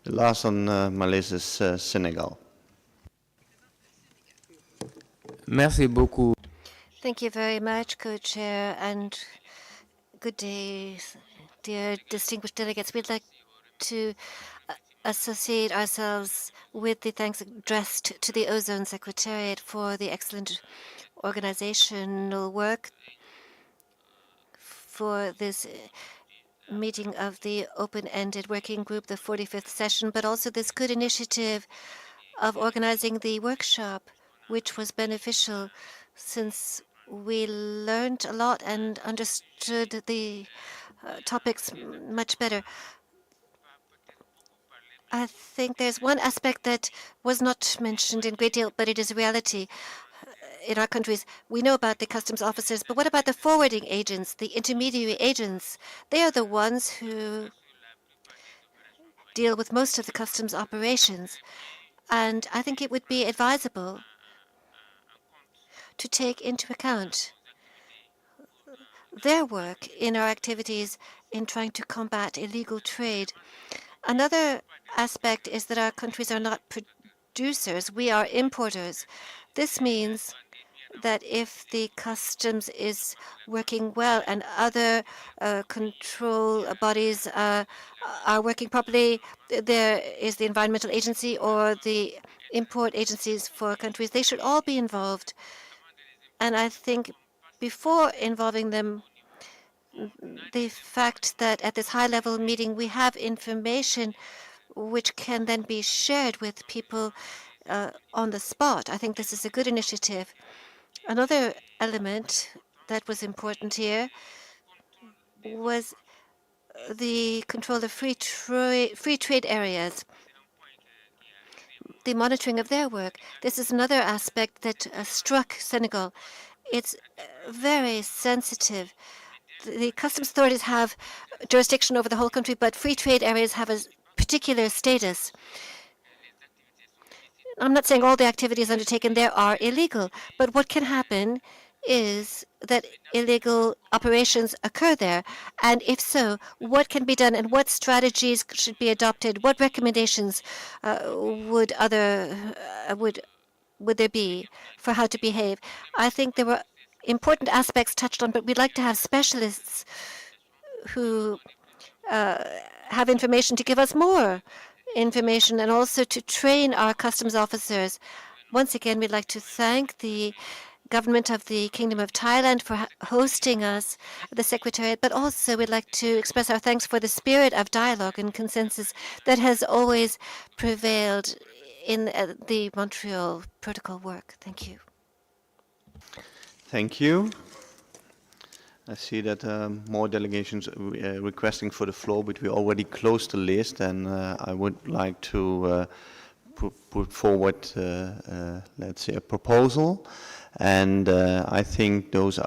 The last on my list is Senegal. Merci beaucoup. Thank you very much, Co-Chair, and good day, dear distinguished delegates. We'd like to associate ourselves with the thanks addressed to the Ozone Secretariat for the excellent organizational work for this meeting of the open-ended working group, the 45th session, but also this good initiative of organizing the workshop, which was beneficial since we learned a lot and understood the topics much better. I think there's one aspect that was not mentioned in great deal, but it is a reality in our countries. We know about the customs officers, but what about the forwarding agents, the intermediary agents? They are the ones who deal with most of the customs operations. And I think it would be advisable to take into account their work in our activities in trying to combat illegal trade. Another aspect is that our countries are not producers, we are importers. This means that if the customs is working well and other control bodies are working properly, there is the environmental agency or the import agencies for countries, they should all be involved. And I think before involving them, the fact that at this high-level meeting we have information which can then be shared with people on the spot. I think this is a good initiative. Another element that was important here was the control of free trade areas, the monitoring of their work. This is another aspect that struck Senegal. It's very sensitive, the customs authorities have jurisdiction over the whole country, but free trade areas have a particular status. I'm not saying all the activities undertaken there are illegal, but what can happen is that illegal operations occur there. And if so, what can be done and what strategies should be adopted? What recommendations would there be for how to behave? I think there were important aspects touched on, but we'd like to have specialists who have information to give us more information and also to train our customs officers. Once again, we'd like to thank the government of the Kingdom of Thailand for hosting us at the Secretariat, but also we'd like to express our thanks for the spirit of dialogue and consensus that has always prevailed in the Montreal Protocol work. Thank you. Thank you. I see that more delegations requesting for the floor, but we already closed the list, and I would like to put forward, let's say, a proposal. And I think those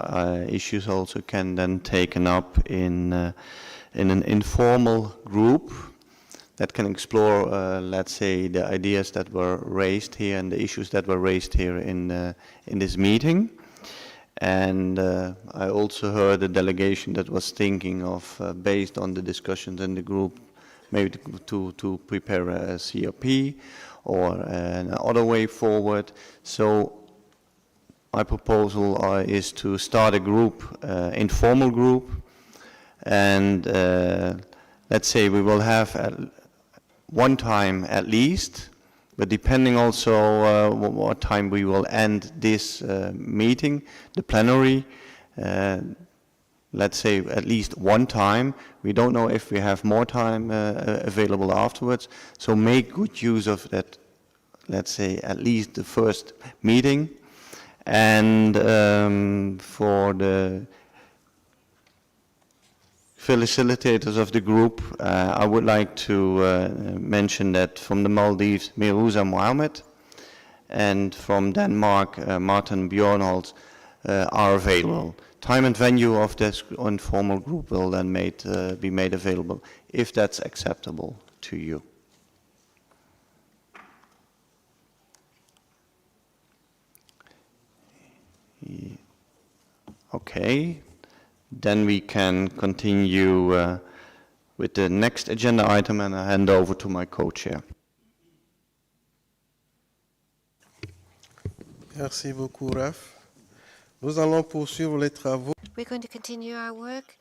issues also can then taken up in an informal group that can explore, let's say, the ideas that were raised here and the issues that were raised here in this meeting. And I also heard a delegation that was thinking of, based on the discussions in the group, maybe to prepare a CRP or another way forward. So my proposal is to start a group, informal group, and let's say we will have one time at least, but depending also what time we will end this meeting, the plenary, let's say at least one time. We don't know if we have more time available afterwards, so make good use of that, let's say at least the first meeting. And for the facilitators of the group, I would like to mention that from the Maldives, Miruza Mohammed, and from Denmark, Martin Bjornholz are available. Time and venue of this informal group will then be made available, if that's acceptable to you. Okay. Then we can continue with the next agenda item, and I hand over to my co-chair. Merci beaucoup, Raf. Nous allons poursuivre les travaux. We're going to continue our work.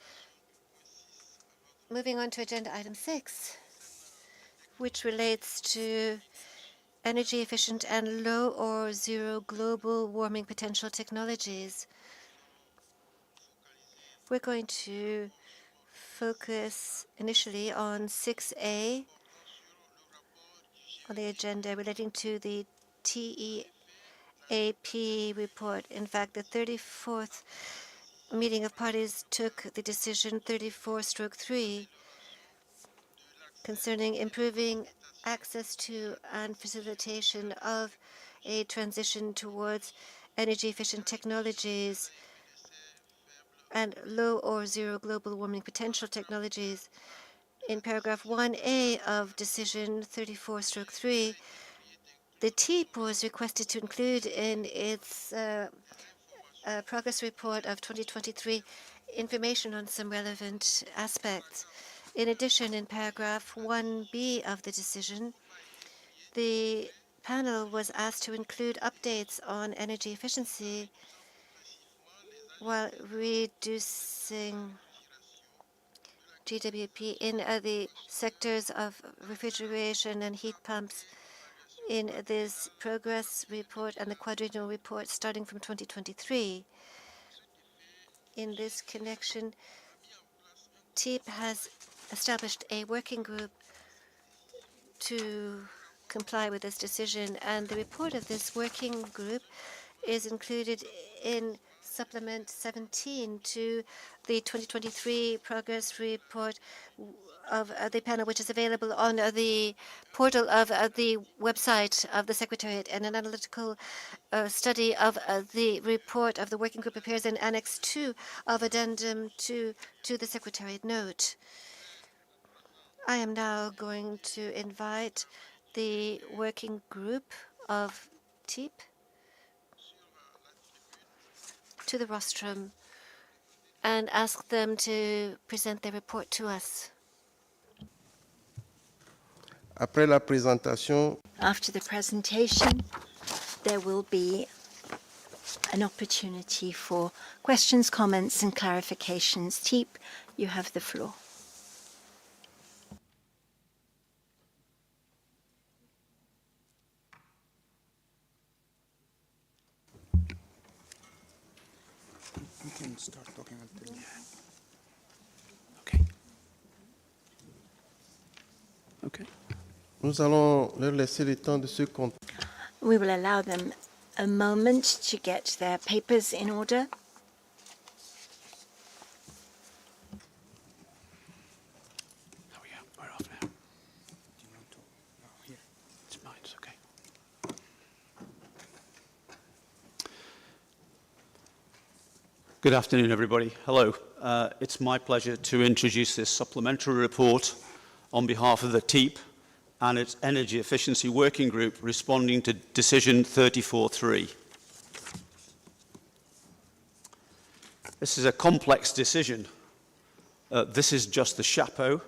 Moving on to agenda item 6, which relates to energy efficient and low or zero global warming potential technologies. We're going to focus initially on 6A on the agenda relating to the TEAP report. In fact, the 34th meeting of parties took the decision 34/3 concerning improving access to and facilitation of a transition towards energy-efficient technologies and low or zero global warming potential technologies. In paragraph 1A of decision 34/3, the TEAP was requested to include in its progress report of 2023 information on some relevant aspects. In addition, in paragraph 1B of the decision, the panel was asked to include updates on energy efficiency while reducing GWP in the sectors of refrigeration and heat pumps in this progress report and the quadrennial report starting from 2023. In this connection, TEAP has established a working group to comply with this decision, and the report of this working group is included in supplement 17 to the 2023 progress report of the panel, which is available on the portal of the website of the Secretariat, and an analytical study of the report of the working group appears in Annex 2 of Addendum 2 to the Secretariat note. I am now going to invite the working group of TEEP to the rostrum and ask them to present their report to us. Après la présentation, After the presentation, there will be an opportunity for questions, comments, and clarifications. TEEP, you have the floor. We can start talking until okay. Nous allons leur laisser le temps de se compter. We will allow them a moment to get their papers in order. Good afternoon, everybody. Hello. It's my pleasure to introduce this supplementary report on behalf of the TEEP and its Energy Efficiency Working Group responding to Decision 34.3. This is a complex decision. This is just the chapeau.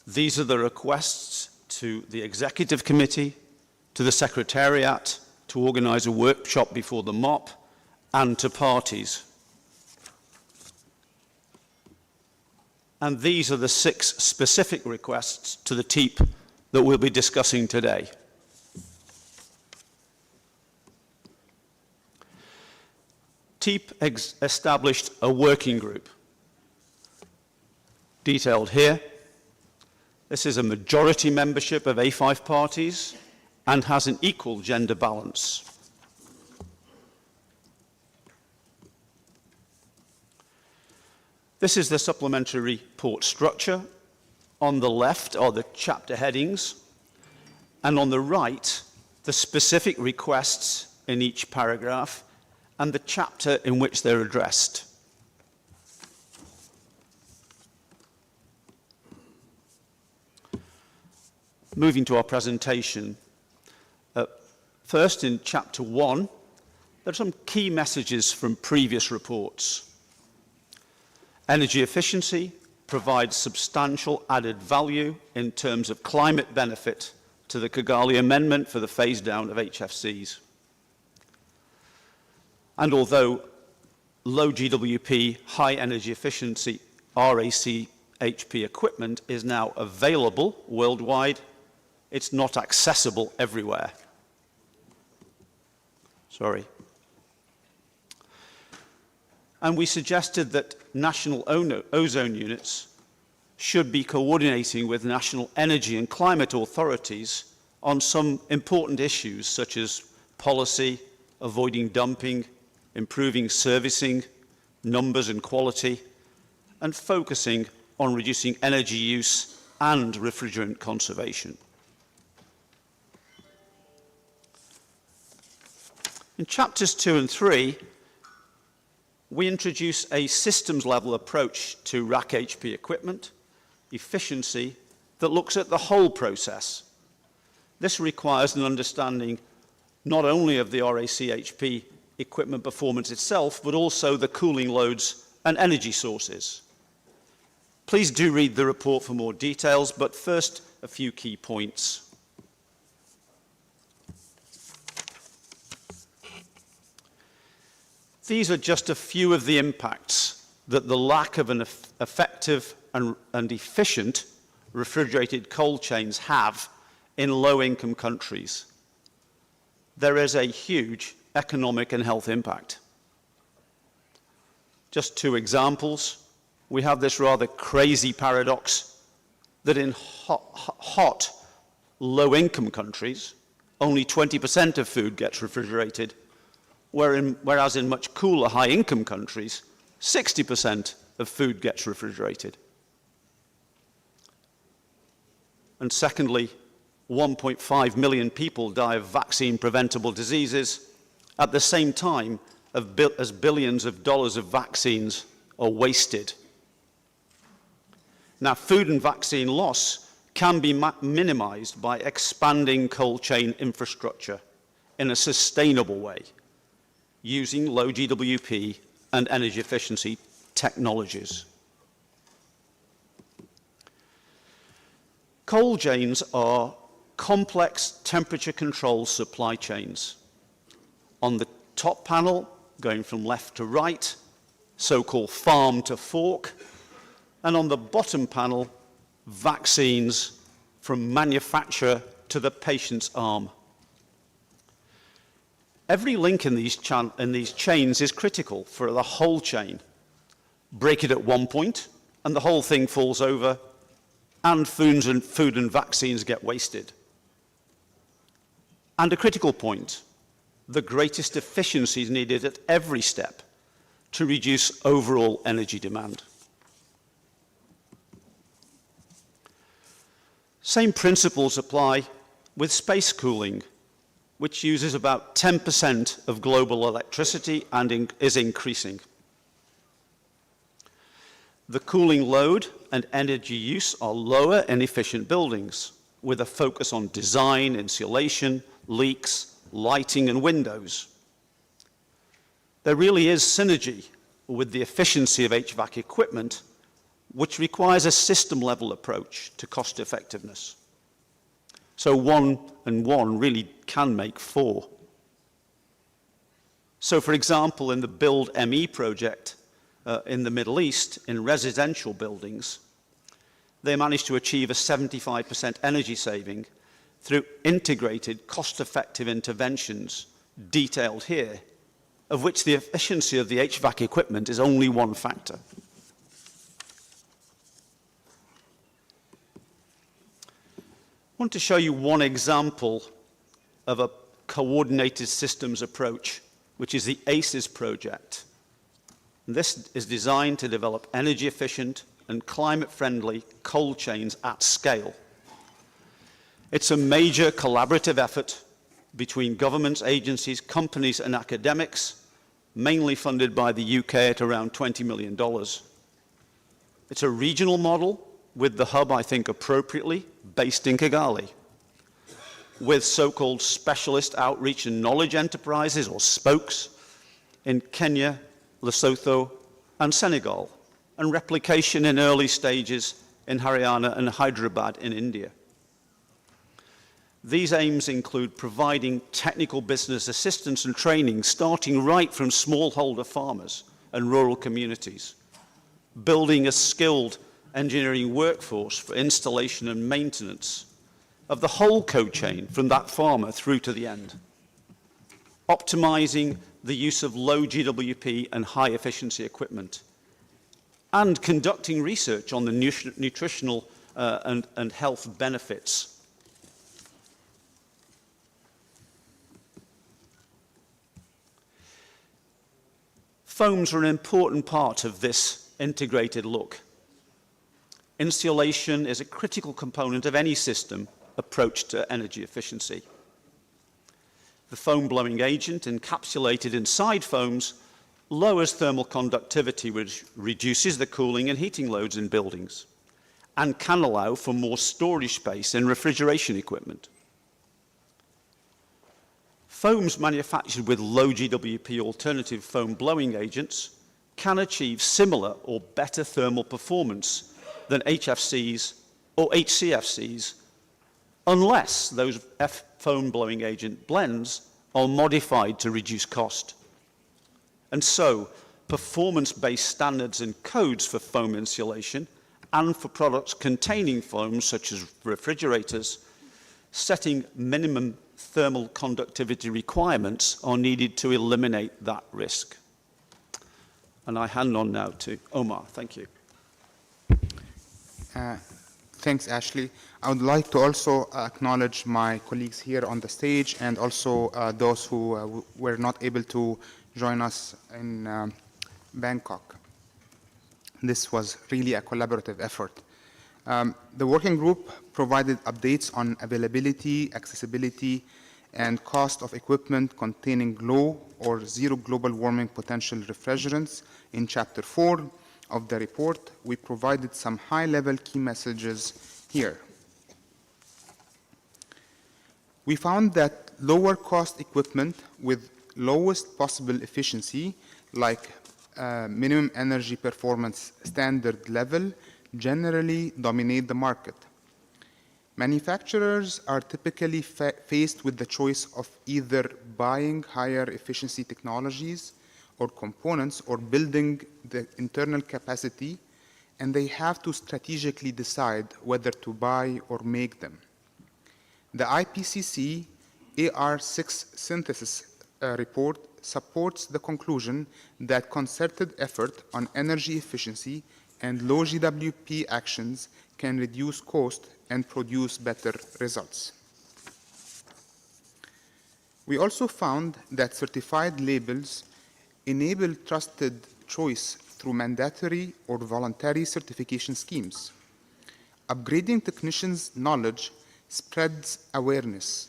These are the requests to the Executive Committee, to the Secretariat, to organise a workshop before the MOP, and to parties. And these are the 6 specific requests to the TEEP that we'll be discussing today. TEEP established a working group, detailed here. This is a majority membership of A5 parties and has an equal gender balance. This is the supplementary report structure. On the left are the chapter headings, and on the right, the specific requests in each paragraph and the chapter in which they're addressed. Moving to our presentation. First, in Chapter 1, there are some key messages from previous reports. Energy efficiency provides substantial added value in terms of climate benefit to the Kigali Amendment for the phase-down of HFCs. And although low GWP, high energy efficiency RACHP equipment is now available worldwide, it's not accessible everywhere. Sorry. And we suggested that national ozone units should be coordinating with national energy and climate authorities on some important issues such as policy, avoiding dumping, improving servicing, numbers and quality, and focusing on reducing energy use and refrigerant conservation. In chapters 2 and 3, we introduce a systems-level approach to RACHP equipment, efficiency, that looks at the whole process. This requires an understanding not only of the RACHP equipment performance itself, but also the cooling loads and energy sources. Please do read the report for more details, but first, a few key points. These are just a few of the impacts that the lack of an effective and efficient refrigerated cold chains have in low-income countries. There is a huge economic and health impact. Just 2 examples. We have this rather crazy paradox that in hot low-income countries, only 20% of food gets refrigerated, whereas in much cooler, high-income countries, 60% of food gets refrigerated. And secondly, 1.5 million people die of vaccine-preventable diseases at the same time as billions of dollars of vaccines are wasted. Now, food and vaccine loss can be minimized by expanding cold chain infrastructure in a sustainable way, using low GWP and energy efficiency technologies. Cold chains are complex temperature-controlled supply chains. On the top panel, going from left to right, so-called farm to fork, and on the bottom panel, vaccines from manufacturer to the patient's arm. Every link in these chains is critical for the whole chain. Break it at one point, and the whole thing falls over, and food and vaccines get wasted. And a critical point, the greatest efficiency is needed at every step to reduce overall energy demand. Same principles apply with space cooling, which uses about 10% of global electricity and is increasing. The cooling load and energy use are lower in efficient buildings, with a focus on design, insulation, leaks, lighting, and windows. There really is synergy with the efficiency of HVAC equipment, which requires a system-level approach to cost effectiveness. So 1 and 1 really can make 4. So for example, in the Build ME project in the Middle East, in residential buildings, they managed to achieve a 75% energy saving through integrated, cost-effective interventions detailed here, of which the efficiency of the HVAC equipment is only one factor. I want to show you one example of a coordinated systems approach, which is the ACES project. And this is designed to develop energy-efficient and climate-friendly cold chains at scale. It's a major collaborative effort between governments, agencies, companies, and academics, mainly funded by the UK at around $20 million. It's a regional model with the hub, I think appropriately, based in Kigali, with so-called specialist outreach and knowledge enterprises, or spokes, in Kenya, Lesotho, and Senegal, and replication in early stages in Haryana and Hyderabad in India. These aims include providing technical business assistance and training, starting right from smallholder farmers and rural communities, building a skilled engineering workforce for installation and maintenance of the whole cold chain from that farmer through to the end, optimizing the use of low GWP and high efficiency equipment, and conducting research on the nutritional and health benefits. Foams are an important part of this integrated look. Insulation is a critical component of any system approach to energy efficiency. The foam blowing agent encapsulated inside foams lowers thermal conductivity, which reduces the cooling and heating loads in buildings, and can allow for more storage space in refrigeration equipment. Foams manufactured with low GWP alternative foam blowing agents can achieve similar or better thermal performance than HFCs or HCFCs, unless those foam blowing agent blends are modified to reduce cost. And so, performance-based standards and codes for foam insulation and for products containing foams, such as refrigerators, setting minimum thermal conductivity requirements are needed to eliminate that risk. And I hand on now to Omar. Thank you. Thanks, Ashley. I would like to also acknowledge my colleagues here on the stage and also those who were not able to join us in Bangkok. This was really a collaborative effort. The working group provided updates on availability, accessibility, and cost of equipment containing low or zero global warming potential refrigerants. In Chapter 4 of the report, we provided some high-level key messages here. We found that lower cost equipment with lowest possible efficiency, like minimum energy performance standard level, generally dominate the market. Manufacturers are typically faced with the choice of either buying higher efficiency technologies or components or building the internal capacity, and they have to strategically decide whether to buy or make them. The IPCC AR6 synthesis report supports the conclusion that concerted effort on energy efficiency and low GWP actions can reduce cost and produce better results. We also found that certified labels enable trusted choice through mandatory or voluntary certification schemes. Upgrading technicians' knowledge spreads awareness.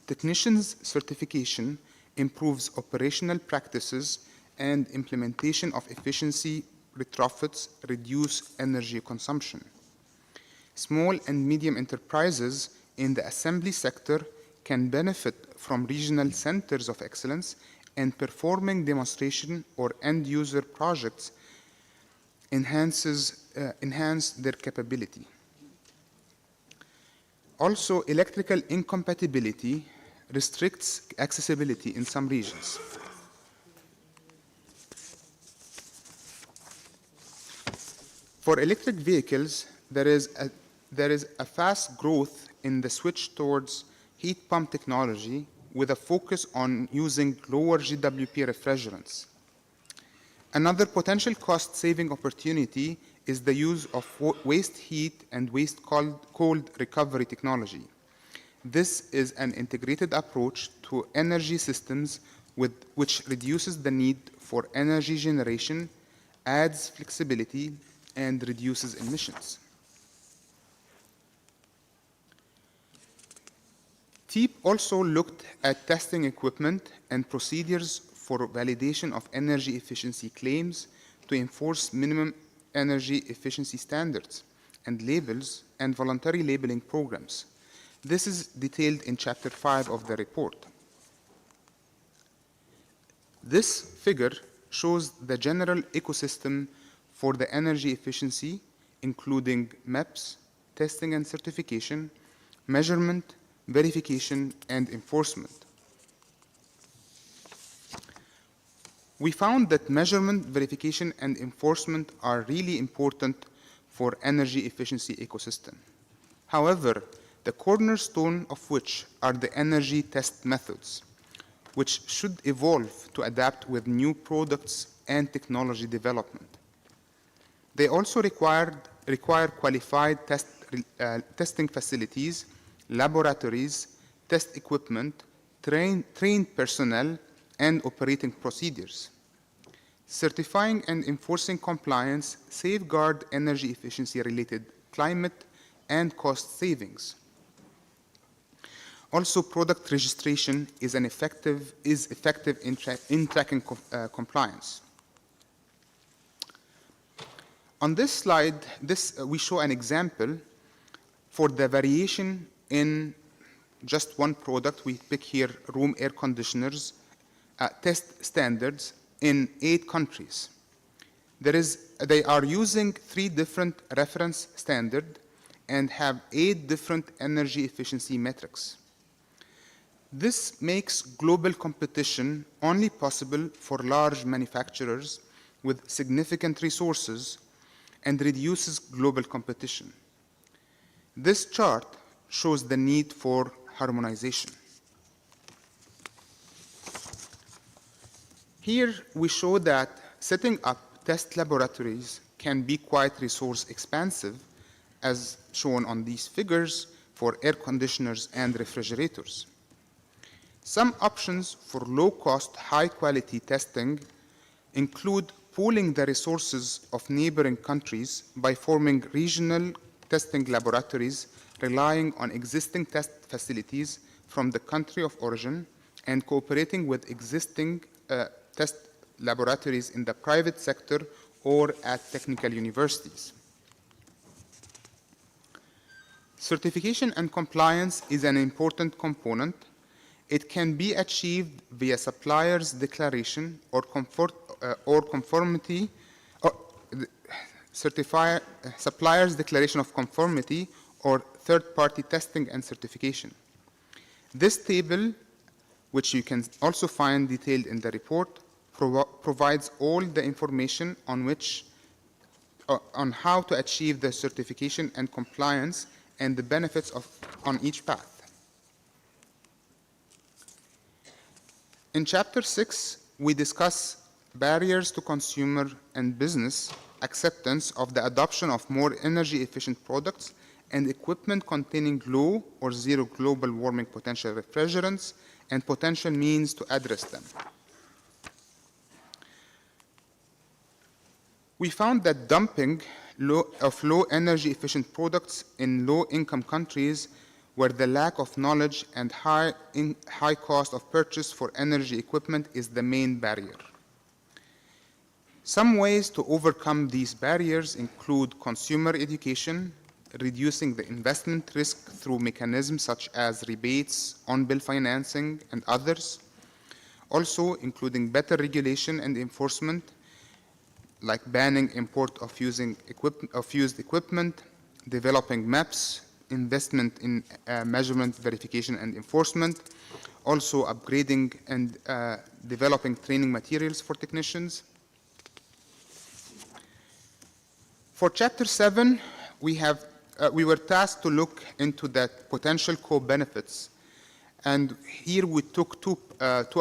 Technicians' certification improves operational practices and implementation of efficiency retrofits reduce energy consumption. Small and medium enterprises in the assembly sector can benefit from regional centers of excellence, and performing demonstration or end-user projects enhance their capability. Also, electrical incompatibility restricts accessibility in some regions. For electric vehicles, there is a fast growth in the switch towards heat pump technology with a focus on using lower GWP refrigerants. Another potential cost-saving opportunity is the use of waste heat and waste cold recovery technology. This is an integrated approach to energy systems which reduces the need for energy generation, adds flexibility, and reduces emissions. TEEP also looked at testing equipment and procedures for validation of energy efficiency claims to enforce minimum energy efficiency standards and labels and voluntary labeling programs. This is detailed in Chapter 5 of the report. This figure shows the general ecosystem for the energy efficiency, including MEPS, testing and certification, measurement, verification, and enforcement. We found that measurement, verification, and enforcement are really important for energy efficiency ecosystem. However, the cornerstone of which are the energy test methods, which should evolve to adapt with new products and technology development. They also require qualified testing facilities, laboratories, test equipment, trained personnel, and operating procedures. Certifying and enforcing compliance safeguard energy efficiency-related climate and cost savings. Also, product registration is effective in tracking compliance. On this slide, we show an example for the variation in just one product. We pick here room air conditioners, test standards in 8 countries. They are using 3 different reference standards and have 8 different energy efficiency metrics. This makes global competition only possible for large manufacturers with significant resources and reduces global competition. This chart shows the need for harmonization. Here we show that setting up test laboratories can be quite resource expensive as shown on these figures for air conditioners and refrigerators. Some options for low-cost, high-quality testing include pooling the resources of neighboring countries by forming regional testing laboratories relying on existing test facilities from the country of origin and cooperating with existing test laboratories in the private sector or at technical universities. Certification and compliance is an important component. It can be achieved via supplier's declaration or conformity, or supplier's declaration of conformity or third-party testing and certification. This table, which you can also find detailed in the report, provides all the information on how to achieve the certification and compliance and the benefits on each path. In Chapter 6, we discuss barriers to consumer and business acceptance of the adoption of more energy-efficient products and equipment containing low or zero global warming potential refrigerants and potential means to address them. We found that dumping of low energy efficient products in low-income countries where the lack of knowledge and high cost of purchase for energy equipment is the main barrier. Some ways to overcome these barriers include consumer education, reducing the investment risk through mechanisms such as rebates, on-bill financing, and others. Also, including better regulation and enforcement, like banning import of used equipment, developing maps, investment in measurement, verification, and enforcement, also upgrading and developing training materials for technicians. For Chapter 7, we were tasked to look into the potential co-benefits, and here we took two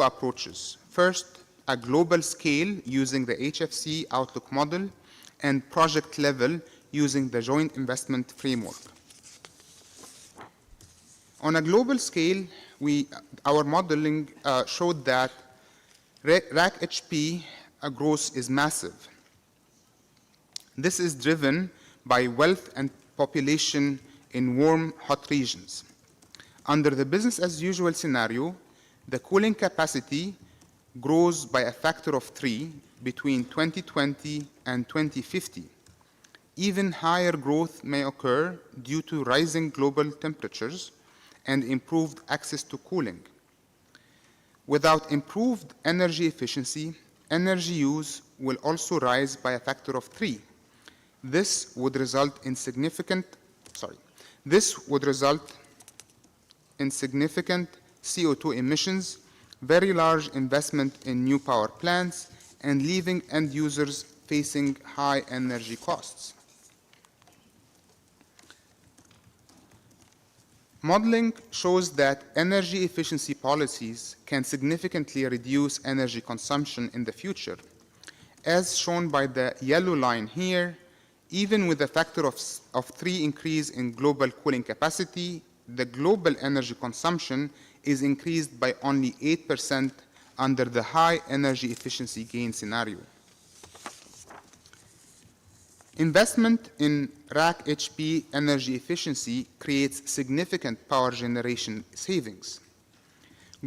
approaches. First, a global scale using the HFC Outlook model, and project level using the joint investment framework. On a global scale, our modeling showed that RAC HP growth is massive. This is driven by wealth and population in warm, hot regions. Under the business as usual scenario, the cooling capacity grows by a factor of 3 between 2020 and 2050. Even higher growth may occur due to rising global temperatures and improved access to cooling. Without improved energy efficiency, energy use will also rise by a factor of 3. This would result in significant CO2 emissions, very large investment in new power plants, and leaving end users facing high energy costs. Modeling shows that energy efficiency policies can significantly reduce energy consumption in the future. As shown by the yellow line here, even with a factor of 3 increase in global cooling capacity, the global energy consumption is increased by only 8% under the high energy efficiency gain scenario. Investment in RAC HP energy efficiency creates significant power generation savings.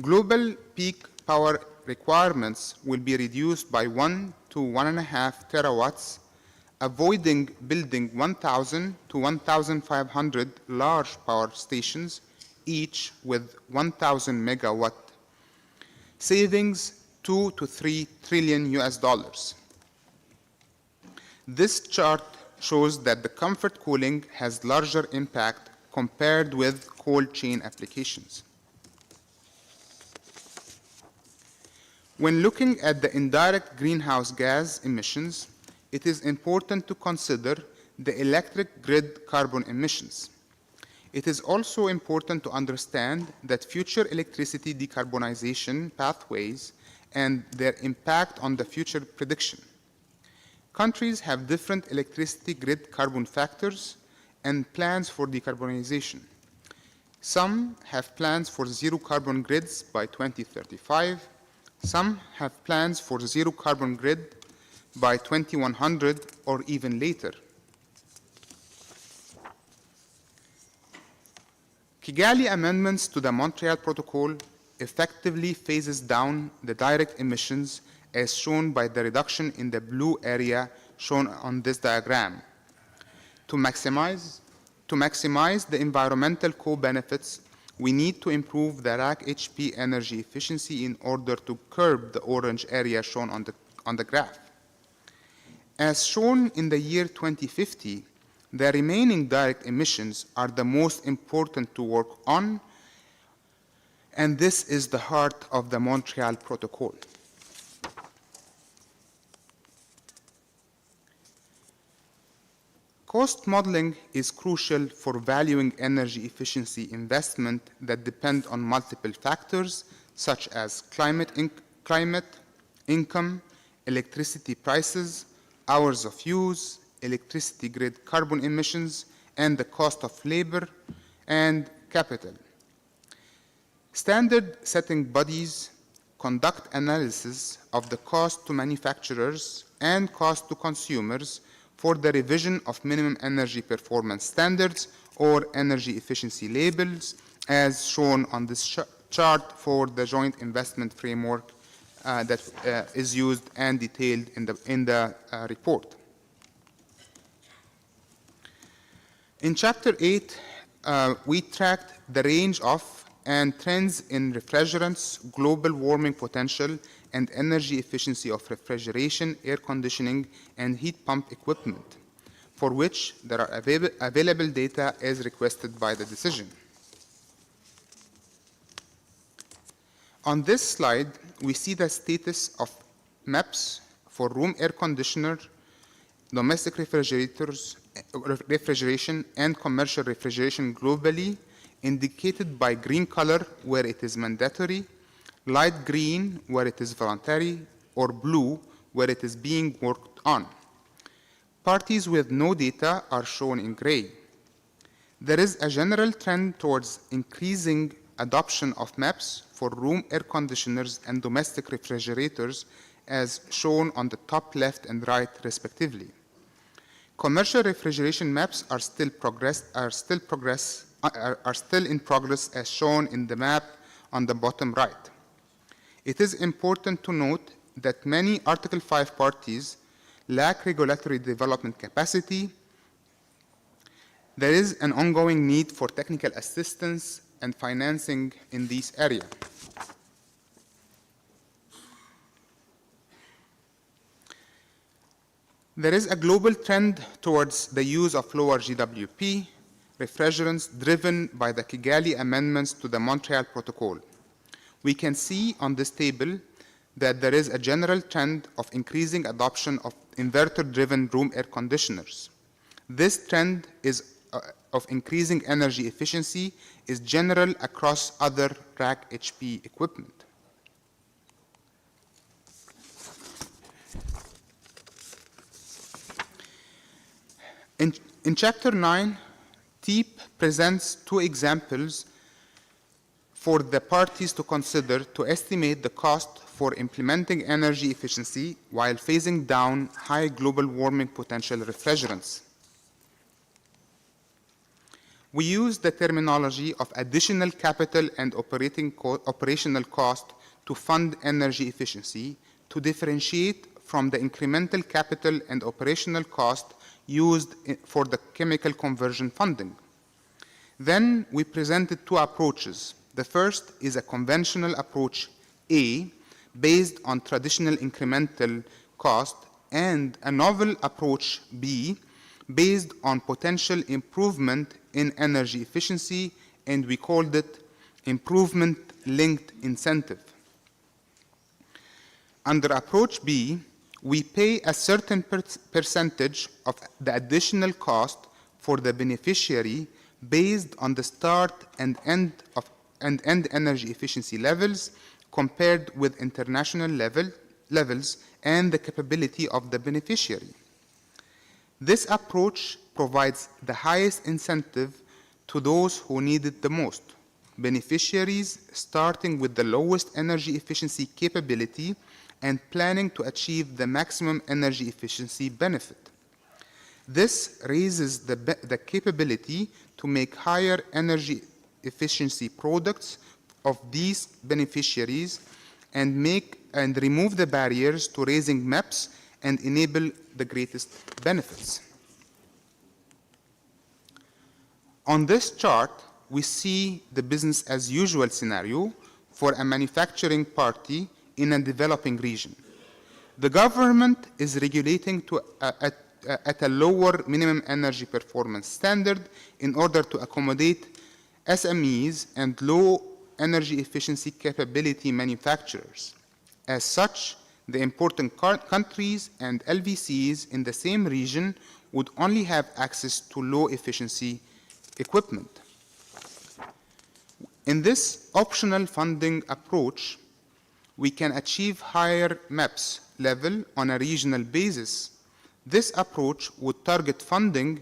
Global peak power requirements will be reduced by 1 to 1.5 terawatts, avoiding building 1,000 to 1,500 large power stations, each with 1,000 megawatt. Savings 2 to 3 trillion US dollars. This chart shows that the comfort cooling has larger impact compared with cold chain applications. When looking at the indirect greenhouse gas emissions, it is important to consider the electric grid carbon emissions. It is also important to understand that future electricity decarbonization pathways and their impact on the future prediction. Countries have different electricity grid carbon factors, and plans for decarbonization. Some have plans for zero carbon grids by 2035. Some have plans for zero carbon grid by 2100 or even later. Kigali amendments to the Montreal Protocol effectively phases down the direct emissions as shown by the reduction in the blue area shown on this diagram. To maximize the environmental co-benefits, we need to improve the rack HP energy efficiency in order to curb the orange area shown on the graph. As shown in the year 2050, the remaining direct emissions are the most important to work on, and this is the heart of the Montreal Protocol. Cost modeling is crucial for valuing energy efficiency investment that depend on multiple factors such as climate, income, electricity prices, hours of use, electricity grid carbon emissions, and the cost of labor and capital. Standard setting bodies conduct analysis of the cost to manufacturers and cost to consumers for the revision of minimum energy performance standards or energy efficiency labels, as shown on this chart for the joint investment framework that is used and detailed in the report. In Chapter 8, we tracked the range of and trends in refrigerants, global warming potential, and energy efficiency of refrigeration, air conditioning, and heat pump equipment, for which there are available data as requested by the decision. On this slide, we see the status of MEPS for room air conditioner, domestic refrigeration, and commercial refrigeration globally, indicated by green color where it is mandatory, light green where it is voluntary, or blue where it is being worked on. Parties with no data are shown in gray. There is a general trend towards increasing adoption of MEPS for room air conditioners and domestic refrigerators, as shown on the top left and right respectively. Commercial refrigeration MEPS are still in progress as shown in the map on the bottom right. It is important to note that many Article 5 parties lack regulatory development capacity. There is an ongoing need for technical assistance and financing in this area. There is a global trend towards the use of lower GWP refrigerants driven by the Kigali amendments to the Montreal Protocol. We can see on this table that there is a general trend of increasing adoption of inverter-driven room air conditioners. This trend of increasing energy efficiency is general across other rack HP equipment. In Chapter 9, TEEP presents two examples for the parties to consider to estimate the cost for implementing energy efficiency while phasing down high global warming potential refrigerants. We use the terminology of additional capital and operational cost to fund energy efficiency to differentiate from the incremental capital and operational cost used for the chemical conversion funding. Then we presented two approaches. The first is a conventional approach A, based on traditional incremental cost, and a novel approach B, based on potential improvement in energy efficiency, and we called it improvement-linked incentive. Under approach B, we pay a certain percentage of the additional cost for the beneficiary based on the start and end energy efficiency levels compared with international levels and the capability of the beneficiary. This approach provides the highest incentive to those who need it the most, beneficiaries starting with the lowest energy efficiency capability and planning to achieve the maximum energy efficiency benefit. This raises the capability to make higher energy efficiency products of these beneficiaries and remove the barriers to raising MEPs and enable the greatest benefits. On this chart, we see the business as usual scenario for a manufacturing party in a developing region. The government is regulating at a lower minimum energy performance standard in order to accommodate SMEs and low energy efficiency capability manufacturers. As such, the important countries and LVCs in the same region would only have access to low efficiency equipment. In this optional funding approach, we can achieve higher MEPS level on a regional basis. This approach would target funding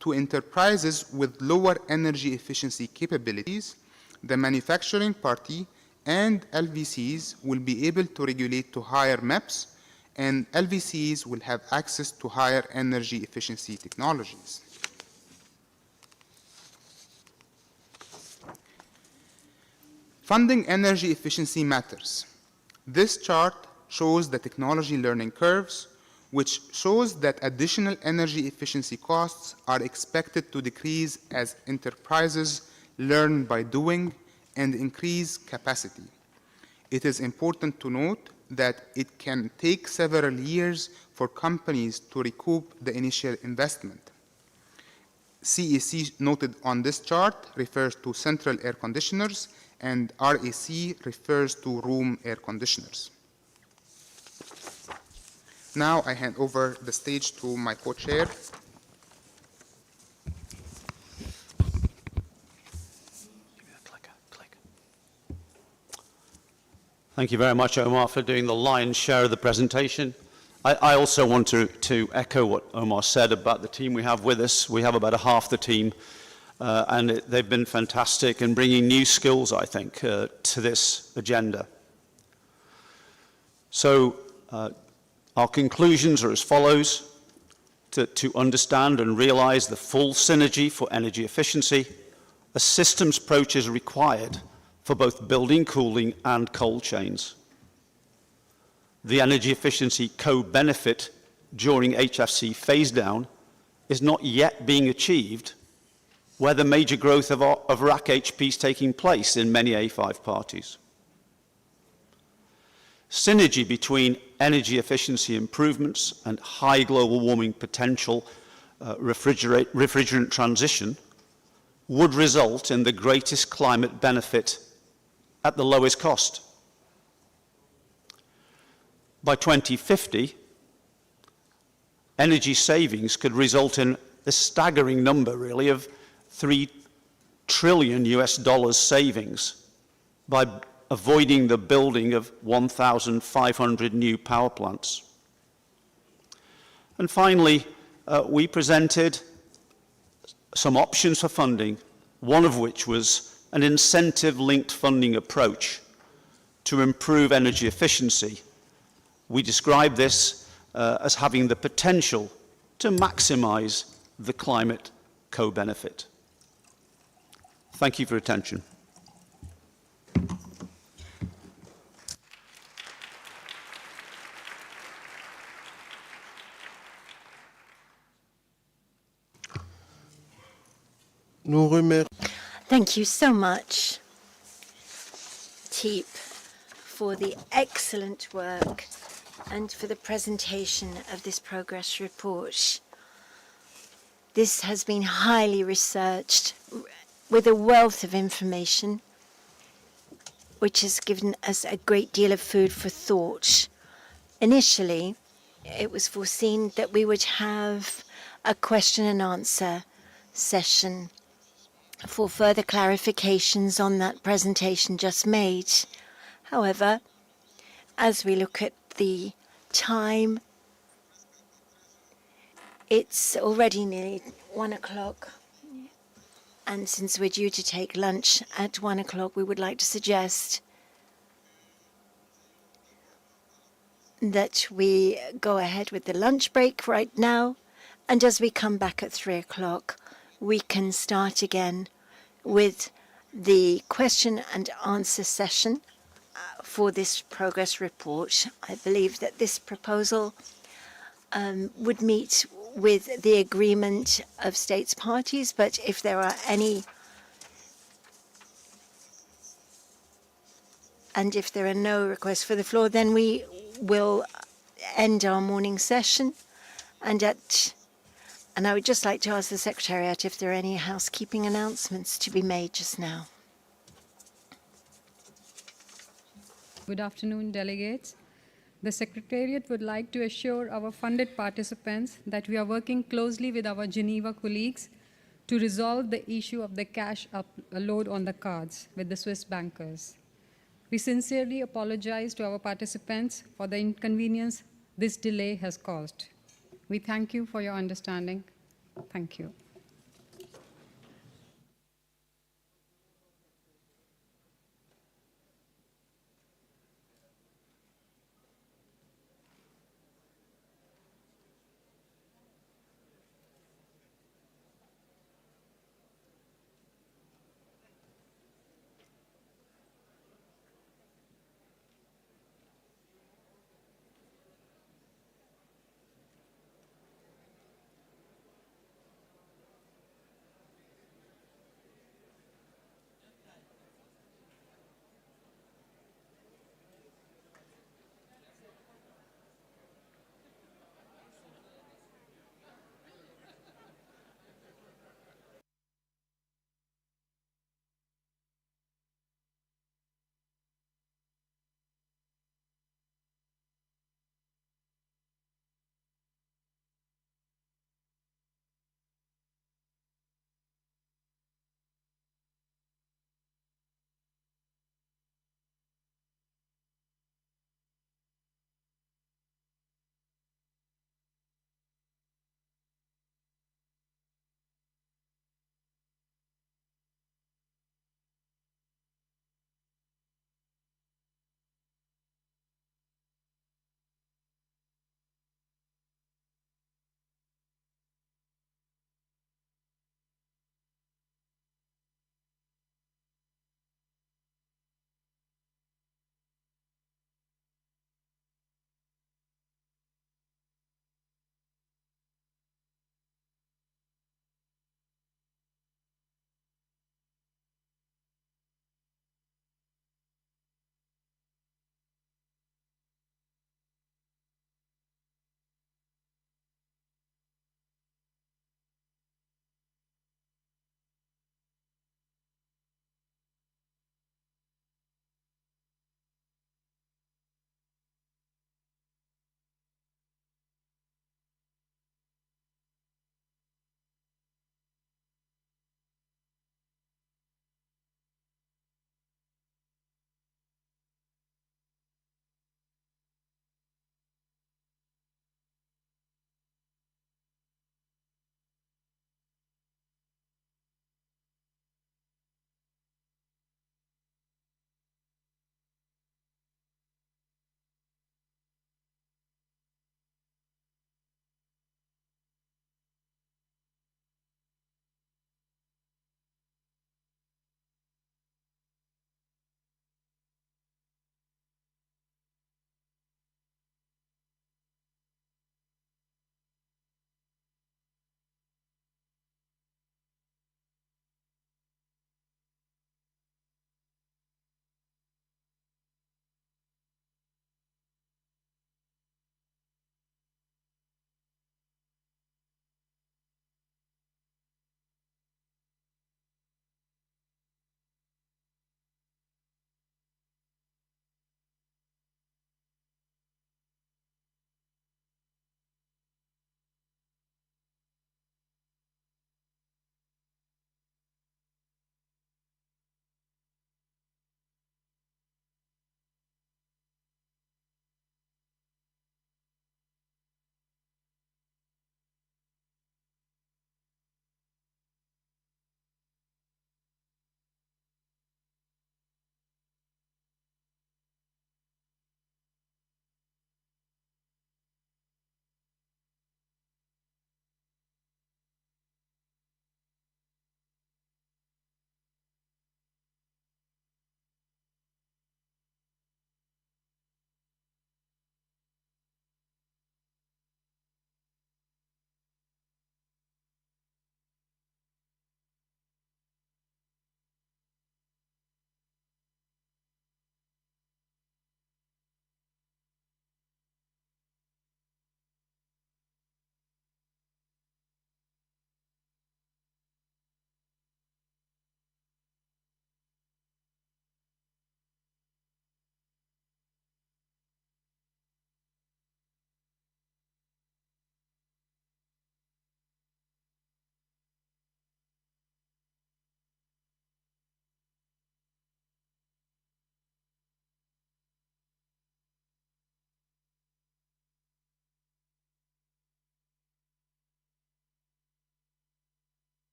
to enterprises with lower energy efficiency capabilities. The manufacturing party and LVCs will be able to regulate to higher MEPS, and LVCs will have access to higher energy efficiency technologies. Funding energy efficiency matters. This chart shows the technology learning curves, which shows that additional energy efficiency costs are expected to decrease as enterprises learn by doing and increase capacity. It is important to note that it can take several years for companies to recoup the initial investment. CEC noted on this chart refers to central air conditioners, and RAC refers to room air conditioners. Now I hand over the stage to my co-chair. Thank you very much, Omar, for doing the lion's share of the presentation. I also want to echo what Omar said about the team we have with us. We have about half the team, and they've been fantastic in bringing new skills, I think, to this agenda. So our conclusions are as follows: to understand and realize the full synergy for energy efficiency, a systems approach is required for both building, cooling, and cold chains. The energy efficiency co-benefit during HFC phase down is not yet being achieved, where the major growth of RAC HP is taking place in many A5 parties. Synergy between energy efficiency improvements and high global warming potential refrigerant transition would result in the greatest climate benefit at the lowest cost. By 2050, energy savings could result in a staggering number, really, of $3 trillion savings by avoiding the building of 1,500 new power plants. And finally, we presented some options for funding, one of which was an incentive-linked funding approach to improve energy efficiency. We describe this as having the potential to maximize the climate co-benefit. Thank you for your attention. Thank you so much, Teep, for the excellent work and for the presentation of this progress report. This has been highly researched with a wealth of information, which has given us a great deal of food for thought. Initially, it was foreseen that we would have a question and answer session for further clarifications on that presentation just made. However, as we look at the time, it's already nearly 1 o'clock, and since we're due to take lunch at 1 o'clock, we would like to suggest that we go ahead with the lunch break right now, and as we come back at 3 o'clock, we can start again with the question and answer session for this progress report. I believe that this proposal would meet with the agreement of states parties, but if there are any, and if there are no requests for the floor, then we will end our morning session. And I would just like to ask the Secretariat if there are any housekeeping announcements to be made just now. Good afternoon, delegates. The Secretariat would like to assure our funded participants that we are working closely with our Geneva colleagues to resolve the issue of the cash upload on the cards with the Swiss bankers. We sincerely apologize to our participants for the inconvenience this delay has caused. We thank you for your understanding. Thank you.